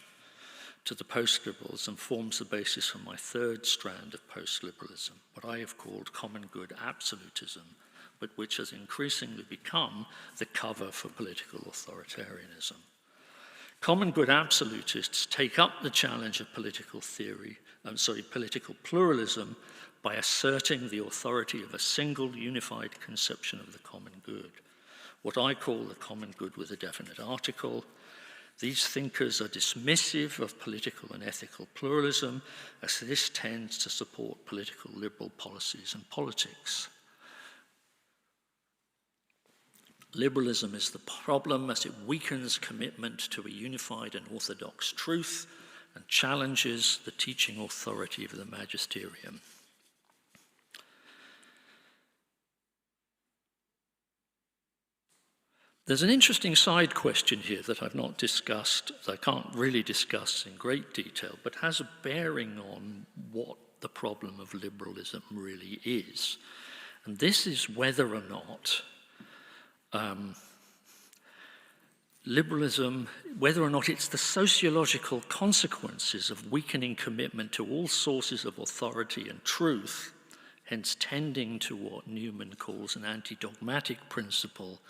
to the post-liberals and forms the basis for my third strand of post-liberalism, what I have called common good absolutism, but which has increasingly become the cover for political authoritarianism. Common good absolutists take up the challenge of political pluralism by asserting the authority of a single unified conception of the common good, what I call the common good with a definite article, These thinkers are dismissive of political and ethical pluralism, as this tends to support political liberal policies and politics. Liberalism is the problem as it weakens commitment to a unified and orthodox truth and challenges the teaching authority of the magisterium. There's an interesting side question here that I've not discussed, that I can't really discuss in great detail, but has a bearing on what the problem of liberalism really is. And this is whether or not liberalism, whether or not it's the sociological consequences of weakening commitment to all sources of authority and truth, hence tending to what Newman calls an anti-dogmatic principle,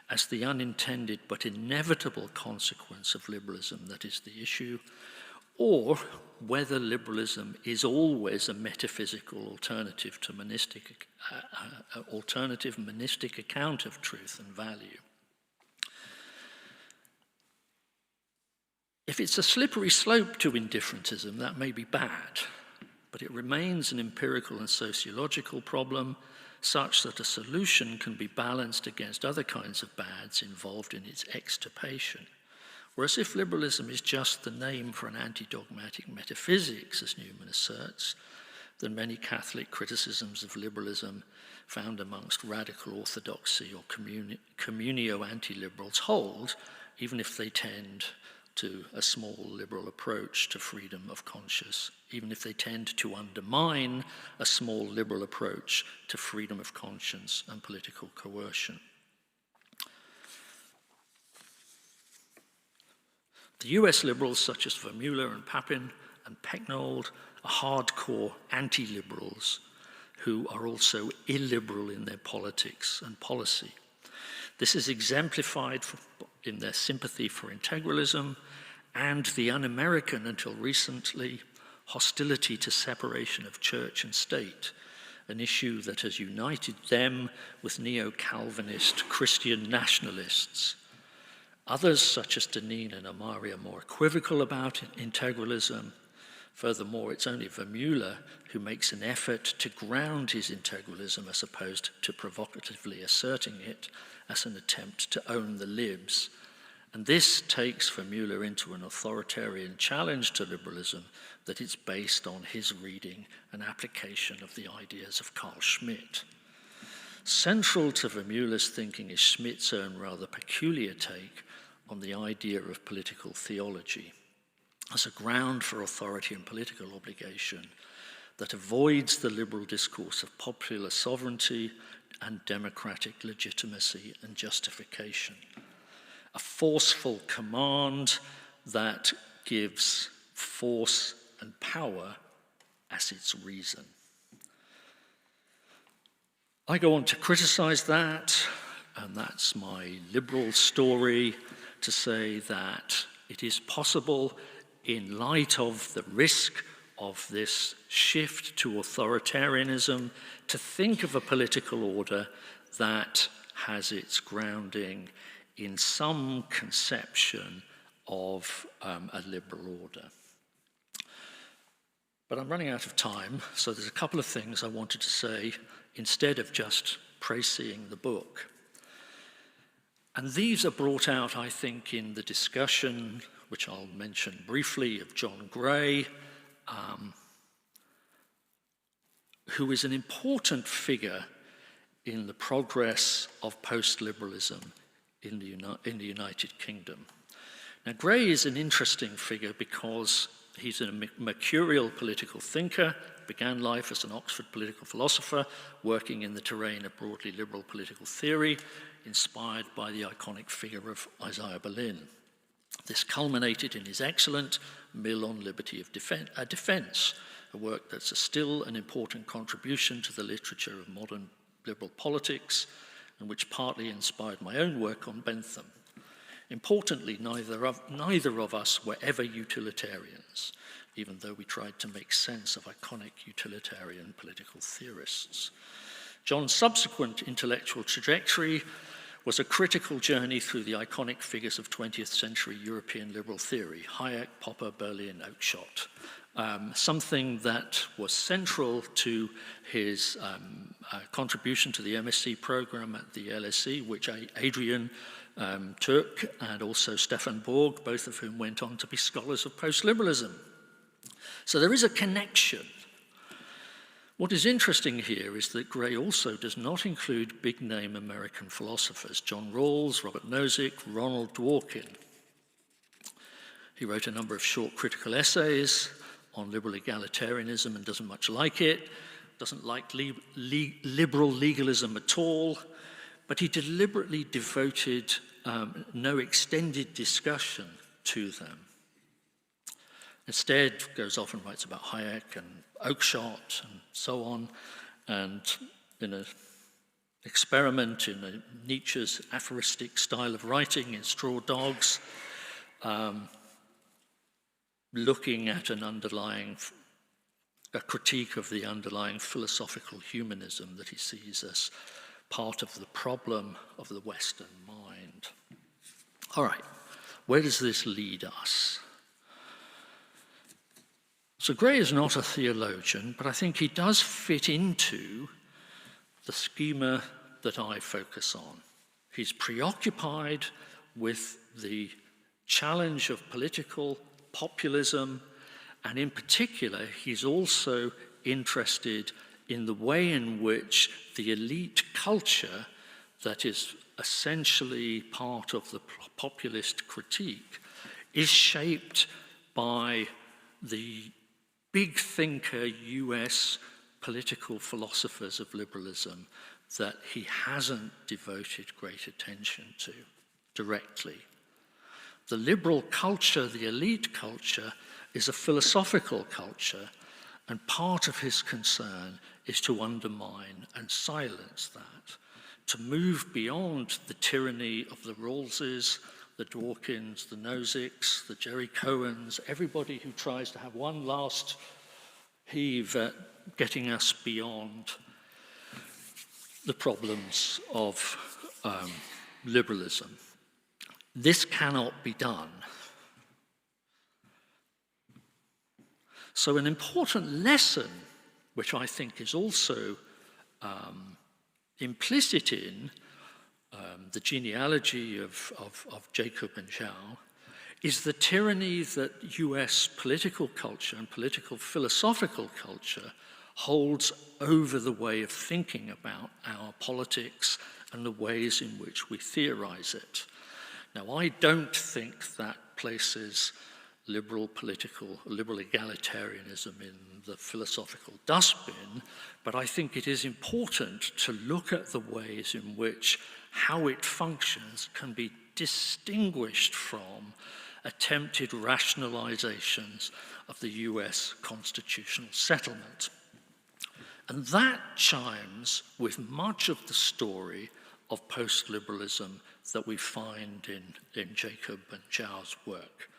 as the unintended but inevitable consequence of liberalism that is the issue, or whether liberalism is always a metaphysical alternative to monistic account of truth and value. If it's a slippery slope to indifferentism, that may be bad, but it remains an empirical and sociological problem such that a solution can be balanced against other kinds of bads involved in its extirpation. Whereas if liberalism is just the name for an anti-dogmatic metaphysics, as Newman asserts, then many Catholic criticisms of liberalism found amongst radical orthodoxy or communio anti-liberals hold, even if they tend to a small liberal approach to freedom of conscience, even if they tend to undermine a small liberal approach to freedom of conscience and political coercion. The US liberals such as Vermeulen and Papin and Pecknold are hardcore anti-liberals who are also illiberal in their politics and policy. This is exemplified in their sympathy for integralism and the un-American, until recently, hostility to separation of church and state, an issue that has united them with neo-Calvinist Christian nationalists. Others, such as Deneen and Amari, are more equivocal about integralism. Furthermore, it's only Vermeulen who makes an effort to ground his integralism as opposed to provocatively asserting it as an attempt to own the libs. And this takes Vermeulen into an authoritarian challenge to liberalism that is based on his reading and application of the ideas of Carl Schmitt. Central to Vermeulen's thinking is Schmitt's own rather peculiar take on the idea of political theology as a ground for authority and political obligation that avoids the liberal discourse of popular sovereignty and democratic legitimacy and justification. A forceful command that gives force and power as its reason. I go on to criticize that, and that's my liberal story, to say that it is possible, in light of the risk of this shift to authoritarianism, to think of a political order that has its grounding in some conception of a liberal order. But I'm running out of time, so there's a couple of things I wanted to say instead of just praising the book. And these are brought out, I think, in the discussion, which I'll mention briefly, of John Gray, who is an important figure in the progress of post-liberalism in the United Kingdom. Now, Gray is an interesting figure because he's a mercurial political thinker, began life as an Oxford political philosopher, working in the terrain of broadly liberal political theory, inspired by the iconic figure of Isaiah Berlin. This culminated in his excellent Mill on Liberty of Defense, a work that's still an important contribution to the literature of modern liberal politics, and which partly inspired my own work on Bentham. Importantly, neither of us were ever utilitarians, even though we tried to make sense of iconic utilitarian political theorists. John's subsequent intellectual trajectory was a critical journey through the iconic figures of 20th century European liberal theory, Hayek, Popper, Berlin, Oakeshott. Something that was central to his contribution to the MSc program at the LSE, which Adrian took, and also Stefan Borg, both of whom went on to be scholars of post-liberalism. So there is a connection. What is interesting here is that Gray also does not include big-name American philosophers, John Rawls, Robert Nozick, Ronald Dworkin. He wrote a number of short critical essays on liberal egalitarianism and doesn't much like it, doesn't like liberal legalism at all, but he deliberately devoted no extended discussion to them. Instead, goes off and writes about Hayek and Oakeshott and so on, and in an experiment in Nietzsche's aphoristic style of writing in Straw Dogs, looking at a critique of the underlying philosophical humanism that he sees as part of the problem of the Western mind. All right, where does this lead us? So Gray is not a theologian, but I think he does fit into the schema that I focus on. He's preoccupied with the challenge of political populism, and in particular, he's also interested in the way in which the elite culture that is essentially part of the populist critique is shaped by the big thinker US political philosophers of liberalism that he hasn't devoted great attention to directly. The liberal culture, the elite culture, is a philosophical culture, and part of his concern is to undermine and silence that, to move beyond the tyranny of the Rawlses, the Dworkins, the Nozicks, the Jerry Cohens, everybody who tries to have one last heave at getting us beyond the problems of liberalism. This cannot be done. So an important lesson, which I think is also implicit in the genealogy of Jacob and João, is the tyranny that US political culture and political philosophical culture holds over the way of thinking about our politics and the ways in which we theorize it. Now, I don't think that places liberal egalitarianism in the philosophical dustbin, but I think it is important to look at the ways in which how it functions can be distinguished from attempted rationalizations of the US constitutional settlement. And that chimes with much of the story of post-liberalism that we find in Jacob and João's work,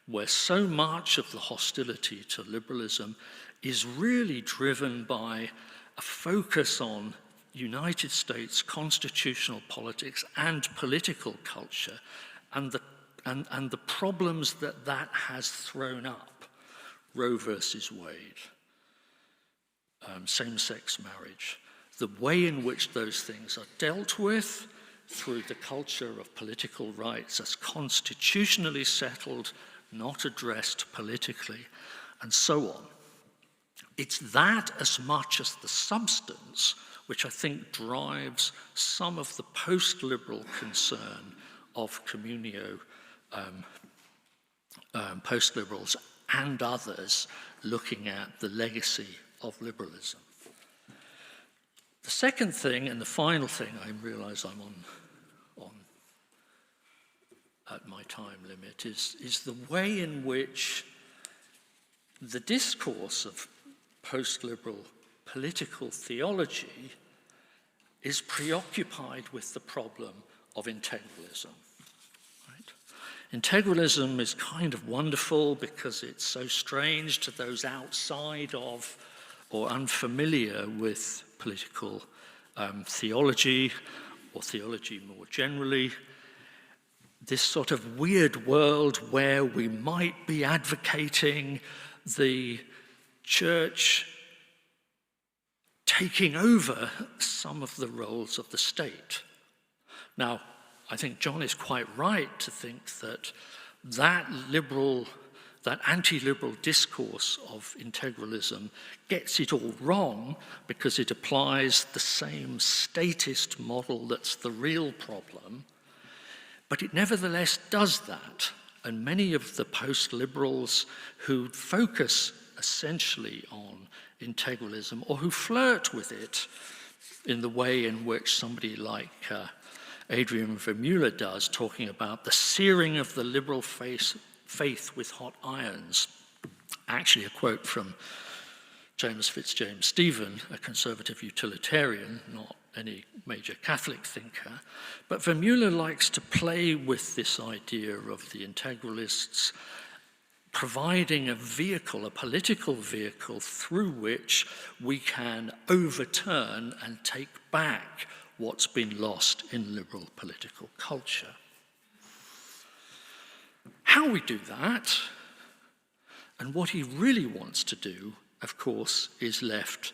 where so much of the hostility to liberalism is really driven by a focus on United States constitutional politics and political culture and the problems that that has thrown up. Roe versus Wade, same-sex marriage, the way in which those things are dealt with through the culture of political rights as constitutionally settled, not addressed politically, and so on. It's that as much as the substance which I think drives some of the post-liberal concern of communio post-liberals and others looking at the legacy of liberalism. The second thing and the final thing, I realize I'm on at my time limit, is the way in which the discourse of post-liberal political theology is preoccupied with the problem of integralism. Right? Integralism is kind of wonderful because it's so strange to those outside of or unfamiliar with political theology. or theology more generally, this sort of weird world where we might be advocating the church taking over some of the roles of the state. Now, I think John is quite right to think that that anti-liberal discourse of integralism gets it all wrong because it applies the same statist model that's the real problem, but it nevertheless does that. And many of the post-liberals who focus essentially on integralism or who flirt with it in the way in which somebody like Adrian Vermeulen does, talking about the searing of the liberal faith with hot irons. Actually, a quote from James Fitzjames Stephen, a conservative utilitarian, not any major Catholic thinker. But Vermeulen likes to play with this idea of the integralists providing a vehicle, a political vehicle, through which we can overturn and take back what's been lost in liberal political culture. How we do that, and what he really wants to do, of course, is left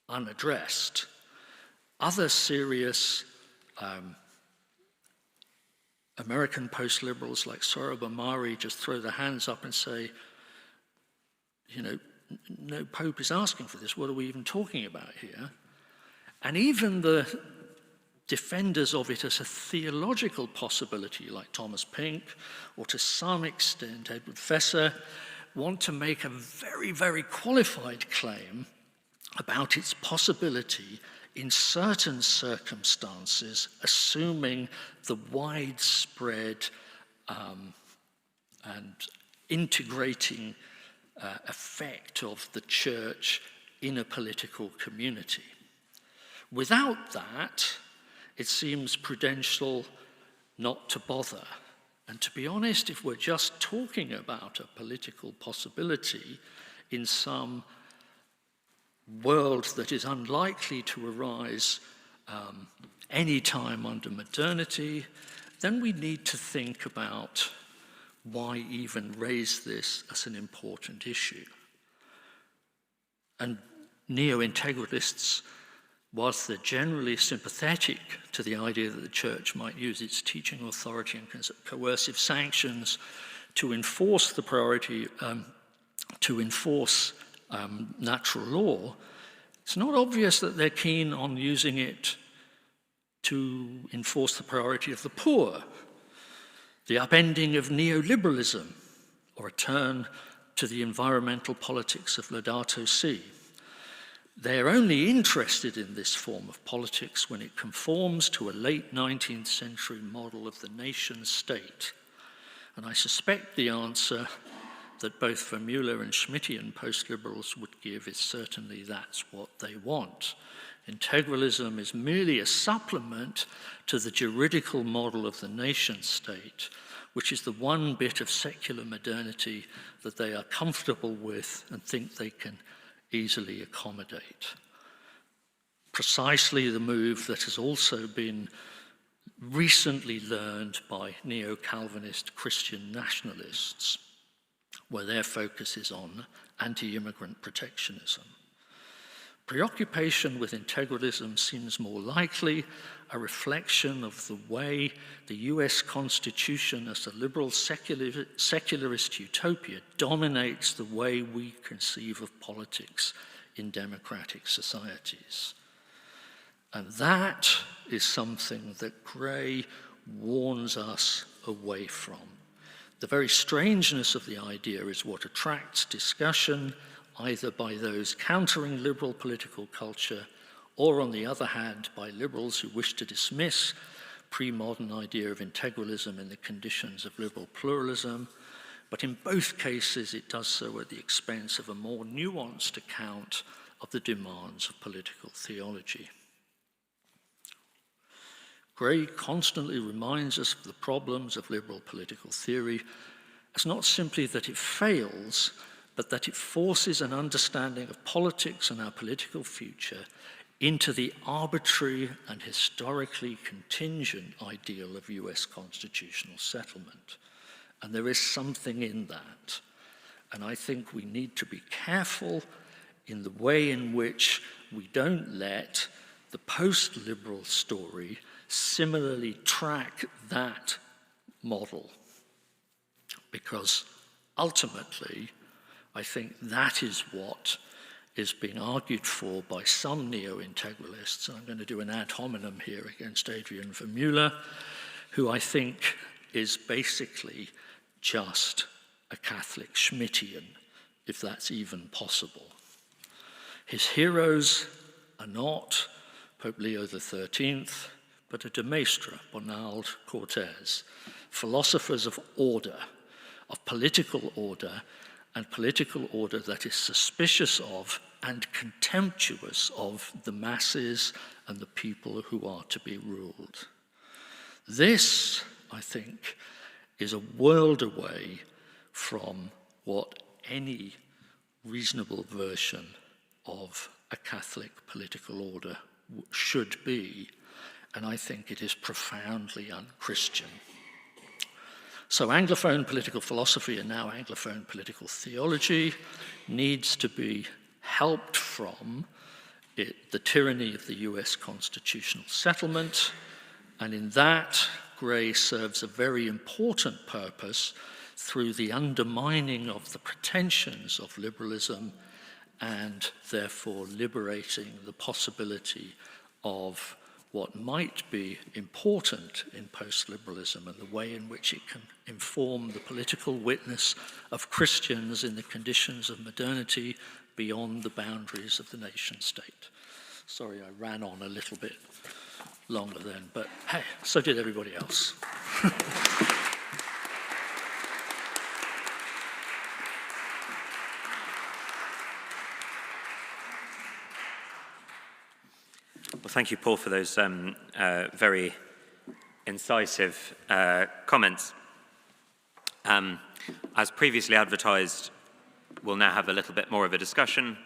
unaddressed. Other serious American post-liberals like Soraba Mari just throw their hands up and say, you know, no Pope is asking for this. What are we even talking about here? And even the defenders of it as a theological possibility, like Thomas Pink, or to some extent Edward Fesser, want to make a very, very qualified claim about its possibility in certain circumstances, assuming the widespread and integrating effect of the church in a political community. Without that, it seems prudential not to bother. And to be honest, if we're just talking about a political possibility in some world that is unlikely to arise any time under modernity, then we need to think about why even raise this as an important issue. And neo-integralists, whilst they're generally sympathetic to the idea that the church might use its teaching authority and coercive sanctions to enforce the priority, natural law, it's not obvious that they're keen on using it to enforce the priority of the poor, the upending of neoliberalism, or a turn to the environmental politics of Laudato Si. They're only interested in this form of politics when it conforms to a late 19th century model of the nation state. And I suspect the answer that both Vermeulen and Schmittian post-liberals would give is certainly that's what they want. Integralism is merely a supplement to the juridical model of the nation state, which is the one bit of secular modernity that they are comfortable with and think they can easily accommodate. Precisely the move that has also been recently learned by neo-Calvinist Christian nationalists, where their focus is on anti-immigrant protectionism. Preoccupation with integralism seems more likely a reflection of the way the US Constitution as a liberal secularist utopia dominates the way we conceive of politics in democratic societies. And that is something that Gray warns us away from. The very strangeness of the idea is what attracts discussion, either by those countering liberal political culture, or on the other hand, by liberals who wish to dismiss pre-modern idea of integralism in the conditions of liberal pluralism. But in both cases, it does so at the expense of a more nuanced account of the demands of political theology. Gray constantly reminds us of the problems of liberal political theory as not simply that it fails, but that it forces an understanding of politics and our political future into the arbitrary and historically contingent ideal of US constitutional settlement. And there is something in that. And I think we need to be careful in the way in which we don't let the post-liberal story similarly track that model. Because ultimately, I think that is what is being argued for by some neo-integralists. And I'm going to do an ad hominem here against Adrian Vermeulen, who I think is basically just a Catholic Schmittian, if that's even possible. His heroes are not Pope Leo XIII, but a de Maistre, Bonald, Cortés, philosophers of order, of political order, and political order that is suspicious of and contemptuous of the masses and the people who are to be ruled. This, I think, is a world away from what any reasonable version of a Catholic political order should be, and I think it is profoundly unchristian. So Anglophone political philosophy, and now Anglophone political theology, needs to be helped from the tyranny of the US constitutional settlement, and in that, Gray serves a very important purpose through the undermining of the pretensions of liberalism and therefore liberating the possibility of what might be important in post-liberalism and the way in which it can inform the political witness of Christians in the conditions of modernity beyond the boundaries of the nation-state. Sorry, I ran on a little bit longer then, but hey, so did everybody else. Well, thank you, Paul, for those very incisive comments. As previously advertised, we'll now have a little bit more of a discussion.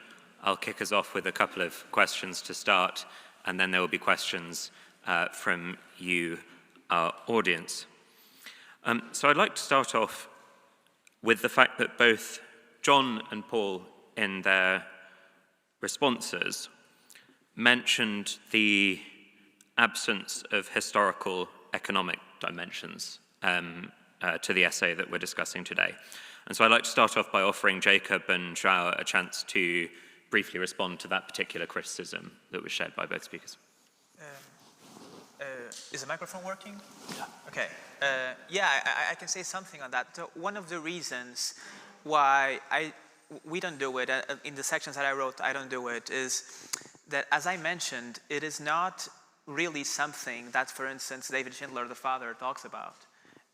I'll kick us off with a couple of questions to start, and then there will be questions from you, our audience. So I'd like to start off with the fact that both John and Paul, in their responses, mentioned the absence of historical economic dimensions to the essay that we're discussing today. And so I'd like to start off by offering Jacob and João a chance to briefly respond to that particular criticism that was shared by both speakers. Is the microphone working? Yeah. Okay. I can say something on that. So one of the reasons why we don't do it, in the sections that I wrote, I don't do it, is that, as I mentioned, it is not really something that, for instance, David Schindler, the father, talks about.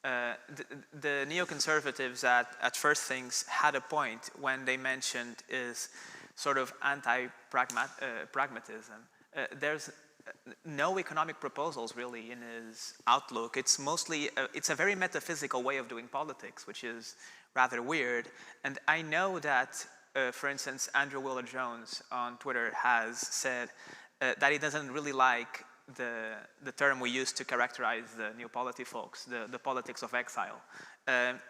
The neoconservatives at First Things had a point when they mentioned is sort of anti-pragmatism. There's no economic proposals really in his outlook. It's mostly, it's a very metaphysical way of doing politics, which is rather weird. And I know that, for instance, Andrew Willard-Jones on Twitter has said that he doesn't really like the term we use to characterize the neo-polity folks, the politics of exile,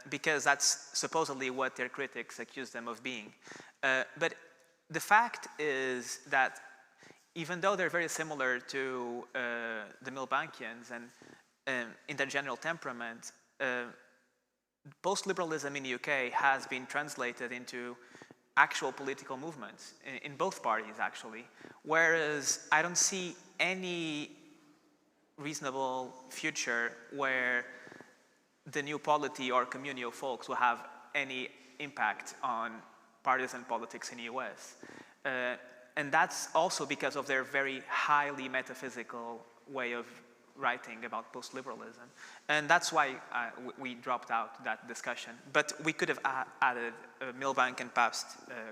because that's supposedly what their critics accuse them of being. But the fact is that even though they're very similar to the Milbankians and in their general temperament, post-liberalism in the UK has been translated into actual political movements in both parties, actually, whereas I don't see any reasonable future where the new polity or communal folks will have any impact on partisan politics in the US. And that's also because of their very highly metaphysical way of writing about post-liberalism. And that's why we dropped out that discussion. But we could have added Milbank and Pabst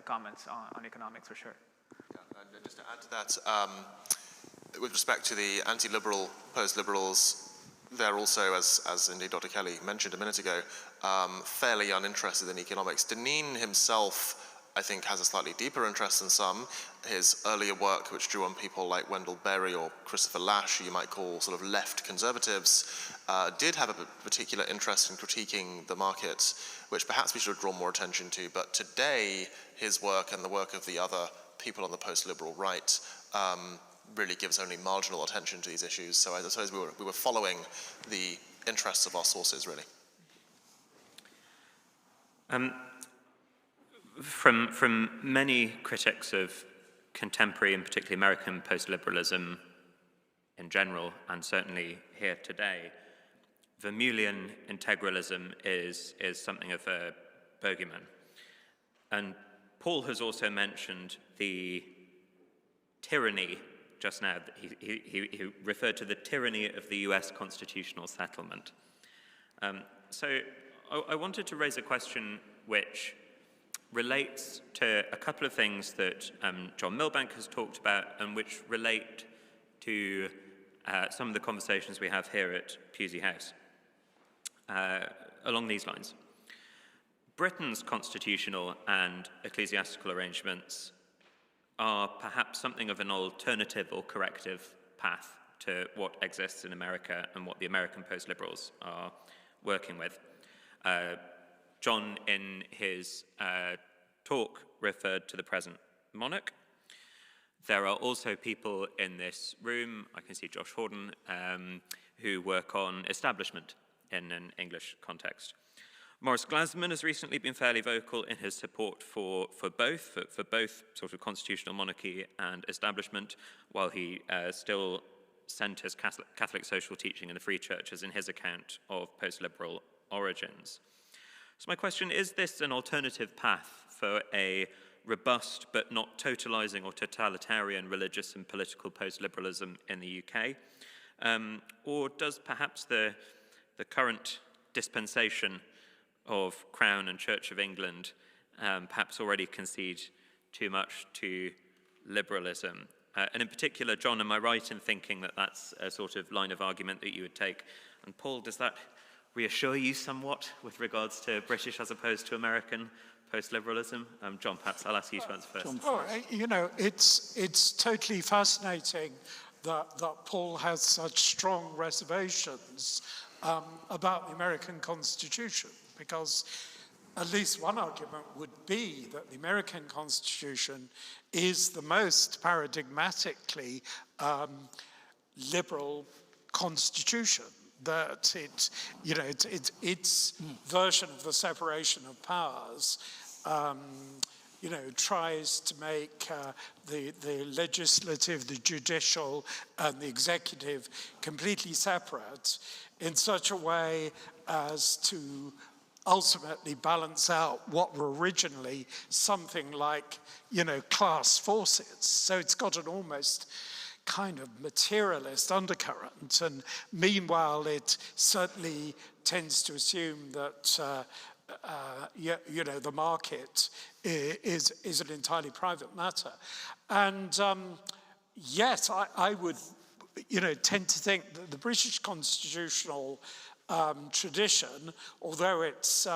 comments on economics for sure. Yeah, and just to add to that, with respect to the anti-liberal post-liberals, they're also, as indeed Dr. Kelly mentioned a minute ago, fairly uninterested in economics. Deneen himself I think has a slightly deeper interest than some. His earlier work, which drew on people like Wendell Berry or Christopher Lasch, who you might call sort of left conservatives, did have a particular interest in critiquing the market, which perhaps we should draw more attention to. But today, his work and the work of the other people on the post-liberal right really gives only marginal attention to these issues. So I suppose we were following the interests of our sources, really. From many critics of contemporary and particularly American post-liberalism in general, and certainly here today, Vermeulean integralism is something of a bogeyman. And Paul has also mentioned the tyranny just now. He referred to the tyranny of the US constitutional settlement. So I wanted to raise a question which relates to a couple of things that John Milbank has talked about and which relate to some of the conversations we have here at Pusey House. Along these lines, Britain's constitutional and ecclesiastical arrangements are perhaps something of an alternative or corrective path to what exists in America and what the American post-liberals are working with. John, in his talk, referred to the present monarch. There are also people in this room, I can see Josh Horden, who work on establishment in an English context. Maurice Glasman has recently been fairly vocal in his support for both sort of constitutional monarchy and establishment, while he still centres Catholic social teaching in the free churches in his account of post-liberal origins. So my question, is this an alternative path for a robust but not totalizing or totalitarian religious and political post-liberalism in the UK? Or does perhaps the current dispensation of Crown and Church of England perhaps already concede too much to liberalism? And in particular, John, am I right in thinking that that's a sort of line of argument that you would take? And Paul, does that reassure you somewhat with regards to British as opposed to American post-liberalism? John, perhaps I'll ask you to answer first. Well, you know, it's totally fascinating that Paul has such strong reservations about the American Constitution, because at least one argument would be that the American Constitution is the most paradigmatically liberal constitution. That its version of the separation of powers, tries to make the legislative, the judicial, and the executive completely separate in such a way as to ultimately balance out what were originally something like, class forces. So it's got an almost kind of materialist undercurrent, and meanwhile it certainly tends to assume that the market is an entirely private matter. And yes, I would tend to think that the British constitutional tradition, although it's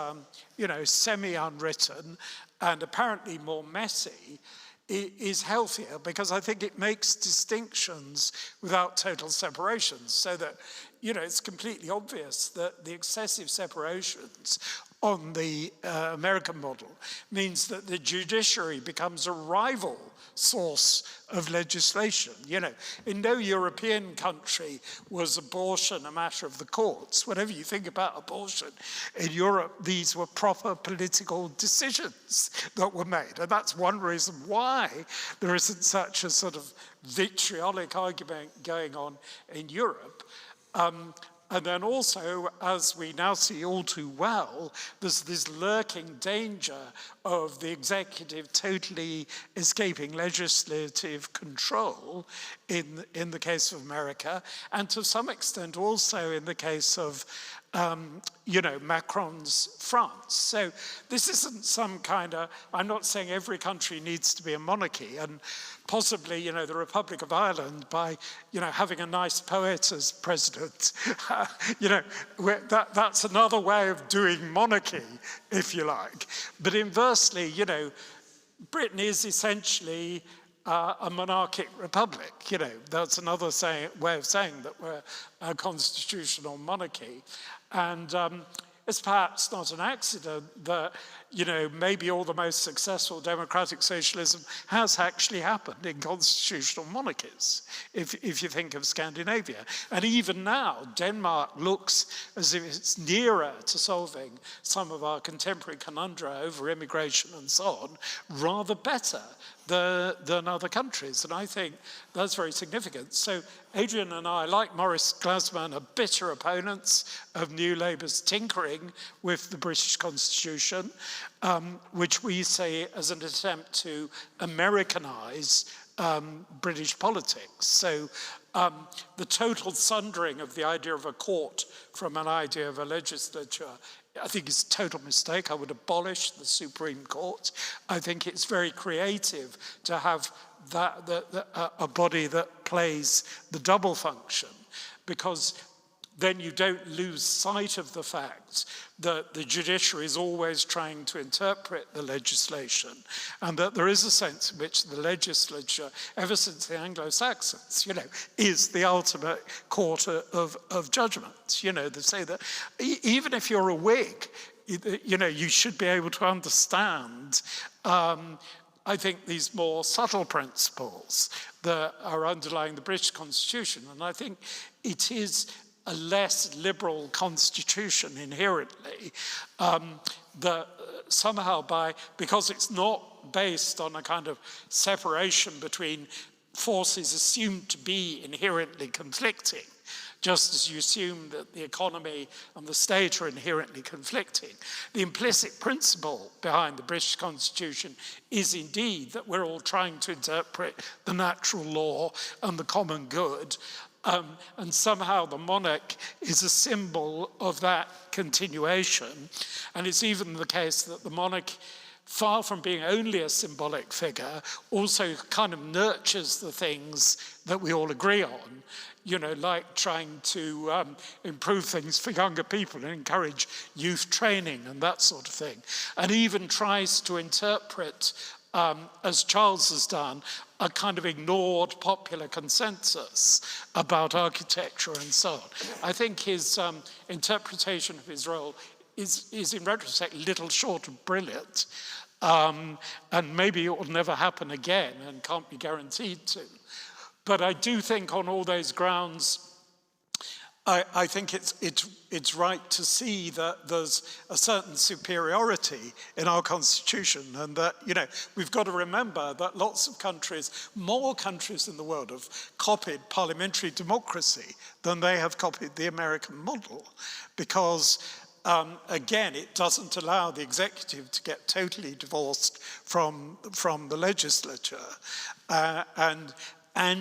semi-unwritten and apparently more messy, is healthier, because I think it makes distinctions without total separations, so that it's completely obvious that the excessive separations on the American model means that the judiciary becomes a rival source of legislation. In no European country was abortion a matter of the courts. Whenever you think about abortion in Europe, these were proper political decisions that were made. And that's one reason why there isn't such a sort of vitriolic argument going on in Europe. And then also, as we now see all too well, there's this lurking danger of the executive totally escaping legislative control in the case of America, and to some extent also in the case of Macron's France. So this isn't some kind of, I'm not saying every country needs to be a monarchy, and possibly, the Republic of Ireland, by, having a nice poet as president, that's another way of doing monarchy, if you like. But inversely, Britain is essentially a monarchic republic. You know, that's another way of saying that we're a constitutional monarchy. And it's perhaps not an accident that, you know, maybe all the most successful democratic socialism has actually happened in constitutional monarchies, if you think of Scandinavia. And even now, Denmark looks as if it's nearer to solving some of our contemporary conundra over immigration and so on, rather better than other countries. And I think that's very significant. So Adrian and I, like Maurice Glasman, are bitter opponents of New Labour's tinkering with the British Constitution, which we say as an attempt to Americanise British politics. So the total sundering of the idea of a court from an idea of a legislature, I think it's a total mistake. I would abolish the Supreme Court. I think it's very creative to have a body that plays the double function, because then you don't lose sight of the fact that the judiciary is always trying to interpret the legislation, and that there is a sense in which the legislature, ever since the Anglo-Saxons, you know, is the ultimate court of judgment. You know, they say that even if you're a Whig, you know, you should be able to understand I think these more subtle principles that are underlying the British Constitution. And I think it is a less liberal constitution inherently, that somehow because it's not based on a kind of separation between forces assumed to be inherently conflicting, just as you assume that the economy and the state are inherently conflicting. The implicit principle behind the British Constitution is indeed that we're all trying to interpret the natural law and the common good, and somehow the monarch is a symbol of that continuation. And it's even the case that the monarch, far from being only a symbolic figure, also kind of nurtures the things that we all agree on, you know, like trying to improve things for younger people and encourage youth training and that sort of thing. And even tries to interpret, as Charles has done, a kind of ignored popular consensus about architecture and so on. I think his interpretation of his role is in retrospect little short of brilliant, and maybe it will never happen again and can't be guaranteed to. But I do think on all those grounds, I think it's right to see that there's a certain superiority in our constitution, and that, you know, we've got to remember that lots of countries, more countries in the world, have copied parliamentary democracy than they have copied the American model, because again, it doesn't allow the executive to get totally divorced from the legislature, and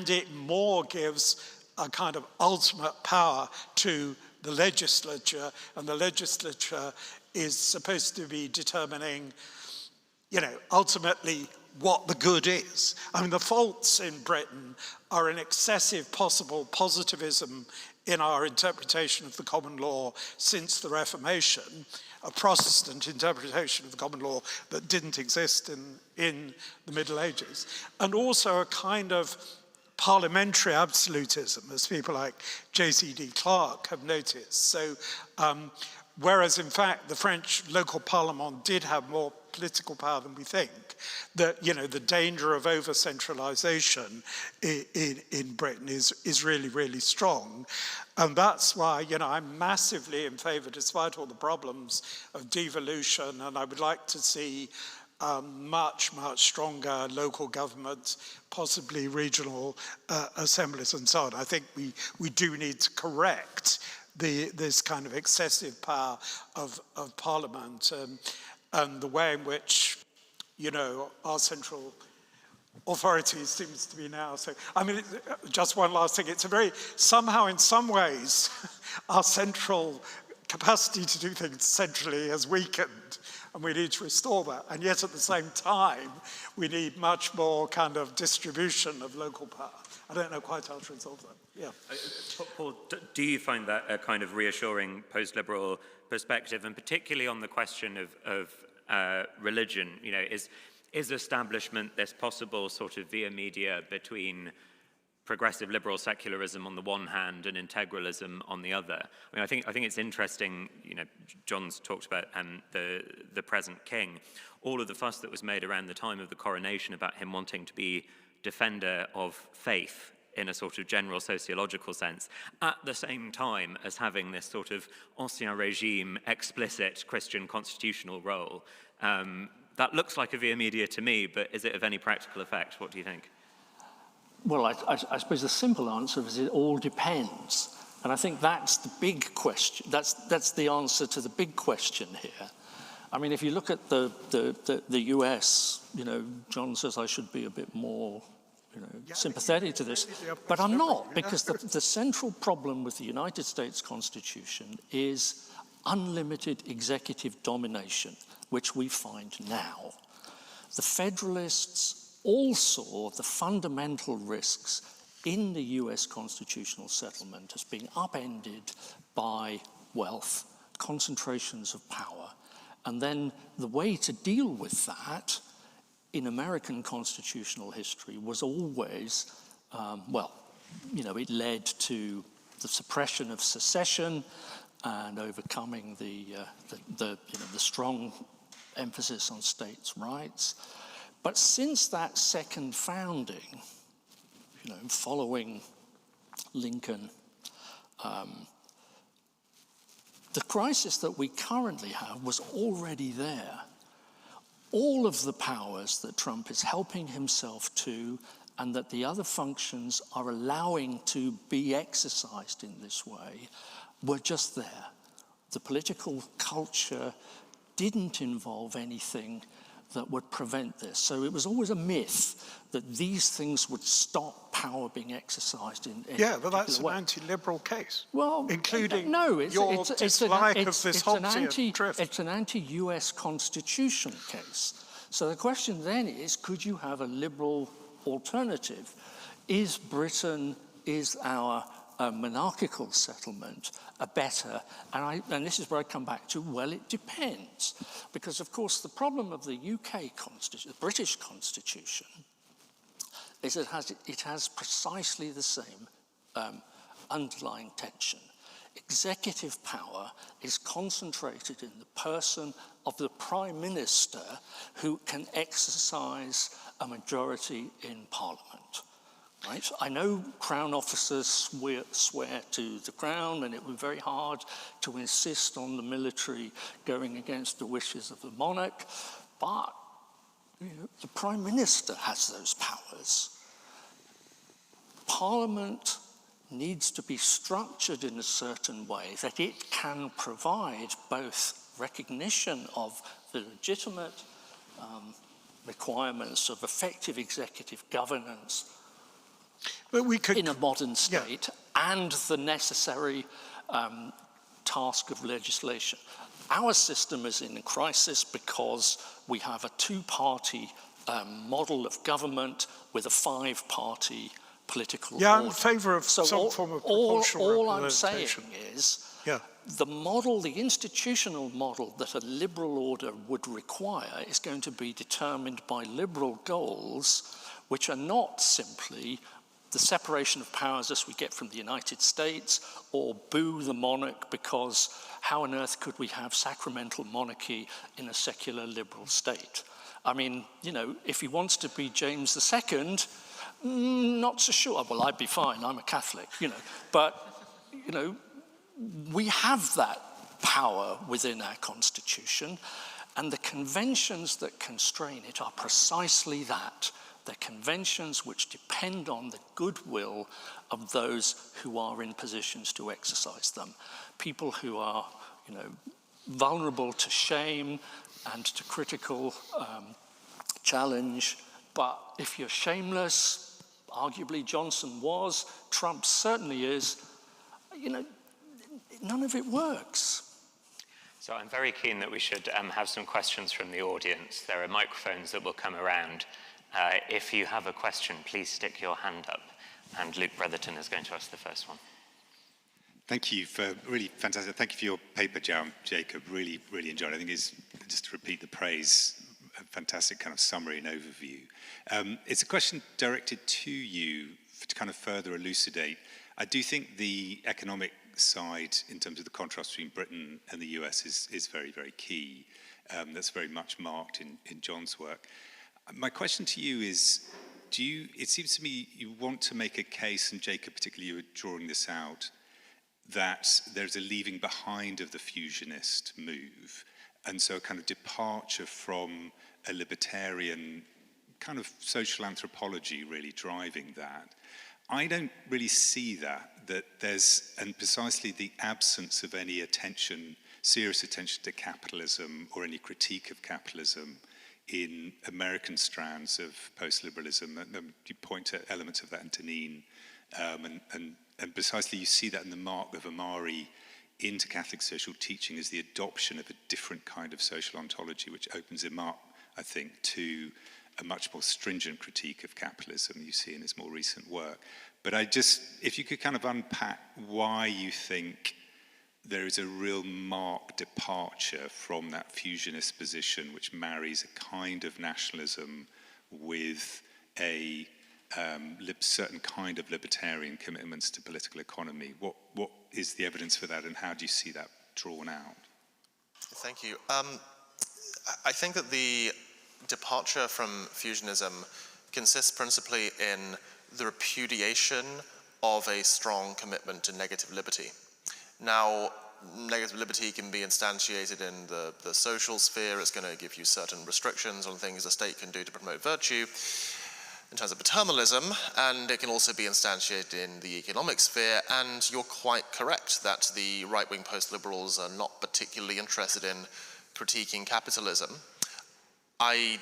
it more gives a kind of ultimate power to the legislature, and the legislature is supposed to be determining, you know, ultimately what the good is. I mean, the faults in Britain are an excessive possible positivism in our interpretation of the common law since the Reformation, a Protestant interpretation of the common law that didn't exist in the Middle Ages, and also a kind of parliamentary absolutism, as people like J.C.D. Clarke have noticed. So, whereas in fact the French local parliament did have more political power than we think, that, you know, the danger of over-centralisation in Britain is really, really strong. And that's why, you know, I'm massively in favour, despite all the problems, of devolution, and I would like to see much, much stronger local government, possibly regional assemblies and so on. I think we do need to correct this kind of excessive power of Parliament, and the way in which, you know, our central authority seems to be now. So, I mean, just one last thing. It's a very, somehow in some ways, our central capacity to do things centrally has weakened, and we need to restore that. And yet at the same time, we need much more kind of distribution of local power. I don't know quite how to resolve that. Yeah. Paul, do you find that a kind of reassuring post-liberal perspective, and particularly on the question of religion? You know, is establishment this possible sort of via media between progressive liberal secularism on the one hand and integralism on the other? I mean, I think it's interesting, you know, John's talked about the present king. All of the fuss that was made around the time of the coronation about him wanting to be defender of faith in a sort of general sociological sense, at the same time as having this sort of ancien regime, explicit Christian constitutional role. That looks like a via media to me, but is it of any practical effect? What do you think? Well, I suppose the simple answer is it all depends. And I think that's the big question. That's the answer to the big question here. I mean, if you look at the US, you know, John says I should be a bit more, you know, sympathetic to this, but I'm not, because the central problem with the United States Constitution is unlimited executive domination, which we find now. The Federalists all saw the fundamental risks in the US constitutional settlement as being upended by wealth, concentrations of power. And then the way to deal with that in American constitutional history was always, well, you know, it led to the suppression of secession and overcoming the strong emphasis on states' rights. But since that second founding, you know, following Lincoln, the crisis that we currently have was already there. All of the powers that Trump is helping himself to and that the other functions are allowing to be exercised in this way were just there. The political culture didn't involve anything that would prevent this. So it was always a myth that these things would stop power being exercised in yeah, but that's an anti-liberal case. Well, including no, your dislike of this Hobbesian drift. It's an anti-US constitution case. So the question then is, could you have a liberal alternative? Is Britain, is our monarchical settlement a better, and this is where I come back to, well, it depends. Because, of course, the problem of the UK constitution, the British constitution, is it has precisely the same underlying tension. Executive power is concentrated in the person of the Prime Minister who can exercise a majority in Parliament. Right? I know Crown officers swear to the Crown, and it would be very hard to insist on the military going against the wishes of the monarch, but you know, the Prime Minister has those powers. Parliament needs to be structured in a certain way that it can provide both recognition of the legitimate requirements of effective executive governance but we could, in a modern state, and the necessary task of legislation. Our system is in crisis because we have a two-party model of government with a five-party political order. I'm in favour of some form of proportional all I'm saying representation. is the model, the institutional model that a liberal order would require is going to be determined by liberal goals, which are not simply the separation of powers as we get from the United States, or boo the monarch because how on earth could we have sacramental monarchy in a secular liberal state? I mean, you know, if he wants to be James II, not so sure. Well, I'd be fine, I'm a Catholic, you know. But, you know, we have that power within our Constitution, and the conventions that constrain it are precisely that. They're conventions which depend on the goodwill of those who are in positions to exercise them. People who are, you know, vulnerable to shame and to critical challenge. But if you're shameless, arguably Johnson was, Trump certainly is, you know, none of it works. So I'm very keen that we should have some questions from the audience. There are microphones that will come around. If you have a question, please stick your hand up. And Luke Brotherton is going to ask the first one. Thank you for really fantastic. Thank you for your paper, João, Jacob. Really, really enjoyed it. I think it's, just to repeat the praise, a fantastic kind of summary and overview. It's a question directed to you to kind of further elucidate. I do think the economic side, in terms of the contrast between Britain and the US, is very, very key. That's very much marked in John's work. My question to you is, it seems to me you want to make a case, and Jacob particularly, you were drawing this out, that there's a leaving behind of the fusionist move, and so a kind of departure from a libertarian kind of social anthropology really driving that. I don't really see that there's, and precisely the absence of any attention, serious attention to capitalism or any critique of capitalism in American strands of post-liberalism. You point to elements of that in Deneen, and precisely you see that in the mark of Amari into Catholic social teaching is the adoption of a different kind of social ontology, which opens him up, I think, to a much more stringent critique of capitalism you see in his more recent work. But if you could kind of unpack why you think there is a real marked departure from that fusionist position, which marries a kind of nationalism with a certain kind of libertarian commitments to political economy. What is the evidence for that, and how do you see that drawn out? Thank you. I think that the departure from fusionism consists principally in the repudiation of a strong commitment to negative liberty. Now, negative liberty can be instantiated in the social sphere. It's going to give you certain restrictions on things the state can do to promote virtue in terms of paternalism, and it can also be instantiated in the economic sphere, and you're quite correct that the right-wing post-liberals are not particularly interested in critiquing capitalism. I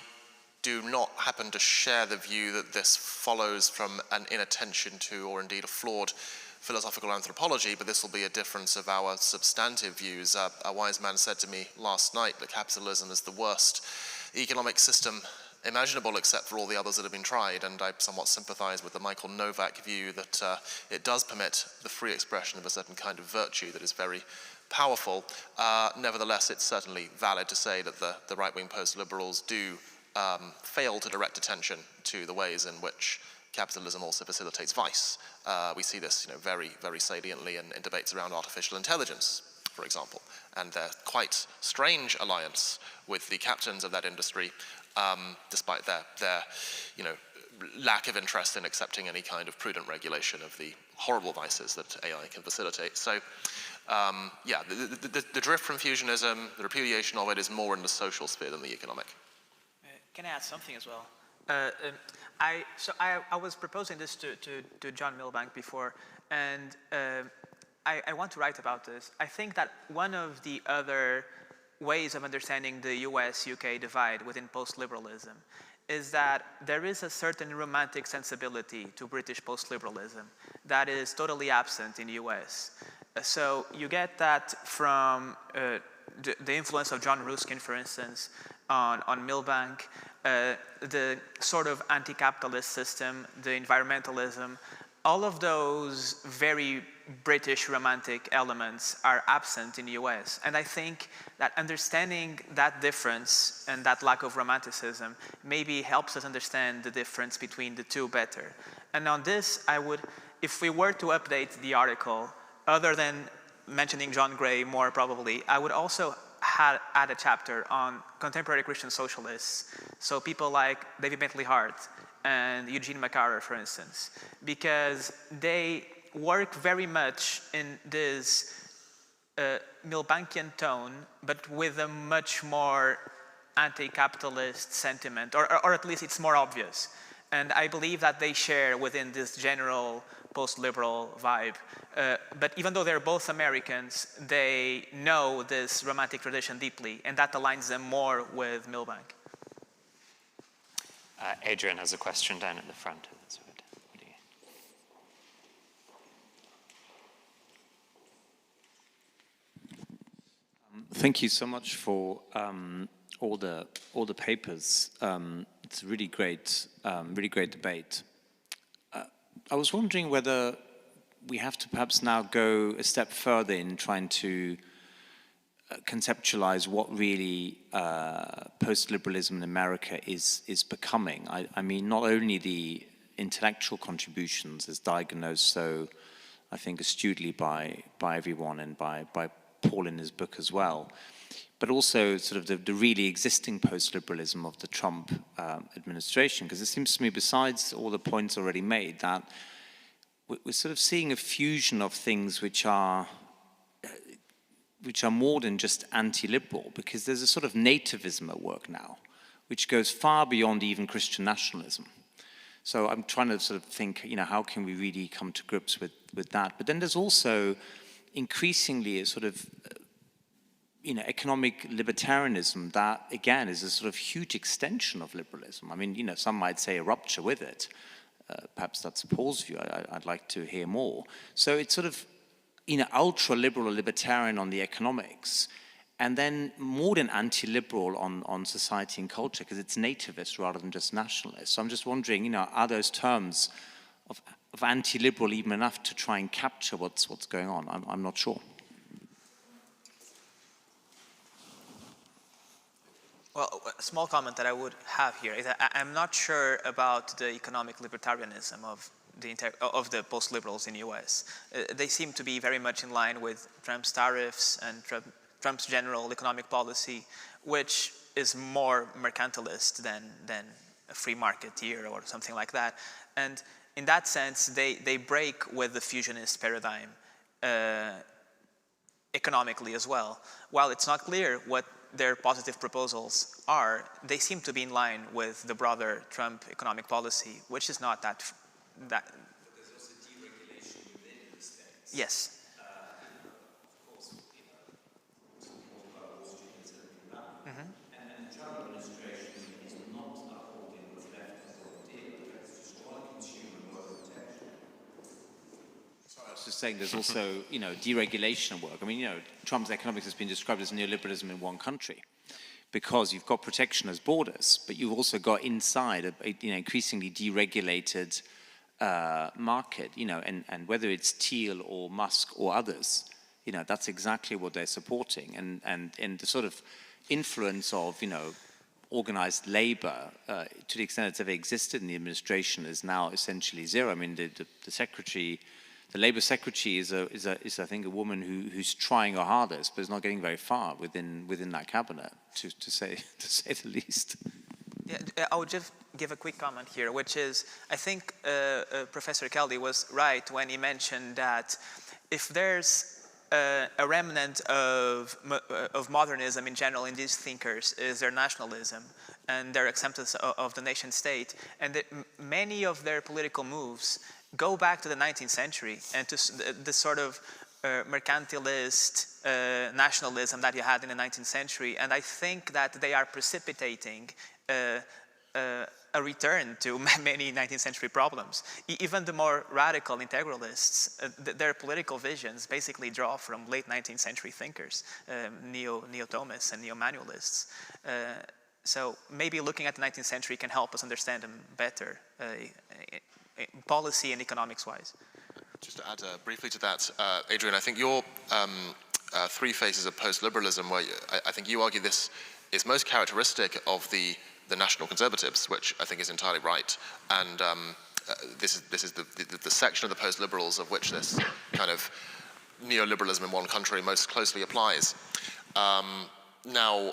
do not happen to share the view that this follows from an inattention to, or indeed a flawed philosophical anthropology, but this will be a difference of our substantive views. A wise man said to me last night that capitalism is the worst economic system imaginable except for all the others that have been tried, and I somewhat sympathize with the Michael Novak view that it does permit the free expression of a certain kind of virtue that is very powerful. Nevertheless, it's certainly valid to say that the right-wing post-liberals do fail to direct attention to the ways in which capitalism also facilitates vice. We see this, very, very saliently in debates around artificial intelligence, for example, and their quite strange alliance with the captains of that industry, despite their lack of interest in accepting any kind of prudent regulation of the horrible vices that AI can facilitate. So, the drift from fusionism, the repudiation of it, is more in the social sphere than the economic. Can I add something as well? I was proposing this to John Milbank before, and I want to write about this. I think that one of the other ways of understanding the US-UK divide within post-liberalism is that there is a certain romantic sensibility to British post-liberalism that is totally absent in the US. So you get that from the influence of John Ruskin, for instance, on Milbank, the sort of anti-capitalist system, the environmentalism, all of those very British romantic elements are absent in the US. And I think that understanding that difference and that lack of romanticism maybe helps us understand the difference between the two better. And on this, if we were to update the article, other than mentioning John Gray more probably, I would also add a chapter on contemporary Christian socialists. So people like David Bentley Hart and Eugene McCarter, for instance, because they work very much in this Milbankian tone, but with a much more anti-capitalist sentiment, or at least it's more obvious. And I believe that they share within this general post-liberal vibe. But even though they're both Americans, they know this romantic tradition deeply, and that aligns them more with Milbank. Adrian has a question down at the front. Thank you so much for all the papers. It's a really great debate. I was wondering whether we have to perhaps now go a step further in trying to conceptualize what really post-liberalism in America is becoming. I mean, not only the intellectual contributions as diagnosed so, I think, astutely by everyone and by Paul in his book as well, but also sort of the really existing post-liberalism of the Trump administration, because it seems to me, besides all the points already made, that we're sort of seeing a fusion of things which are more than just anti-liberal, because there's a sort of nativism at work now, which goes far beyond even Christian nationalism. So I'm trying to sort of think, how can we really come to grips with that? But then there's also increasingly a sort of, economic libertarianism that, again, is a sort of huge extension of liberalism. I mean, some might say a rupture with it. Perhaps that's Paul's view. I'd like to hear more. So it's sort of, ultra-liberal or libertarian on the economics, and then more than anti-liberal on society and culture, because it's nativist rather than just nationalist. So I'm just wondering, are those terms of anti-liberal even enough to try and capture what's going on? I'm not sure. Well, a small comment that I would have here is that I'm not sure about the economic libertarianism of the post-liberals in the US. They seem to be very much in line with Trump's tariffs and Trump's general economic policy, which is more mercantilist than a free marketeer or something like that. And in that sense, they break with the fusionist paradigm economically as well. While it's not clear what their positive proposals are, they seem to be in line with the broader Trump economic policy, which is not that. But there's also deregulation within the states. Yes. Of course, talking about Wall Street and Silicon Valley. And the Trump administration is not upholding what's left of the deal. It's destroy consumer and worker protection. Sorry, I was just saying there's also, deregulation work. I mean, Trump's economics has been described as neoliberalism in one country, because you've got protectionist borders, but you've also got inside a increasingly deregulated market, and whether it's Thiel or Musk or others, that's exactly what they're supporting. And the sort of influence of, organized labor, to the extent it's ever existed in the administration, is now essentially zero. I mean, the labor secretary is I think a woman who's trying her hardest, but is not getting very far within that cabinet, to say the least. Yeah, I would just give a quick comment here, which is, I think Professor Kelly was right when he mentioned that if there's a remnant of modernism in general in these thinkers, is their nationalism and their acceptance of the nation state, and that many of their political moves go back to the 19th century and to the sort of mercantilist nationalism that you had in the 19th century. And I think that they are precipitating a return to many 19th century problems. Even the more radical integralists, their political visions basically draw from late 19th century thinkers, neo-Thomists and neo-manualists. So maybe looking at the 19th century can help us understand them better, policy and economics-wise. Just to add briefly to that, Adrian, I think your three phases of post-liberalism, where I think you argue this is most characteristic of the national conservatives, which I think is entirely right. And this is the section of the post-liberals of which this kind of neoliberalism in one country most closely applies. Now,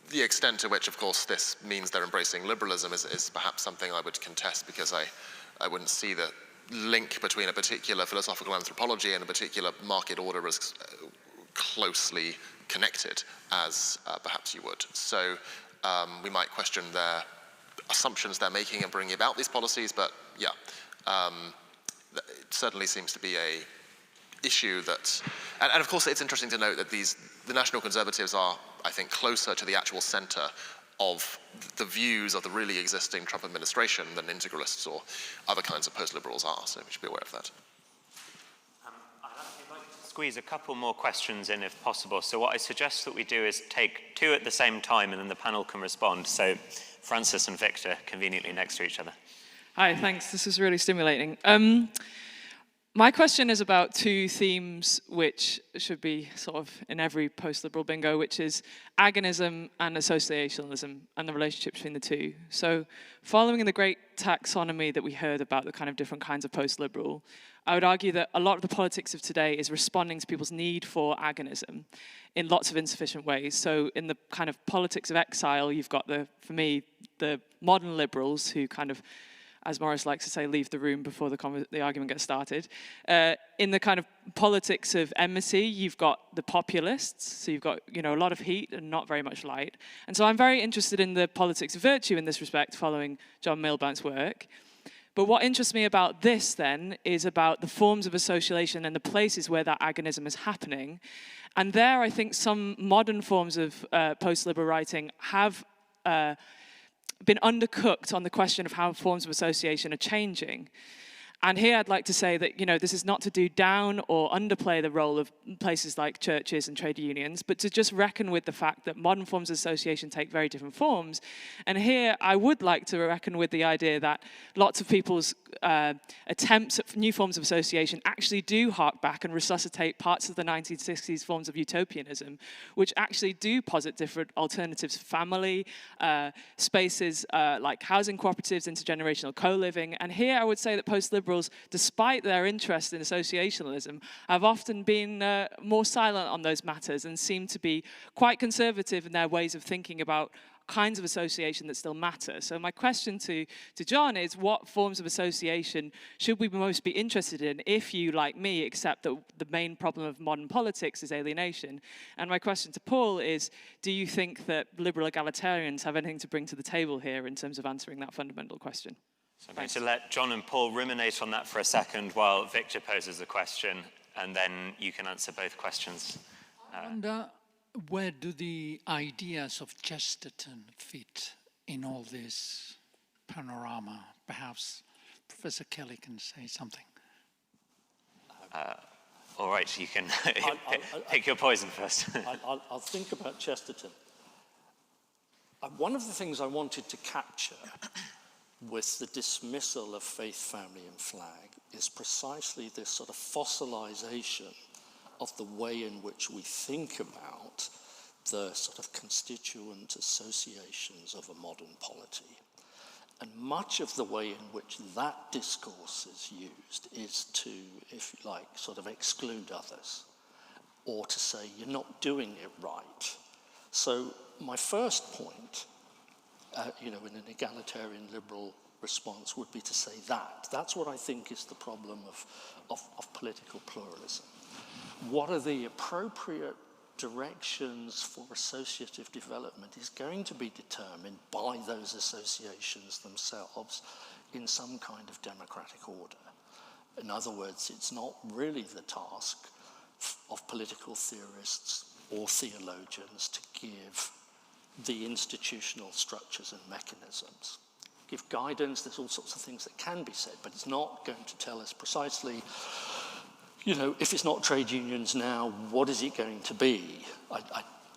the extent to which, of course, this means they're embracing liberalism is perhaps something I would contest, because I wouldn't see the link between a particular philosophical anthropology and a particular market order as closely connected as perhaps you would. So we might question their assumptions they're making and bringing about these policies, but yeah, it certainly seems to be a issue that, and of course it's interesting to note that the national conservatives are, I think, closer to the actual center of the views of the really existing Trump administration than integralists or other kinds of post-liberals are, so we should be aware of that. I'd actually like to squeeze a couple more questions in if possible. So what I suggest that we do is take two at the same time and then the panel can respond. So Francis and Victor conveniently next to each other. Hi, thanks. This is really stimulating. My question is about two themes which should be sort of in every post-liberal bingo, which is agonism and associationalism and the relationship between the two. So following in the great taxonomy that we heard about the kind of different kinds of post-liberal, I would argue that a lot of the politics of today is responding to people's need for agonism in lots of insufficient ways. So in the kind of politics of exile, you've got for me, the modern liberals who kind of, as Morris likes to say, leave the room before the argument gets started. In the kind of politics of embassy, you've got the populists, so you've got a lot of heat and not very much light. And so I'm very interested in the politics of virtue in this respect, following John Milbank's work. But what interests me about this, then, is about the forms of association and the places where that agonism is happening. And there, I think some modern forms of post-liberal writing have been undercooked on the question of how forms of association are changing. And here I'd like to say that, this is not to do down or underplay the role of places like churches and trade unions, but to just reckon with the fact that modern forms of association take very different forms. And here I would like to reckon with the idea that lots of people's attempts at new forms of association actually do hark back and resuscitate parts of the 1960s forms of utopianism, which actually do posit different alternatives, family, spaces like housing cooperatives, intergenerational co-living. And here I would say that post-liberals, despite their interest in associationalism, have often been more silent on those matters and seem to be quite conservative in their ways of thinking about kinds of association that still matter. So my question to John is, what forms of association should we most be interested in if you, like me, accept that the main problem of modern politics is alienation? And my question to Paul is, do you think that liberal egalitarians have anything to bring to the table here in terms of answering that fundamental question? So I'm going to let John and Paul ruminate on that for a second while Victor poses a question, and then you can answer both questions. I wonder, where do the ideas of Chesterton fit in all this panorama? Perhaps Professor Kelly can say something. All right, you can pick your poison first. I'll think about Chesterton. One of the things I wanted to capture with the dismissal of faith, family, and flag is precisely this sort of fossilization of the way in which we think about the sort of constituent associations of a modern polity. And much of the way in which that discourse is used is to, if you like, sort of exclude others, or to say you're not doing it right. So my first point, in an egalitarian liberal response would be to say that. That's what I think is the problem of political pluralism. What are the appropriate directions for associative development is going to be determined by those associations themselves in some kind of democratic order. In other words, it's not really the task of political theorists or theologians to give the institutional structures and mechanisms. Give guidance, there's all sorts of things that can be said, but it's not going to tell us precisely, if it's not trade unions now, what is it going to be? I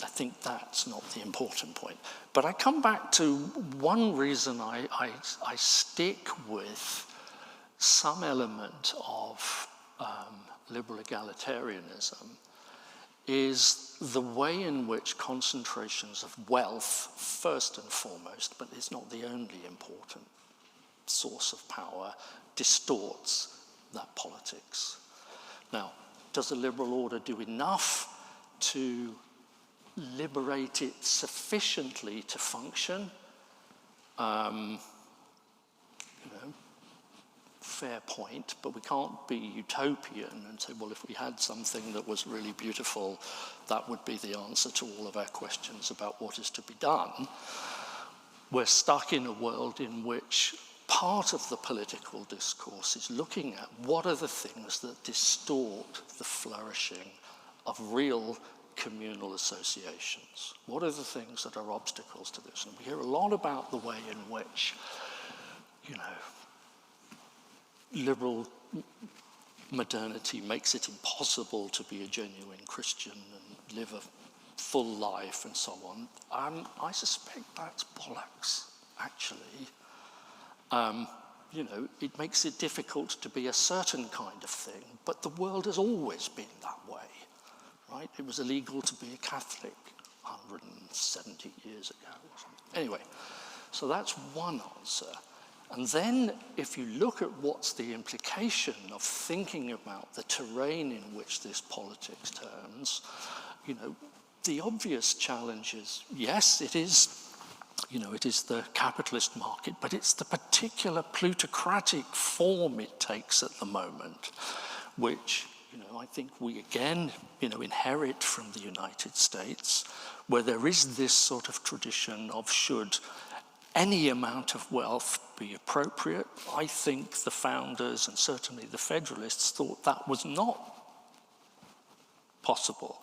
think that's not the important point. But I come back to one reason I stick with some element of liberal egalitarianism is the way in which concentrations of wealth, first and foremost, but it's not the only important source of power, distorts that politics. Now, does the liberal order do enough to liberate it sufficiently to function? Fair point, but we can't be utopian and say, well, if we had something that was really beautiful, that would be the answer to all of our questions about what is to be done. We're stuck in a world in which part of the political discourse is looking at what are the things that distort the flourishing of real communal associations. What are the things that are obstacles to this? And we hear a lot about the way in which, liberal modernity makes it impossible to be a genuine Christian and live a full life and so on. I suspect that's bollocks, actually. you know, it makes it difficult to be a certain kind of thing, but the world has always been that way, right? It was illegal to be a Catholic 170 years ago or something. Anyway, so that's one answer. And then if you look at what's the implication of thinking about the terrain in which this politics turns, you know, the obvious challenge is, yes, it is, you know, it is the capitalist market, but it's the particular plutocratic form it takes at the moment, which, you know, I think we again, you know, inherit from the United States, where there is this sort of tradition of should any amount of wealth be appropriate. I think the founders and certainly the Federalists thought that was not possible.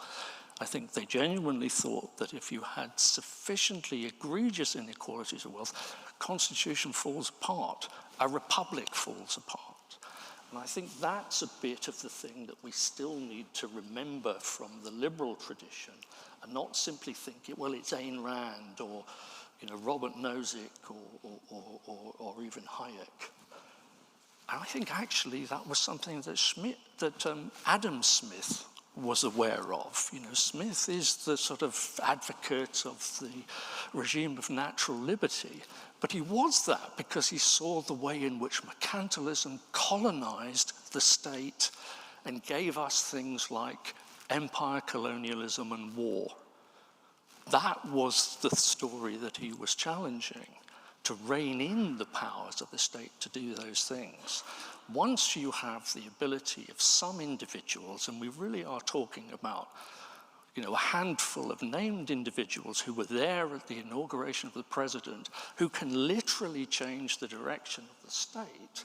I think they genuinely thought that if you had sufficiently egregious inequalities of wealth, constitution falls apart, a republic falls apart. And I think that's a bit of the thing that we still need to remember from the liberal tradition, and not simply think, well, it's Ayn Rand or, you know, Robert Nozick or even Hayek. And I think actually that was something that Adam Smith was aware of. You know, Smith is the sort of advocate of the regime of natural liberty, but he was that because he saw the way in which mercantilism colonized the state and gave us things like empire, colonialism, and war. That was the story that he was challenging, to rein in the powers of the state to do those things. Once you have the ability of some individuals, and we really are talking about, you know, a handful of named individuals who were there at the inauguration of the president, who can literally change the direction of the state,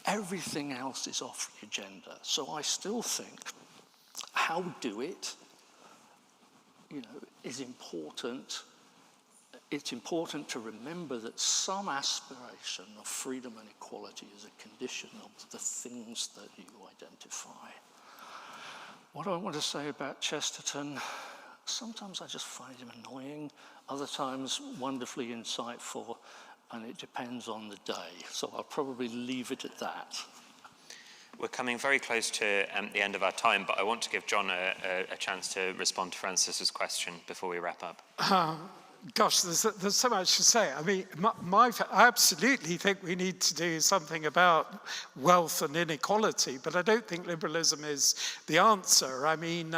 everything else is off the agenda. So I still think how we do it, you know, is important. It's important to remember that some aspiration of freedom and equality is a condition of the things that you identify. What do I want to say about Chesterton? Sometimes I just find him annoying, other times wonderfully insightful, and it depends on the day. So I'll probably leave it at that. We're coming very close to the end of our time, but I want to give John a chance to respond to Francis's question before we wrap up. Gosh, there's so much to say. I mean, I absolutely think we need to do something about wealth and inequality, but I don't think liberalism is the answer. I mean,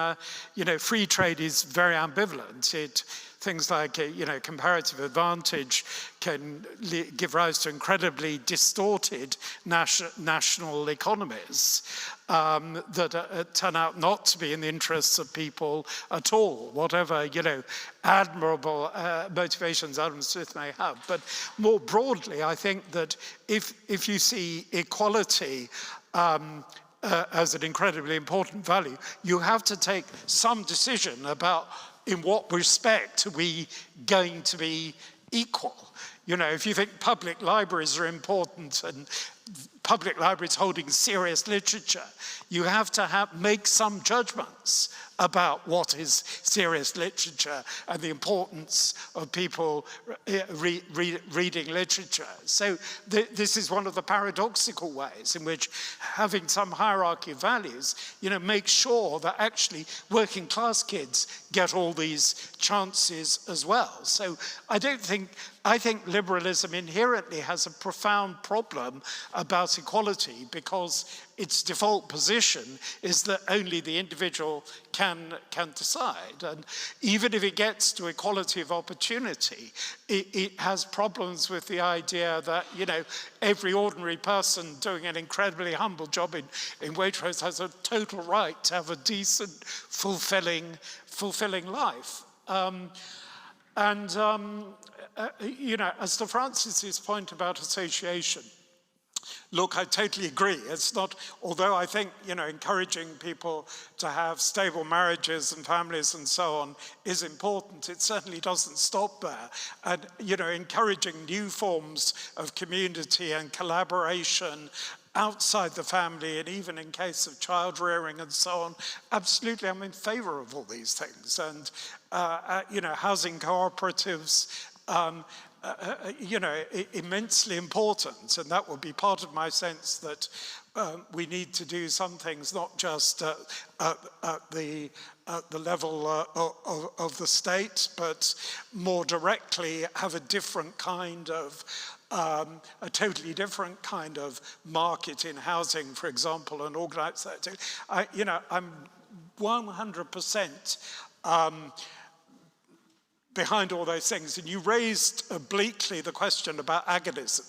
you know, free trade is very ambivalent. Things like, you know, comparative advantage can give rise to incredibly distorted national economies that turn out not to be in the interests of people at all, whatever, you know, admirable motivations Adam Smith may have. But more broadly, I think that if you see equality as an incredibly important value, you have to take some decision about in what respect are we going to be equal. You know, if you think public libraries are important and public libraries holding serious literature, you have to make some judgments about what is serious literature and the importance of people reading literature. So this is one of the paradoxical ways in which having some hierarchy of values, you know, makes sure that actually working class kids get all these chances as well. So I think liberalism inherently has a profound problem about equality because its default position is that only the individual can decide. And even if it gets to equality of opportunity, it has problems with the idea that, you know, every ordinary person doing an incredibly humble job in Waitrose has a total right to have a decent, fulfilling life. You know, as to Francis's point about association, look, I totally agree. It's not, although I think, you know, encouraging people to have stable marriages and families and so on is important, it certainly doesn't stop there. And, you know, encouraging new forms of community and collaboration outside the family, and even in case of child rearing and so on, absolutely, I'm in favor of all these things. And, you know, housing cooperatives, immensely important, and that would be part of my sense that we need to do some things not just at the level of the state, but more directly have a different kind of a totally different kind of market in housing, for example, and organized sector. I'm 100% behind all those things. And you raised obliquely the question about agonism.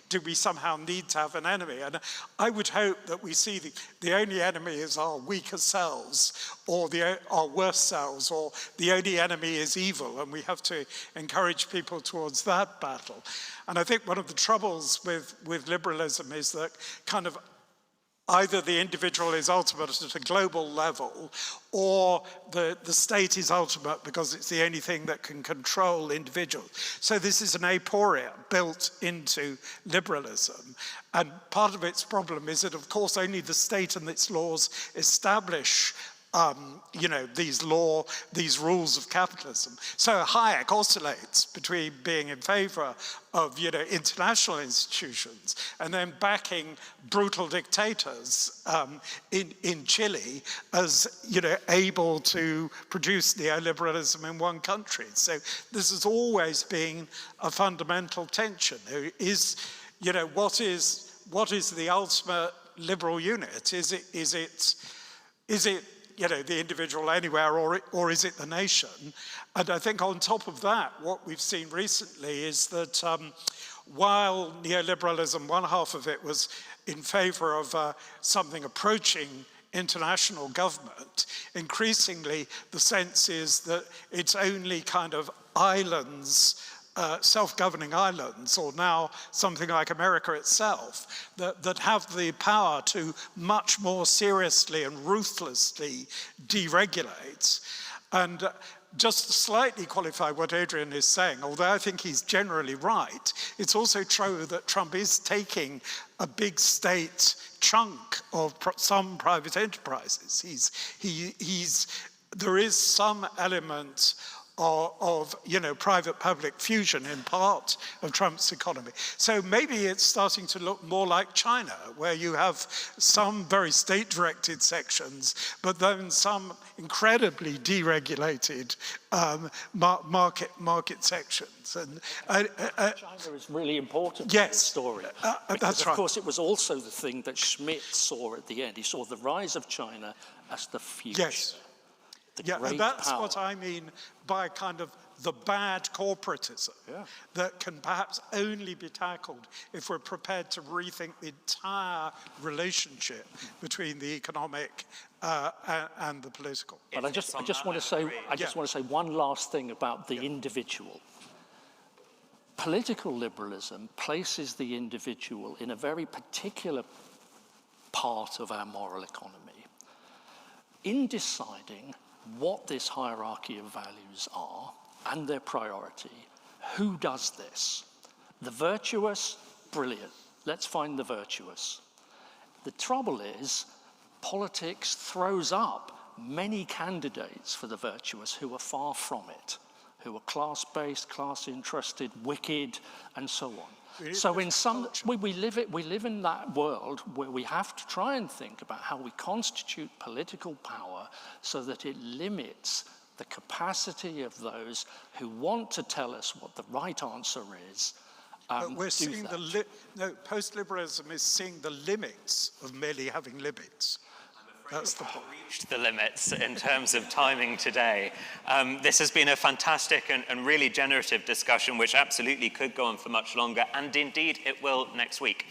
Do we somehow need to have an enemy? And I would hope that we see the only enemy is our weaker selves, or our worse selves, or the only enemy is evil, and we have to encourage people towards that battle. And I think one of the troubles with liberalism is that kind of either the individual is ultimate at a global level, or the state is ultimate because it's the only thing that can control individuals. So this is an aporia built into liberalism. And part of its problem is that, of course, only the state and its laws establish these rules of capitalism. So Hayek oscillates between being in favor of, international institutions and then backing brutal dictators in Chile as, able to produce neoliberalism in one country. So this has always been a fundamental tension. What is the ultimate liberal unit? Is it the individual anywhere, or is it the nation? And I think on top of that, what we've seen recently is that while neoliberalism, one half of it was in favor of something approaching international government, increasingly the sense is that it's only kind of islands, self-governing islands, or now something like America itself, that have the power to much more seriously and ruthlessly deregulate. And just to slightly qualify what Adrian is saying, although I think he's generally right, it's also true that Trump is taking a big state chunk of some private enterprises. There is some element of private-public fusion in part of Trump's economy. So maybe it's starting to look more like China, where you have some very state-directed sections, but then some incredibly deregulated market sections. And China is really important yes, in this story. That's right. Of course, it was also the thing that Schmidt saw at the end. He saw the rise of China as the future. Yes. And that's what I mean by kind of the bad corporatism that can perhaps only be tackled if we're prepared to rethink the entire relationship between the economic and the political. But I just want to say one last thing about the individual. Political liberalism places the individual in a very particular part of our moral economy in deciding what this hierarchy of values are and their priority. Who does this? The virtuous, brilliant. Let's find the virtuous. The trouble is, politics throws up many candidates for the virtuous who are far from it, who are class-based, class-interested, wicked, and so on. So in some, we live in that world where we have to try and think about how we constitute political power so that it limits the capacity of those who want to tell us what the right answer is. But we're seeing post-liberalism is seeing the limits of merely having limits. That's the point. Reached the limits in terms of timing today. This has been a fantastic and really generative discussion, which absolutely could go on for much longer, and indeed it will next week.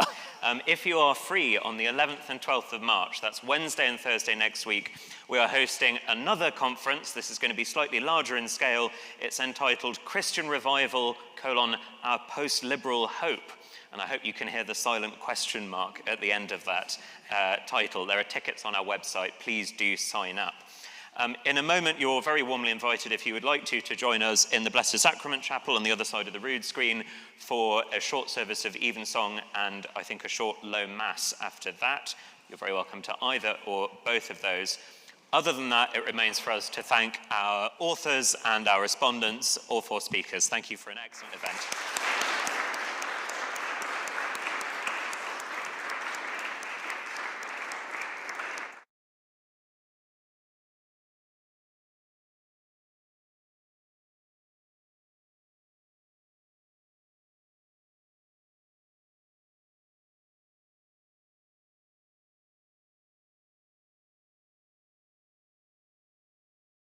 If you are free on the 11th and 12th of March, that's Wednesday and Thursday next week, we are hosting another conference. This is going to be slightly larger in scale. It's entitled Christian Revival, Our Post-Liberal Hope. And I hope you can hear the silent question mark at the end of that title. There are tickets on our website. Please do sign up. In a moment, you're very warmly invited, if you would like to join us in the Blessed Sacrament Chapel on the other side of the rood screen for a short service of evensong and I think a short low mass after that. You're very welcome to either or both of those. Other than that, it remains for us to thank our authors and our respondents, all four speakers. Thank you for an excellent event.